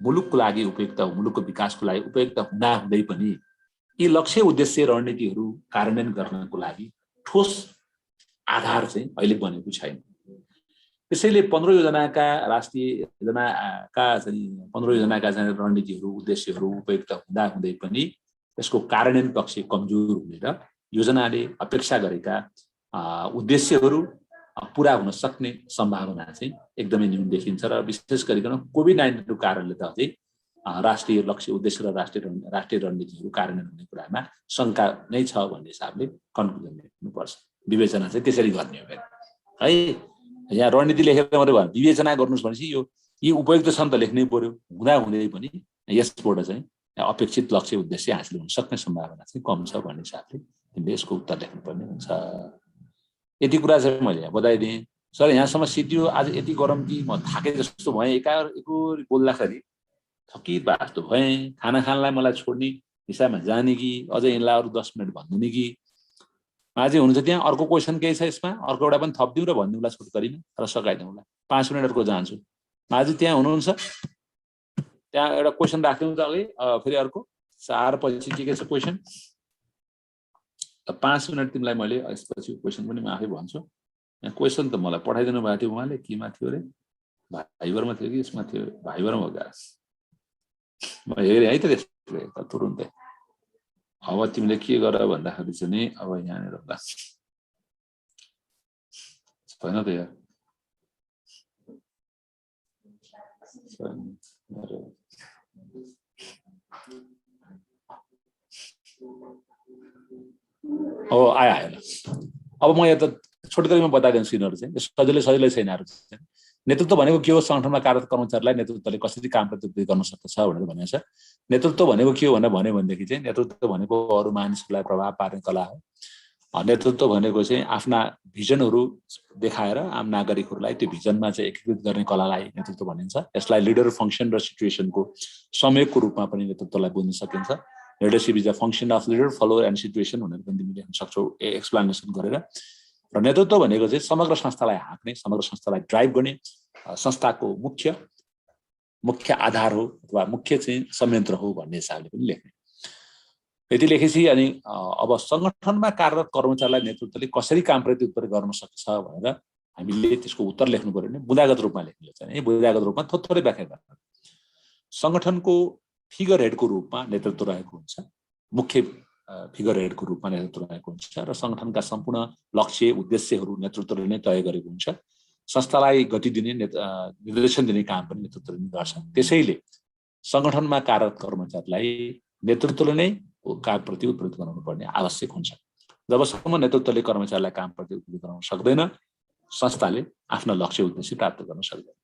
मुलुकको लागि उपयुक्त, मुलुकको विकासको लागि उपयुक्त हुँदा हुँदै पनि यी लक्ष्य, उद्देश्य, रणनीतिहरू कार्यान्वयन गर्नको लागि ठोस आधार चाहिँ अहिले बनेको छैन। त्यसैले 15 योजनाका राष्ट्रिय योजनाका चाहिँ 15 योजनाका चाहिँ रणनीतिहरू, उद्देश्यहरू उपयुक्त हुँदा हुँदै पनि यसको कार्यान्वयन पक्ष कमजोर हुने र योजनाले अपेक्षा गरेका उद्देश्यहरू पुरा हुन सक्ने सम्भावना चाहिँ एकदमै न्यून देखिन्छ र विशेष गरिकन कोभिड-19 को कारणले त अझै राष्ट्रिय लक्ष्य, उद्देश्य र राष्ट्रिय रणनीतिहरू कार्यान्वयन हुने कुरामा शङ्का नै छ भन्ने हिसाबले कन्क्लुजन लेख्नुपर्छ। विवेचना चाहिँ त्यसरी गर्ने हो है। यहाँ रणनीति लेखेर मात्रै भयो विवेचना गर्नुहोस् भनेपछि यो यी उपयुक्त छन् त लेख्नै पर्यो। हुँदा हुँदै पनि यसबाट चाहिँ अपेक्षित लक्ष्य, उद्देश्य हासिल हुन सक्ने सम्भावना चाहिँ कम छ भन्ने हिसाबले तिमीले यसको उत्तर लेख्नुपर्ने हुन्छ। यति कुरा चाहिँ मैले यहाँ बताइदिएँ सर। यहाँसम्म सिटियो आज यति गरम कि म थाके जस्तो भएँ, एकाएक बोल्दाखेरि थकित भए जस्तो भएँ। खाना खानलाई मलाई छोड्ने हिसाबमा जाने कि अझै यिनलाई अरू 10 मिनट भनिदिने कि अझै हुनुहुन्छ त्यहाँ अर्को क्वेसन केही छ यसमा, अर्को एउटा पनि थपिदिउँ र भनिदिउँला छोटकरीमा र सकाइदिउँला। 5 मिनटको जान्छु। अझै त्यहाँ हुनुहुन्छ, त्यहाँ एउटा क्वेसन राखिदिउँ त अघि, फेरि अर्को 4 पछि के छ क्वेसन। 5 मिनट तिमीलाई मैले यसपछि क्वेसन पनि म आफै भन्छु। यहाँ क्वेसन त मलाई पठाइदिनु भएको थियो उहाँले, केमा थियो अरे, भाइबरमा थियो कि यसमा थियो, भाइबरमा हो क्या, म हेरेँ है त त्यसले त तुरुन्तै। अब तिमीले के गर भन्दाखेरि चाहिँ नि अब यहाँनिर होला छैन त यार, हो आयो आयो। अब म यहाँ त छोटकरीमा बताइदिन्छु यिनीहरू चाहिँ सजिलै छैन। नेतृत्व भनेको के हो, संगठनमा कार्यरत कर्मचारीलाई नेतृत्वले कसरी काम प्रतिनिधित्व गर्न सक्छ भनेर भनेको छ। नेतृत्व भनेको के हो भन्यो भनेदेखि चाहिँ नेतृत्व भनेको अरू मानिसहरूलाई प्रभाव पार्ने कला हो। नेतृत्व भनेको चाहिँ आफ्ना भिजनहरू देखाएर आम नागरिकहरूलाई त्यो भिजनमा चाहिँ एकीकृत गर्ने कलालाई नेतृत्व भनिन्छ। यसलाई लिडर फङ्सन र सिचुएसनको संयोगको रूपमा पनि नेतृत्वलाई बुझ्न सकिन्छ। Leadership is a function of leader, follower and situation भनेर पनि तिमीले लेख्न सक्छौ एक्सप्लेनेसन गरेर। र नेतृत्व भनेको चाहिँ समग्र संस्थालाई हाँक्ने, समग्र संस्थालाई ड्राइभ गर्ने संस्थाको मुख्य आधार हो अथवा मुख्य चाहिँ संयन्त्र हो भन्ने हिसाबले पनि लेख्ने। यति लेखेपछि अनि अब संगठनमा कार्यरत कर्मचारीलाई नेतृत्वले कसरी काम प्रतिनिधित्व गर्न सक्छ भनेर हामीले त्यसको उत्तर लेख्नु पर्यो भने बुँदागत रूपमा लेख्नु चाहिँ बुँदागत रूपमा थोरै व्याख्या गर्न। संगठनको फिगर हेडको रूपमा नेतृत्व रहेको हुन्छ, मुख्य फिगर हेडको रूपमा नेतृत्व रहेको हुन्छ र संगठनका सम्पूर्ण लक्ष्य उद्देश्यहरू नेतृत्वले नै तय गरेको हुन्छ। संस्थालाई गति दिने निर्देशन दिने काम पनि नेतृत्वले नै गर्छ। त्यसैले संगठनमा कार्यरत कर्मचारीलाई नेतृत्वले नै कामप्रति उत्प्रेरित गराउनु पर्ने आवश्यक हुन्छ। जबसम्म नेतृत्वले कर्मचारीलाई कामप्रति उत्प्रेरित गराउन सक्दैन, संस्थाले आफ्ना लक्ष्य उद्देश्य प्राप्त गर्न सक्दैन।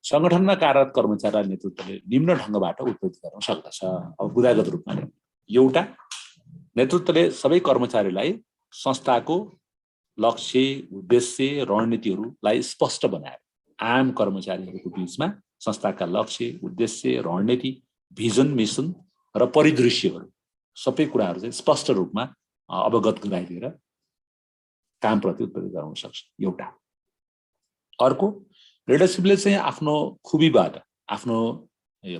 संगठनमा कार्यरत कर्मचारीलाई नेतृत्वले निम्न ढङ्गबाट उत्प्रेरित गर्न सक्दछ। अब बुँदागत रूपमा एउटा, नेतृत्वले सबै कर्मचारीलाई संस्थाको लक्ष्य उद्देश्य रणनीतिहरूलाई स्पष्ट बनाएर आम कर्मचारीहरूको बिचमा संस्थाका लक्ष्य उद्देश्य रणनीति भिजन मिसन र परिदृश्यहरू सबै कुराहरू चाहिँ स्पष्ट रूपमा अवगत गराइदिएर कामप्रति उत्प्रेरित गराउन सक्छ एउटा। अर्को, लिडरसिपले चाहिँ आफ्नो खुबीबाट, आफ्नो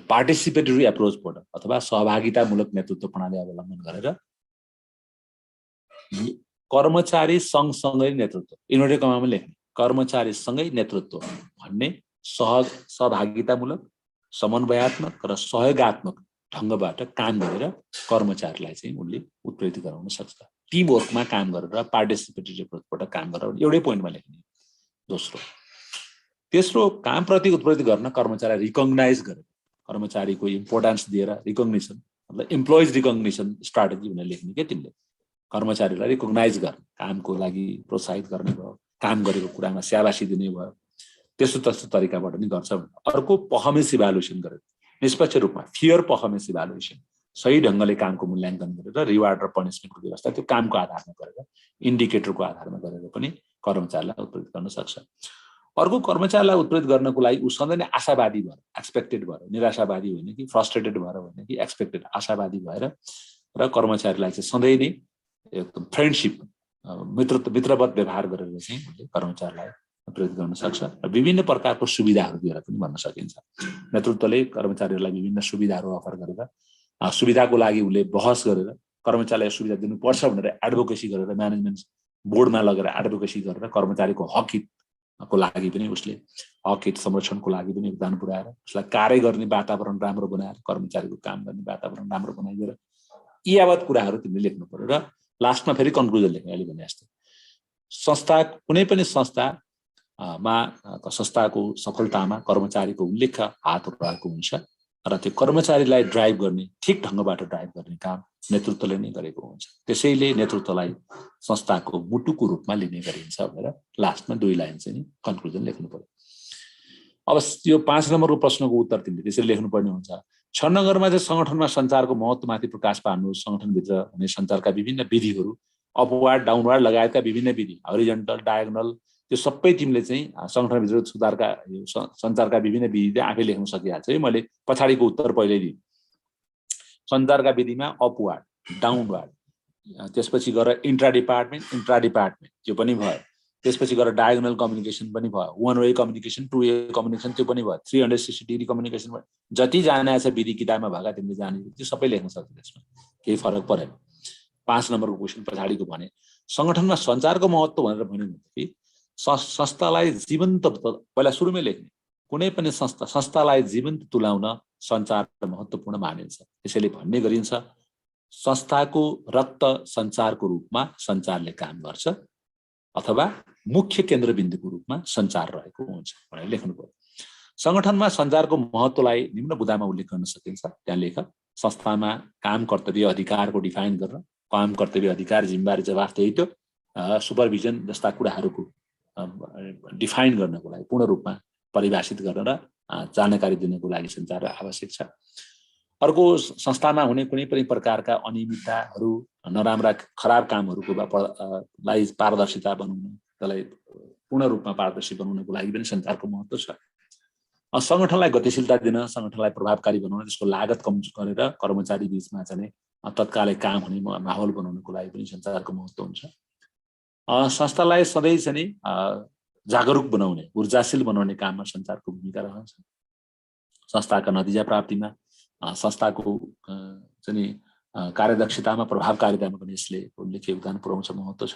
पार्टिसिपेटरी एप्रोचबाट अथवा सहभागितामूलक नेतृत्व प्रणाली अवलम्बन गरेर कर्मचारी सँगसँगै नेतृत्व, इन्भर्टेड कमामा लेख्ने, कर्मचारी सँगै नेतृत्व भन्ने सहभागितामूलक, समन्वयात्मक र सहयोगात्मक ढङ्गबाट काम गरेर कर्मचारीलाई चाहिँ उनले उत्प्रेरित गराउन सक्छ। टिम वर्कमा काम गरेर, पार्टिसिपेटरी एप्रोचबाट काम गरेर एउटै पोइन्टमा लेख्ने। तेस्रो, कामप्रति उत्प्रेरित गर्न कर्मचारीलाई रिकग्नाइज गरेर, कर्मचारीको इम्पोर्टेन्स दिएर रिकग्निसन, मतलब इम्प्लोइज रिकग्निसन स्ट्राटेजी भनेर लेख्ने के तिमीले। कर्मचारीलाई रिकग्नाइज गर्ने, कामको लागि प्रोत्साहित गर्ने भयो, काम गरेको कुरामा स्याबासी दिने भयो, त्यस्तो तरिकाबाट पनि गर्छ। अर्को, पर्फर्मेन्स इभ्यालुएसन गरेर निष्पक्ष रूपमा फियर पर्फर्मेन्स इभ्यालुएसन, सही ढङ्गले कामको मूल्याङ्कन गरेर रिवार्ड र पनिसमेन्टको व्यवस्था त्यो कामको आधारमा गरेर, इन्डिकेटरको आधारमा गरेर पनि कर्मचारीलाई उत्प्रेरित गर्न सक्छ। अर्को, कर्मचारीलाई उत्प्रेरित गर्नको लागि ऊ सधैँ नै आशावादी भएर, एक्सपेक्टेड भएर, निराशावादी होइन कि फ्रस्ट्रेटेड भएर होइन कि एक्सपेक्टेड, आशावादी भएर र कर्मचारीलाई चाहिँ सधैँ नै एकदम फ्रेन्डसिप मित्रवत व्यवहार गरेर चाहिँ उसले कर्मचारीलाई उत्प्रेरित गर्न सक्छ र विभिन्न प्रकारको सुविधाहरू दिएर पनि भन्न सकिन्छ। नेतृत्वले कर्मचारीहरूलाई विभिन्न सुविधाहरू अफर गरेर, सुविधाको लागि उसले बहस गरेर, कर्मचारीलाई सुविधा दिनुपर्छ भनेर एडभोकेसी गरेर, म्यानेजमेन्ट बोर्डमा लगेर एडभोकेसी गरेर कर्मचारीको हक हितको लागि पनि उसले हक हित संरक्षणको लागि पनि योगदान पुर्याएर, उसलाई कार्य गर्ने वातावरण राम्रो बनाएर, कर्मचारीको काम गर्ने वातावरण राम्रो बनाइदिएर यी यावत कुराहरू तिमीले लेख्नु पर्यो। र लास्टमा फेरि कन्क्लुजन लेख्ने, अहिले भने जस्तो संस्था, कुनै पनि संस्थाको सफलतामा कर्मचारीको उल्लेख्य हात रहेको हुन्छ र त्यो कर्मचारीलाई ड्राइभ गर्ने, ठिक ढङ्गबाट ड्राइभ गर्ने काम नेतृत्वले नै गरेको हुन्छ। त्यसैले नेतृत्वलाई संस्थाको मुटुको रूपमा लिने गरिन्छ भनेर लास्टमा 2 लाइन चाहिँ कन्क्लुजन लेख्नु पर्यो। अब यो 5 नम्बरको प्रश्नको उत्तर तिमीले त्यसरी लेख्नुपर्ने हुन्छ। 6 नम्बरमा चाहिँ संगठनमा सञ्चारको महत्त्वमाथि प्रकाश पार्नुहोस्। संगठनभित्र हुने सञ्चारका विभिन्न विधिहरू अपवार्ड डाउनवार्ड लगायतका विभिन्न विधि हरिजन्टल डायगोनल त्यो सबै तिमीले चाहिँ संगठनभित्र सुधारका सञ्चारका विभिन्न विधि चाहिँ आफै लेख्न सकिहाल्छ है। मैले पछाडिको उत्तर पहिल्यै दिएँ। सञ्चारका विधिमा अपवार्ड डाउनवार्ड, त्यसपछि गएर इन्ट्रा डिपार्टमेन्ट त्यो पनि भयो, त्यसपछि गएर डायगोनल कम्युनिकेसन पनि भयो, one way communication, two way communication त्यो पनि भयो, 360 डिग्री कम्युनिकेसन भयो। जति जाने छ विधि किताबमा भएका तिमीले जाने त्यो सबै लेख्न सक्छौ, त्यसमा केही फरक परेन। 5 नम्बरको क्वेसन पछाडिको भने संगठनमा सञ्चारको महत्त्व भनेर भन्यो भने संस्थालाई जीवन्त, पहिला सुरुमै लेख्ने, कुनै पनि संस्थालाई जीवन्त तुल्याउन सञ्चार महत्त्वपूर्ण मानिन्छ। त्यसैले भन्ने गरिन्छ संस्थाको रक्त सञ्चारको रूपमा सञ्चारले काम गर्छ अथवा मुख्य केन्द्रबिन्दुको रूपमा सञ्चार रहेको हुन्छ भनेर लेख्नु पर्यो। संगठनमा सञ्चारको महत्त्वलाई निम्न बुँदामा उल्लेख गर्न सकिन्छ। त्यहाँ लेख संस्थामा काम कर्तव्य अधिकारको डिफाइन गर्न, काम कर्तव्य अधिकार जिम्मेवारी जवाफदेहित्व सुपरभिजन जस्ता कुराहरूको डिफाइन गर्नको लागि पूर्ण रूपमा परिभाषित गर्न र जानकारी दिनको लागि सञ्चार आवश्यक छ। अर्को संस्थामा हुने कुनै पनि प्रकारका अनियमितताहरू, नराम्रा खराब कामहरूको लाई पारदर्शिता बनाउन, त्यसलाई पूर्ण रूपमा पारदर्शी बनाउनको लागि पनि सञ्चारको महत्त्व छ। संगठनलाई गतिशीलता दिन, संगठनलाई प्रभावकारी बनाउन, त्यसको लागत कम गरेर कर्मचारी बीचमा चाहिँ तत्कालै काम हुने माहौल बनाउनको लागि पनि सञ्चारको महत्त्व हुन्छ। संस्थालाई सधैँ चाहिँ जागरुक बनाउने, ऊर्जाशील बनाउने काममा सञ्चारको भूमिका रहन्छ। संस्थाका नतिजा प्राप्तिमा, संस्थाको चाहिँ कार्यदक्षतामा, प्रभावकारितामा पनि यसले उल्लेख्य योगदान पुर्याउँछ, महत्त्व छ।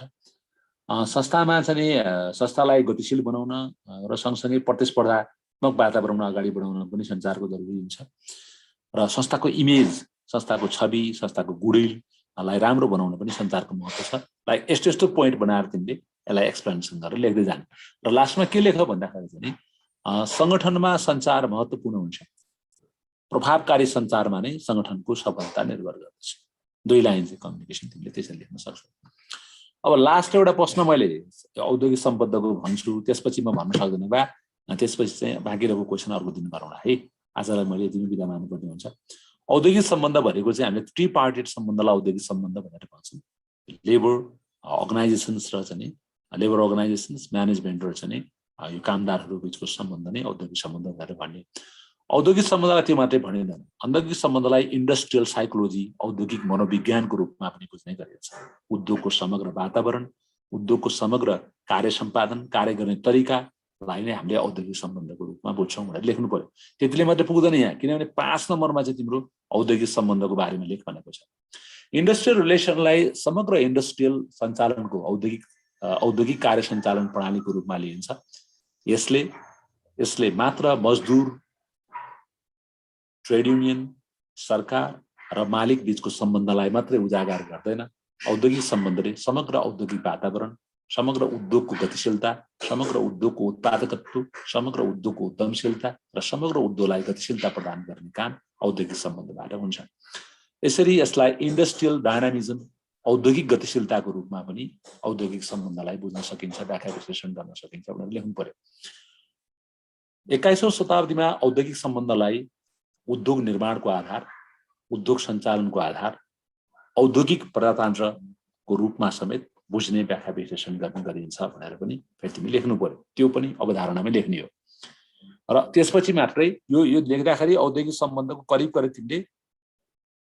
संस्थामा चाहिँ संस्थालाई गतिशील बनाउन र सँगसँगै प्रतिस्पर्धात्मक वातावरण अगाडि बढाउन पनि सञ्चारको जरुरी हुन्छ। र संस्थाको इमेज, संस्थाको छवि, संस्थाको गुणलाई राम्रो बनाउन पनि सञ्चारको महत्त्व छ। लाइक यस्तो पोइन्ट बनाएर तिमीले यसलाई एक्सप्लेनेसन गरेर लेख्दै जानु। र लास्टमा के लेख भन्दाखेरि चाहिँ संगठनमा सञ्चार महत्त्वपूर्ण हुन्छ, प्रभावकारी सञ्चारमा नै संगठनको सफलता निर्भर गर्दछ। 2 लाइन चाहिँ कम्युनिकेसन तिमीले त्यसरी लेख्न सक्छौ। अब लास्ट एउटा प्रश्न मैले औद्योगिक सम्बन्धको भन्छु, त्यसपछि म भन्न सक्दिनँ बा, त्यसपछि चाहिँ बाँकी रहेको क्वेसन अर्को दिन गरौँला है। आजलाई मैले यति बिदा मान्नुपर्ने हुन्छ। औद्योगिक सम्बन्ध भनेको चाहिँ हामीले ट्रिपार्टेड सम्बन्धलाई औद्योगिक सम्बन्ध भनेर भन्छौँ। लेबर अर्गनाइजेसन्स र चाहिँ लेबर अर्गनाइजेसन्स, म्यानेजमेन्ट र चाहिँ यो कामदारहरू बिचको सम्बन्ध नै औद्योगिक सम्बन्ध भनेर भन्ने। औद्योगिक सम्बन्धलाई त्यो मात्रै भनिँदैन, औद्योगिक सम्बन्धलाई इन्डस्ट्रियल साइकोलोजी, औद्योगिक मनोविज्ञानको रूपमा पनि बुझ्ने गरिन्छ। उद्योगको समग्र वातावरण, उद्योगको समग्र कार्य सम्पादन, कार्य गर्ने तरिकालाई नै हामीले औद्योगिक सम्बन्धको रूपमा बुझ्छौँ भनेर लेख्नु पर्यो। त्यतिले मात्रै पुग्दैन यहाँ, किनभने 5 नम्बरमा चाहिँ तिम्रो औद्योगिक सम्बन्धको बारेमा लेख भनेको छ। इन्डस्ट्रियल रिलेसनलाई समग्र इन्डस्ट्रियल सञ्चालनको औद्योगिक कार्य सञ्चालन प्रणालीको रूपमा लिइन्छ। यसले मात्र मजदुर, ट्रेड युनियन, सरकार र मालिक बीचको सम्बन्धलाई मात्रै उजागर गर्दैन। औद्योगिक सम्बन्धले समग्र औद्योगिक वातावरण, समग्र उद्योगको गतिशीलता, समग्र उद्योगको उत्पादकत्व, समग्र उद्योगको उद्यमशीलता र समग्र उद्योगलाई गतिशीलता प्रदान गर्ने काम औद्योगिक सम्बन्धबाट हुन्छ। यसरी यसलाई इन्डस्ट्रियल डायनामिजम, औद्योगिक गतिशीलताको रूपमा पनि औद्योगिक सम्बन्धलाई बुझ्न सकिन्छ, व्याख्या विश्लेषण गर्न सकिन्छ भनेर लेख्नु पर्यो। 21औं शताब्दीमा औद्योगिक सम्बन्धलाई उद्योग निर्माणको आधार, उद्योग सञ्चालनको आधार, औद्योगिक प्रजातन्त्रको रूपमा समेत बुझ्ने, व्याख्या विश्लेषण गर्ने गरिन्छ भनेर पनि फेरि तिमी लेख्नु पर्यो। त्यो पनि अवधारणामै लेख्ने हो। र त्यसपछि मात्रै यो लेख्दाखेरि औद्योगिक सम्बन्धको करिब तिमीले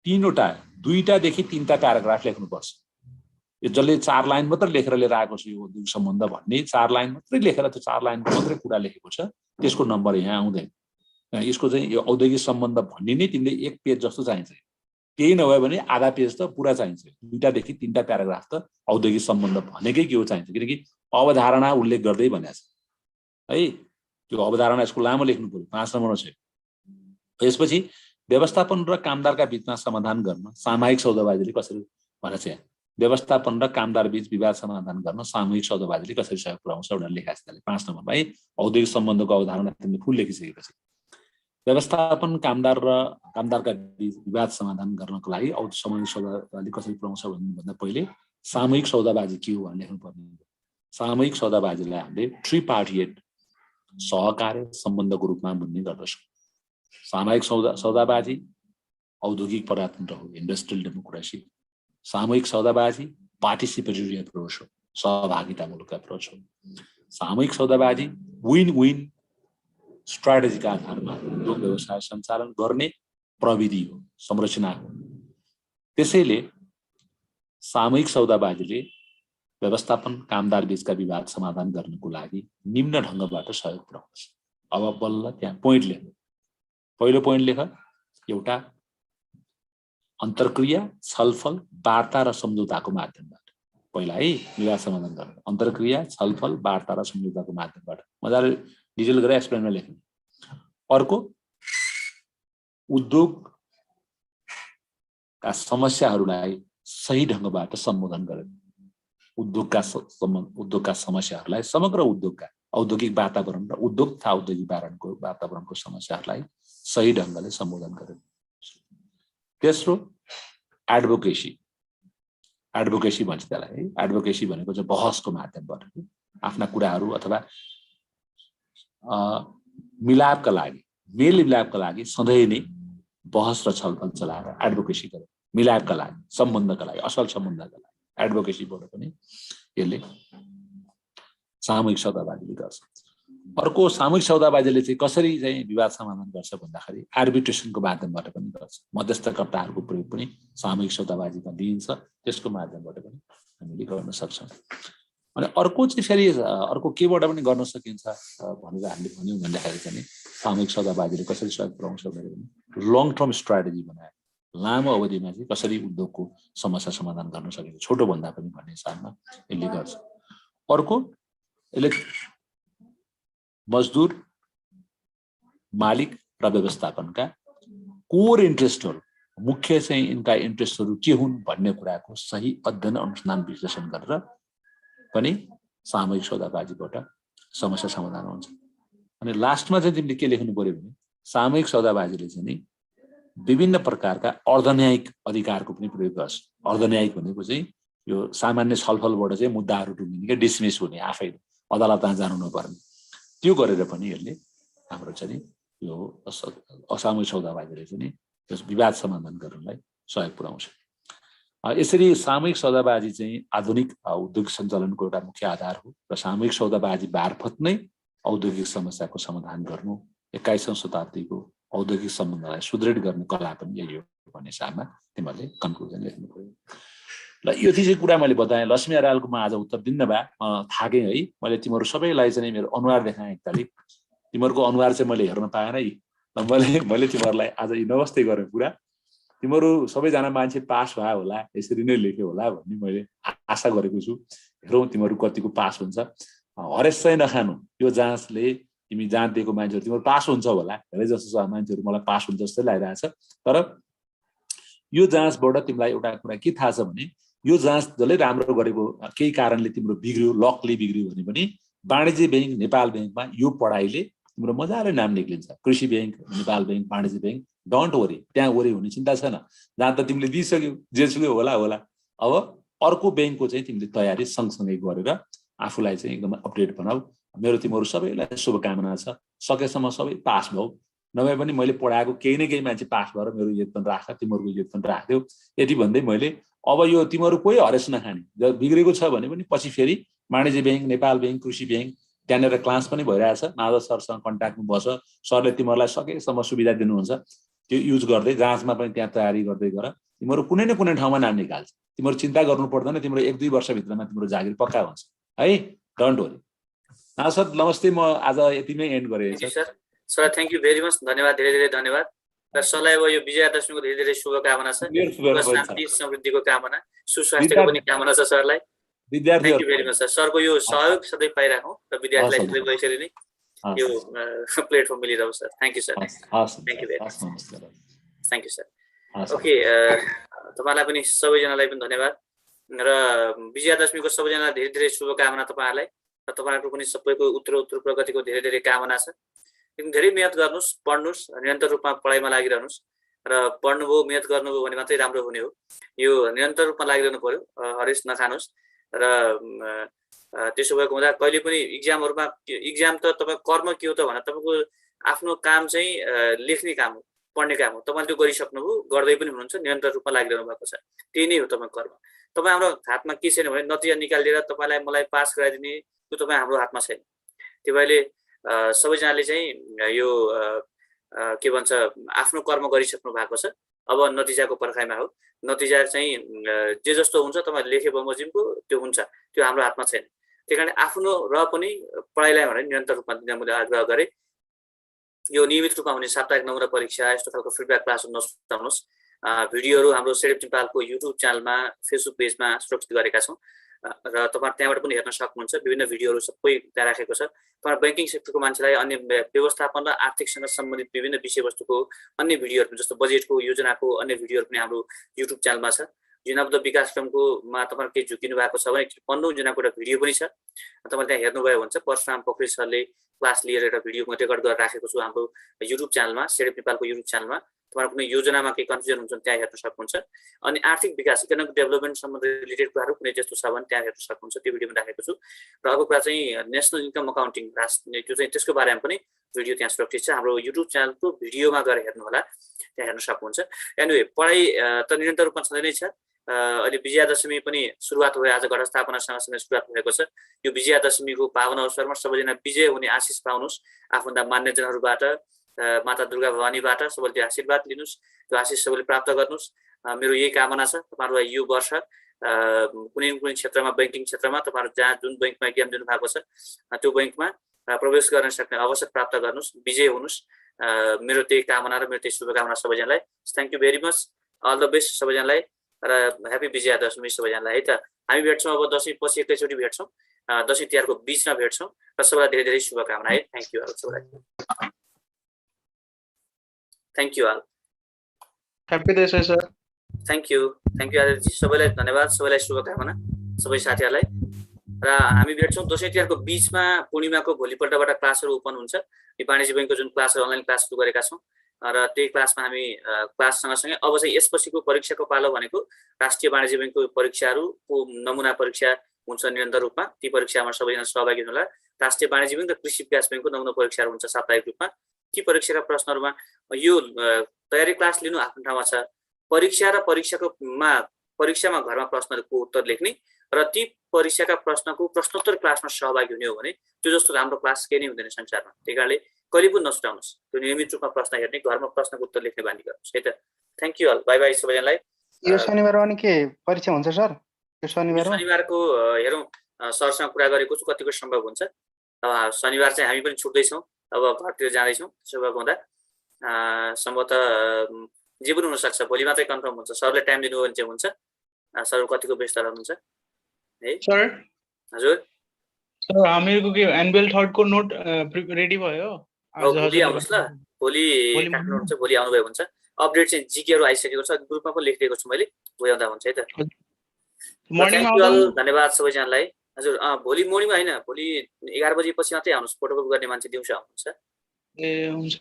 2टादेखि 3टा प्याराग्राफ लेख्नुपर्छ। यो जसले 4 लाइन मात्र लेखेर लिएर आएको छ, यो औद्योगिक सम्बन्ध भन्ने 4 लाइन मात्रै लेखेर त्यो 4 लाइनको मात्रै कुरा लेखेको छ, त्यसको नम्बर यहाँ आउँदैन। यसको चाहिँ यो औद्योगिक सम्बन्ध भन्ने नै तिमीले 1 पेज जस्तो चाहिन्छ। केही नभए भने आधा पेज त पुरा चाहिन्छ। 2टादेखि 3टा प्याराग्राफ त औद्योगिक सम्बन्ध भनेकै के हो चाहिन्छ, किनकि अवधारणा उल्लेख गर्दै भनेको छ है। त्यो अवधारणा यसको लामो लेख्नु पर्यो, 5 नम्बरमा छ। यसपछि व्यवस्थापन र कामदारका बीचमा समाधान गर्न सामूहिक सौदाबाजीले कसरी भनेको छ। व्यवस्थापन र कामदार बीच विवाद समाधान गर्न सामूहिक सौदाबाजीले कसरी सहयोग पुर्याउँछ भनेर लेखाएको छ। 5 नम्बरमा है औद्योगिक सम्बन्धको अवधारणा तिमीले फुल लेखिसकेपछि व्यवस्थापन कामदारका बीच विवाद समाधान गर्नको लागि सामूहिक सौदाबाजी कसरी पुर्याउँछ भन्नुभन्दा पहिले सामूहिक सौदाबाजी के हो भनेर लेख्नु पर्ने। सामूहिक सौदाबाजीलाई हामीले ट्रिपार्टिएट सहकार्य सम्बन्धको रूपमा बुझ्ने गर्दछौँ। सामूहिक सौदाबाजी औद्योगिक प्रजातन्त्र हो, इन्डस्ट्रियल डेमोक्रेसी। सामूहिक सौदाबाजी पार्टिसिपेटरी एप्रोच हो, सहभागितामूलक एप्रोच हो। सामूहिक सौदाबाजी विन विन स्ट्राटेजीका आधारमा उद्योग व्यवसाय सञ्चालन गर्ने प्रविधि हो, संरचना हो। त्यसैले सामूहिक सौदाबाजीले व्यवस्थापन कामदार बीचका विवाद समाधान गर्नको लागि निम्न ढङ्गबाट सहयोग पुर्याउँछ। अब बल्ल त्यहाँ पोइन्ट लेख। पहिलो पोइन्ट लेख, एउटा अन्तर्क्रिया, छलफल, वार्ता र सम्झौताको माध्यमबाट। पहिला है विवाद समाधान गर्ने अन्तर्क्रिया, छलफल, वार्ता र सम्झौताको माध्यमबाट मजाले डिटेल गरेर एक्सप्लेनमा लेख्नु। अर्को उद्योगका समस्याहरूलाई सही ढङ्गबाट सम्बोधन गर्ने। उद्योगका समस्याहरूलाई समग्र उद्योगका औद्योगिक वातावरण र उद्योग तथा औद्योगिक वातावरणको समस्याहरूलाई सही ढङ्गले सम्बोधन गर्ने। तेस्रो एडभोकेसी। एडभोकेसी भन्छ त्यसलाई है। एडभोकेसी भनेको चाहिँ बहसको माध्यमबाट आफ्ना कुराहरू अथवा मिलापका लागि, मेलमिलापका लागि सधैँ नै बहस र छलफल चलाएर एडभोकेसी गर्ने। मिलापका लागि, सम्बन्धका लागि, असल सम्बन्धका लागि एडभोकेसीबाट पनि यसले सामूहिक सौदाबाजीले गर्छ। अर्को सामूहिक सौदाबाजीले चाहिँ कसरी चाहिँ विवाद समाधान गर्छ भन्दाखेरि आर्बिट्रेसनको माध्यमबाट पनि गर्छ। मध्यस्थकर्ताहरूको प्रयोग पनि सामूहिक सौदाबाजीमा दिइन्छ, त्यसको माध्यमबाट पनि हामीले गर्न सक्छौँ। अनि अर्को चाहिँ फेरि अर्को केबाट पनि गर्न सकिन्छ भनेर हामीले भन्यौँ भन्दाखेरि चाहिँ सामूहिक सौदाबाजीले कसरी सहयोग पुर्याउँछ भने लङ टर्म स्ट्राटेजी बनायो। लामो अवधिमा चाहिँ कसरी उद्योगको समस्या समाधान गर्न सकिन्छ, छोटो भन्दा पनि भन्ने हिसाबमा यसले गर्छ। अर्को यसले मजदुर, मालिक र व्यवस्थापनका कोर इन्ट्रेस्टहरू, मुख्य चाहिँ यिनका इन्ट्रेस्टहरू के हुन् भन्ने कुराको सही अध्ययन, अनुसन्धान, विश्लेषण गरेर पनि सामूहिक सौदाबाजीबाट समस्या समाधान हुन्छ। अनि लास्टमा चाहिँ तिमीले के लेख्नु पर्यो भने सामूहिक सौदाबाजीले चाहिँ नि विभिन्न प्रकारका अर्धन्यायिक अधिकारको पनि प्रयोग गर्छ। अर्धन्यायिक भनेको चाहिँ यो सामान्य छलफलबाट चाहिँ मुद्दाहरू टुङ्गिने, डिसमिस हुने, आफै अदालतमा जानु नपर्ने, त्यो गरेर पनि यसले हाम्रो चाहिँ यो असामूहिक सौदाबाजीले चाहिँ यस विवाद समाधान गर्नलाई सहयोग पुर्याउँछ। यसरी सामूहिक सौदाबाजी चाहिँ आधुनिक औद्योगिक सञ्चालनको एउटा मुख्य आधार हो र सामूहिक सौदाबाजी मार्फत नै औद्योगिक समस्याको समाधान गर्नु, 21औं शताब्दीको औद्योगिक सम्बन्धलाई सुदृढ गर्ने कला पनि यही हो भन्ने हिसाबमा तिमीहरूले कन्क्लुजन लेख्नु पर्यो। ल यो चाहिँ कुरा मैले बताएँ। लक्ष्मी अर्यालको म आज उत्तर दिन्न भए थाकेँ है। मैले तिमीहरू सबैलाई चाहिँ मेरो अनुहार देखाएँ एकतालिक। तिमीहरूको अनुहार चाहिँ मैले हेर्न पाएन है। मैले तिमीहरूलाई आज नमस्ते गरेँ पुरा। तिमीहरू सबैजना मान्छे पास भयो होला, यसरी नै लेख्यो होला भन्ने मैले आशा गरेको छु। हेरौँ तिमीहरू कतिको पास हुन्छ। हरेस चाहिँ नखानु, यो जाँचले तिमी जाँच दिएको मान्छेहरू तिमीहरू पास हुन्छ होला। धेरै जसो मान्छेहरू मलाई पास हुन्छ जस्तै लागिरहेछ। तर यो जाँचबाट तिमीलाई एउटा कुरा के थाहा छ भने यो जाँच जसले राम्रो गरेको केही कारणले तिम्रो बिग्रियो, लकले बिग्रियो भने पनि वाणिज्य ब्याङ्क, नेपाल ब्याङ्कमा यो पढाइले तिम्रो मजाले नाम निक्लिन्छ। कृषि ब्याङ्क, नेपाल ब्याङ्क, वाणिज्य ब्याङ्क, डोन्ट वरी, त्यहाँ वरी हुने चिन्ता छैन। जहाँ त तिमीले दिइसक्यौ, जेसुकै होला होला। अब अर्को ब्याङ्कको चाहिँ तिमीले तयारी सँगसँगै गरेर आफूलाई चाहिँ एकदम अपडेट बनाऊ। मेरो तिमीहरू सबैलाई शुभकामना छ। सकेसम्म सबै पास भऊ, नभए पनि मैले पढाएको केही न केही मान्छे पास भएर मेरो योगदान राख, तिमीहरूको योगदान राखिदेऊ। यति भन्दै मैले अब यो तिमीहरू कोही हरेस नखाने, बिग्रेको छ भने पनि पछि फेरि वाणिज्य ब्याङ्क, नेपाल ब्याङ्क, कृषि ब्याङ्क त्यहाँनिर क्लास पनि भइरहेछ। माधव सरसँग कन्ट्याक्टमा बस, सरले तिमीहरूलाई सकेसम्म सुविधा दिनुहुन्छ। त्यो युज गर्दै जाँचमा पनि त्यहाँ तयारी गर्दै गर। तिमीहरू कुनै न कुनै ठाउँमा नाम निकाल्छ। तिमीहरू चिन्ता गर्नु पर्दैन। तिम्रो 1-2 वर्षभित्रमा तिम्रो जागिर पक्का हुन्छ है। Don't worry. सर नमस्ते, म आज यतिमै एन्ड गरेँ sir. Sir thank you very much, धन्यवाद, धेरै धेरै धन्यवाद। र सरलाई अब यो विजयादशमीको धेरै धेरै शुभकामना छ। शान्ति समृद्धिको कामना, सुस्वास्थ्यको पनि कामना छ सरलाई। Thank you very much sir. सरको यो सहयोग सधैँ पाइराखौँ र विद्यार्थीलाई सधैँ यसरी नै यो प्लेटफर्म मिलिरहोस् sir. Thank you sir. Thank you very much. Thank you sir. Okay, तपाईँलाई पनि सबैजनालाई पनि धन्यवाद र विजयादशमीको सबैजना धेरै धेरै शुभकामना तपाईँहरूलाई र तपाईँहरूको पनि सबैको उत्तरोत्तर प्रगतिको धेरै धेरै कामना छ। एकदम धेरै मेहनत गर्नुहोस्, पढ्नुहोस्, निरन्तर रूपमा पढाइमा लागिरहनुहोस् र पढ्नुभयो, मेहनत गर्नुभयो भने मात्रै राम्रो हुने हो। यो निरन्तर रूपमा लागिरहनु पर्यो, हरेस नखानुहोस्। र त्यसो भएको हुँदा कहिले पनि इक्जाम त तपाईँ कर्म के हो त भन्दा तपाईँको आफ्नो काम चाहिँ लेख्ने काम हो, पढ्ने काम हो। तपाईँले त्यो गरिसक्नुभयो, गर्दै पनि हुनुहुन्छ, निरन्तर रूपमा लागिरहनु भएको छ। त्यही नै हो तपाईँको कर्म। तपाईँ हाम्रो हातमा के छैन भने नतिजा निकालिदिएर तपाईँलाई मलाई पास गराइदिने त्यो तपाईँ हाम्रो हातमा छैन। त्यही भएर सबैजनाले चाहिँ यो के भन्छ आफ्नो कर्म गरिसक्नु भएको छ। अब नतिजाको पर्खाइमा हो। नतिजा चाहिँ जे जस्तो हुन्छ तपाईँ लेखे बमोजिमको त्यो हुन्छ, त्यो हाम्रो हातमा छैन। त्यही कारण आफ्नो र पनि पढाइलाई भने निरन्तर रूपमा दिन मैले आग्रह गरेँ। यो नियमित रूपमा हुने साप्ताहिक नमुना परीक्षा यस्तो खालको फिडब्याक क्लासहरू नछुटाउनुहोस्। भिडियोहरू हाम्रो सेडेप नेपालको युट्युब च्यानलमा फेसबुक पेजमा सुरक्षित गरेका छौँ र तपाईँ त्यहाँबाट पनि हेर्न सक्नुहुन्छ। विभिन्न भिडियोहरू सबै त्यहाँ राखेको छ। तपाईँ ब्याङ्किङ सेक्टरको मान्छेलाई अन्य व्यवस्थापन र आर्थिकसँग सम्बन्धित विभिन्न विषयवस्तुको अन्य भिडियोहरू जस्तो बजेटको योजनाको अन्य भिडियोहरू पनि हाम्रो युट्युब च्यानलमा छ। जुनब्द विकास क्रमकोमा तपाईँ केही झुकिनु भएको छ भने 15औं जनाको एउटा भिडियो पनि छ, तपाईँले त्यहाँ हेर्नुभयो हुन्छ। परशुराम पोखरेल सरले क्लास लिएर एउटा भिडियो म रेकर्ड गरेर राखेको छु हाम्रो युट्युब च्यानलमा, सेडेप नेपालको युट्युब च्यानलमा। तपाईहरु कुनै योजनामा केही कन्फ्युजन हुन्छ त्यहाँ हेर्न सक्नुहुन्छ। अनि आर्थिक विकास इकोनोमिक डेभलपमेन्ट सम्बन्धी रिलेटेड कुराहरू कुनै त्यस्तो छ भने त्यहाँ हेर्न सक्नुहुन्छ। त्यो भिडियोमा राखेको छु। र अर्को कुरा चाहिँ नेसनल इन्कम अकाउन्टिङ त्यो चाहिँ त्यसको बारेमा पनि भिडियो त्यहाँ सुरक्षित छ। हाम्रो युट्युब च्यानलको भिडियोमा गएर हेर्नु होला, त्यहाँ हेर्न सक्नुहुन्छ। एनीवे पढाइ त निरन्तर रूपमा छँदै नै छ। अहिले विजयादशमी पनि सुरुवात भयो। आज घटस्थापना सँगसँगै सुरुवात भएको छ। यो विजयादशमीको पावन अवसरमा सबैजना विजय हुने आशिष पाउनुहोस्। आफूभन्दा मान्यजनहरूबाट, माता दुर्गा भवानीबाट सबैले त्यो आशीर्वाद लिनुहोस्। त्यो आशिष सबैले प्राप्त गर्नुहोस्। मेरो यही कामना छ तपाईहरुलाई यो वर्ष कुनै न कुनै क्षेत्रमा, बैंकिङ क्षेत्रमा तपाईहरु जहाँ जुन बैंकमा एक्जाम दिनु भएको छ त्यो बैंकमा प्रवेश गर्न सक्ने अवसर प्राप्त गर्नुहोस्, विजय हुनुहोस्। मेरो त्यही कामना र मेरो त्यही शुभकामना सबैजनालाई। Thank you very much. All the best सबैजनालाई र ह्यापी विजयादशमी सबैजनालाई है त। हामी भेट्छौँ अब दशैं पछि एकैचोटी भेट्छौँ, दशैं तिहारको बीचमा भेट्छौँ र सबैलाई धेरै धेरै शुभकामना है। थ्यांक यू अल सबैलाई। Thank you all. Happy Dashain sir. Thank you आदित्यजी। सबैलाई धन्यवाद, सबैलाई शुभकामना, सबै साथीहरुलाई। र हामी भेट्छौँ दशैं तिहारको बीचमा। पूर्णिमाको भोलिपल्टबाट क्लासहरू ओपन हुन्छ। यो वाणिज्य बैंकको जुन क्लासहरू अनलाइन क्लास सुरु गरेका छौँ र त्यही क्लासमा हामी क्लास सँगसँगै अब चाहिँ यसपछिको परीक्षाको पालो भनेको राष्ट्रिय वाणिज्य बैंकको परीक्षाहरूको नमुना परीक्षा हुन्छ निरन्तर रूपमा। ती परीक्षामा सबैजना सहभागी हुनुहोला। राष्ट्रिय वाणिज्य बैंक र कृषि विकास बैंकको नमुना परीक्षाहरू हुन्छ साप्ताहिक रूपमा। ती परीक्षाका प्रश्नहरूमा यो तयारी क्लास लिनु आफ्नो ठाउँमा छ। परीक्षा र परीक्षामा घरमा प्रश्नहरूको उत्तर लेख्ने र ती परीक्षाका प्रश्नको प्रश्नोत्तर क्लासमा सहभागी हुने हो भने त्यो जस्तो राम्रो क्लास केही नै हुँदैन संसारमा। त्यही कारणले कहिले पनि नछुटाउनुहोस्। त्यो नियमित रूपमा प्रश्न हेर्ने, घरमा प्रश्नको उत्तर लेख्ने बानी गर्नुहोस् है त। Thank you all. Bye bye सबैजनालाई। यो शनिबारमा पनि के परीक्षा हुन्छ सर? यो शनिबारको हेरौँ, सरसँग कुरा गरेको छु कतिको सम्भव हुन्छ। शनिबार चाहिँ हामी पनि छुट्दैछौँ, अब घरतिर जाँदैछौँ। सुबह हुँदा सम्भवतः जे पनि हुनसक्छ। भोलि मात्रै कन्फर्म हुन्छ। सरले टाइम दिनुभयो भने चाहिँ हुन्छ। सर कतिको व्यस्त रहनुहुन्छ है सर? हजुर सर हामीहरूको के एनुअल थर्ड को नोट रेडी भयो? भोलि आउनुहोस् ल। भोलि काट्नुहुन्छ, भोलि आउनुभयो हुन्छ। अपडेट चाहिँ जिकेहरू आइसकेको छ, ग्रुपमा पनि लेखिदिएको छु मैले। भोलि आउँदा हुन्छ है त। धन्यवाद सबैजनालाई। हजुर भोलि मोर्निङमा होइन, भोलि 11 बजे पछि मात्रै आउनुहोस्। फोटोकपी गर्ने मान्छे दिउँसो आउनुहुन्छ। ए हुन्छ।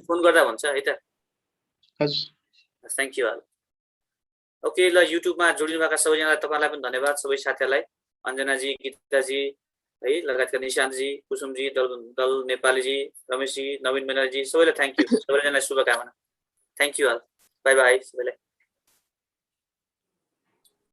फोन गर्दा हुन्छ है त। हजुर थ्यांक यू अल। ओके ल, युट्युबमा जोडिनुभएका सबैजनालाई तपाईलाई पनि धन्यवाद। सबै साथीहरूलाई अञ्जनाजी, गीताजी है लगायतका निशान्तजी, कुसुमजी, दल नेपालीजी, रमेशजी, नवीन बेनर्जी सबैलाई थ्यांक यू। सबैजनालाई शुभकामना। Thank you all. Bye bye सबैलाई।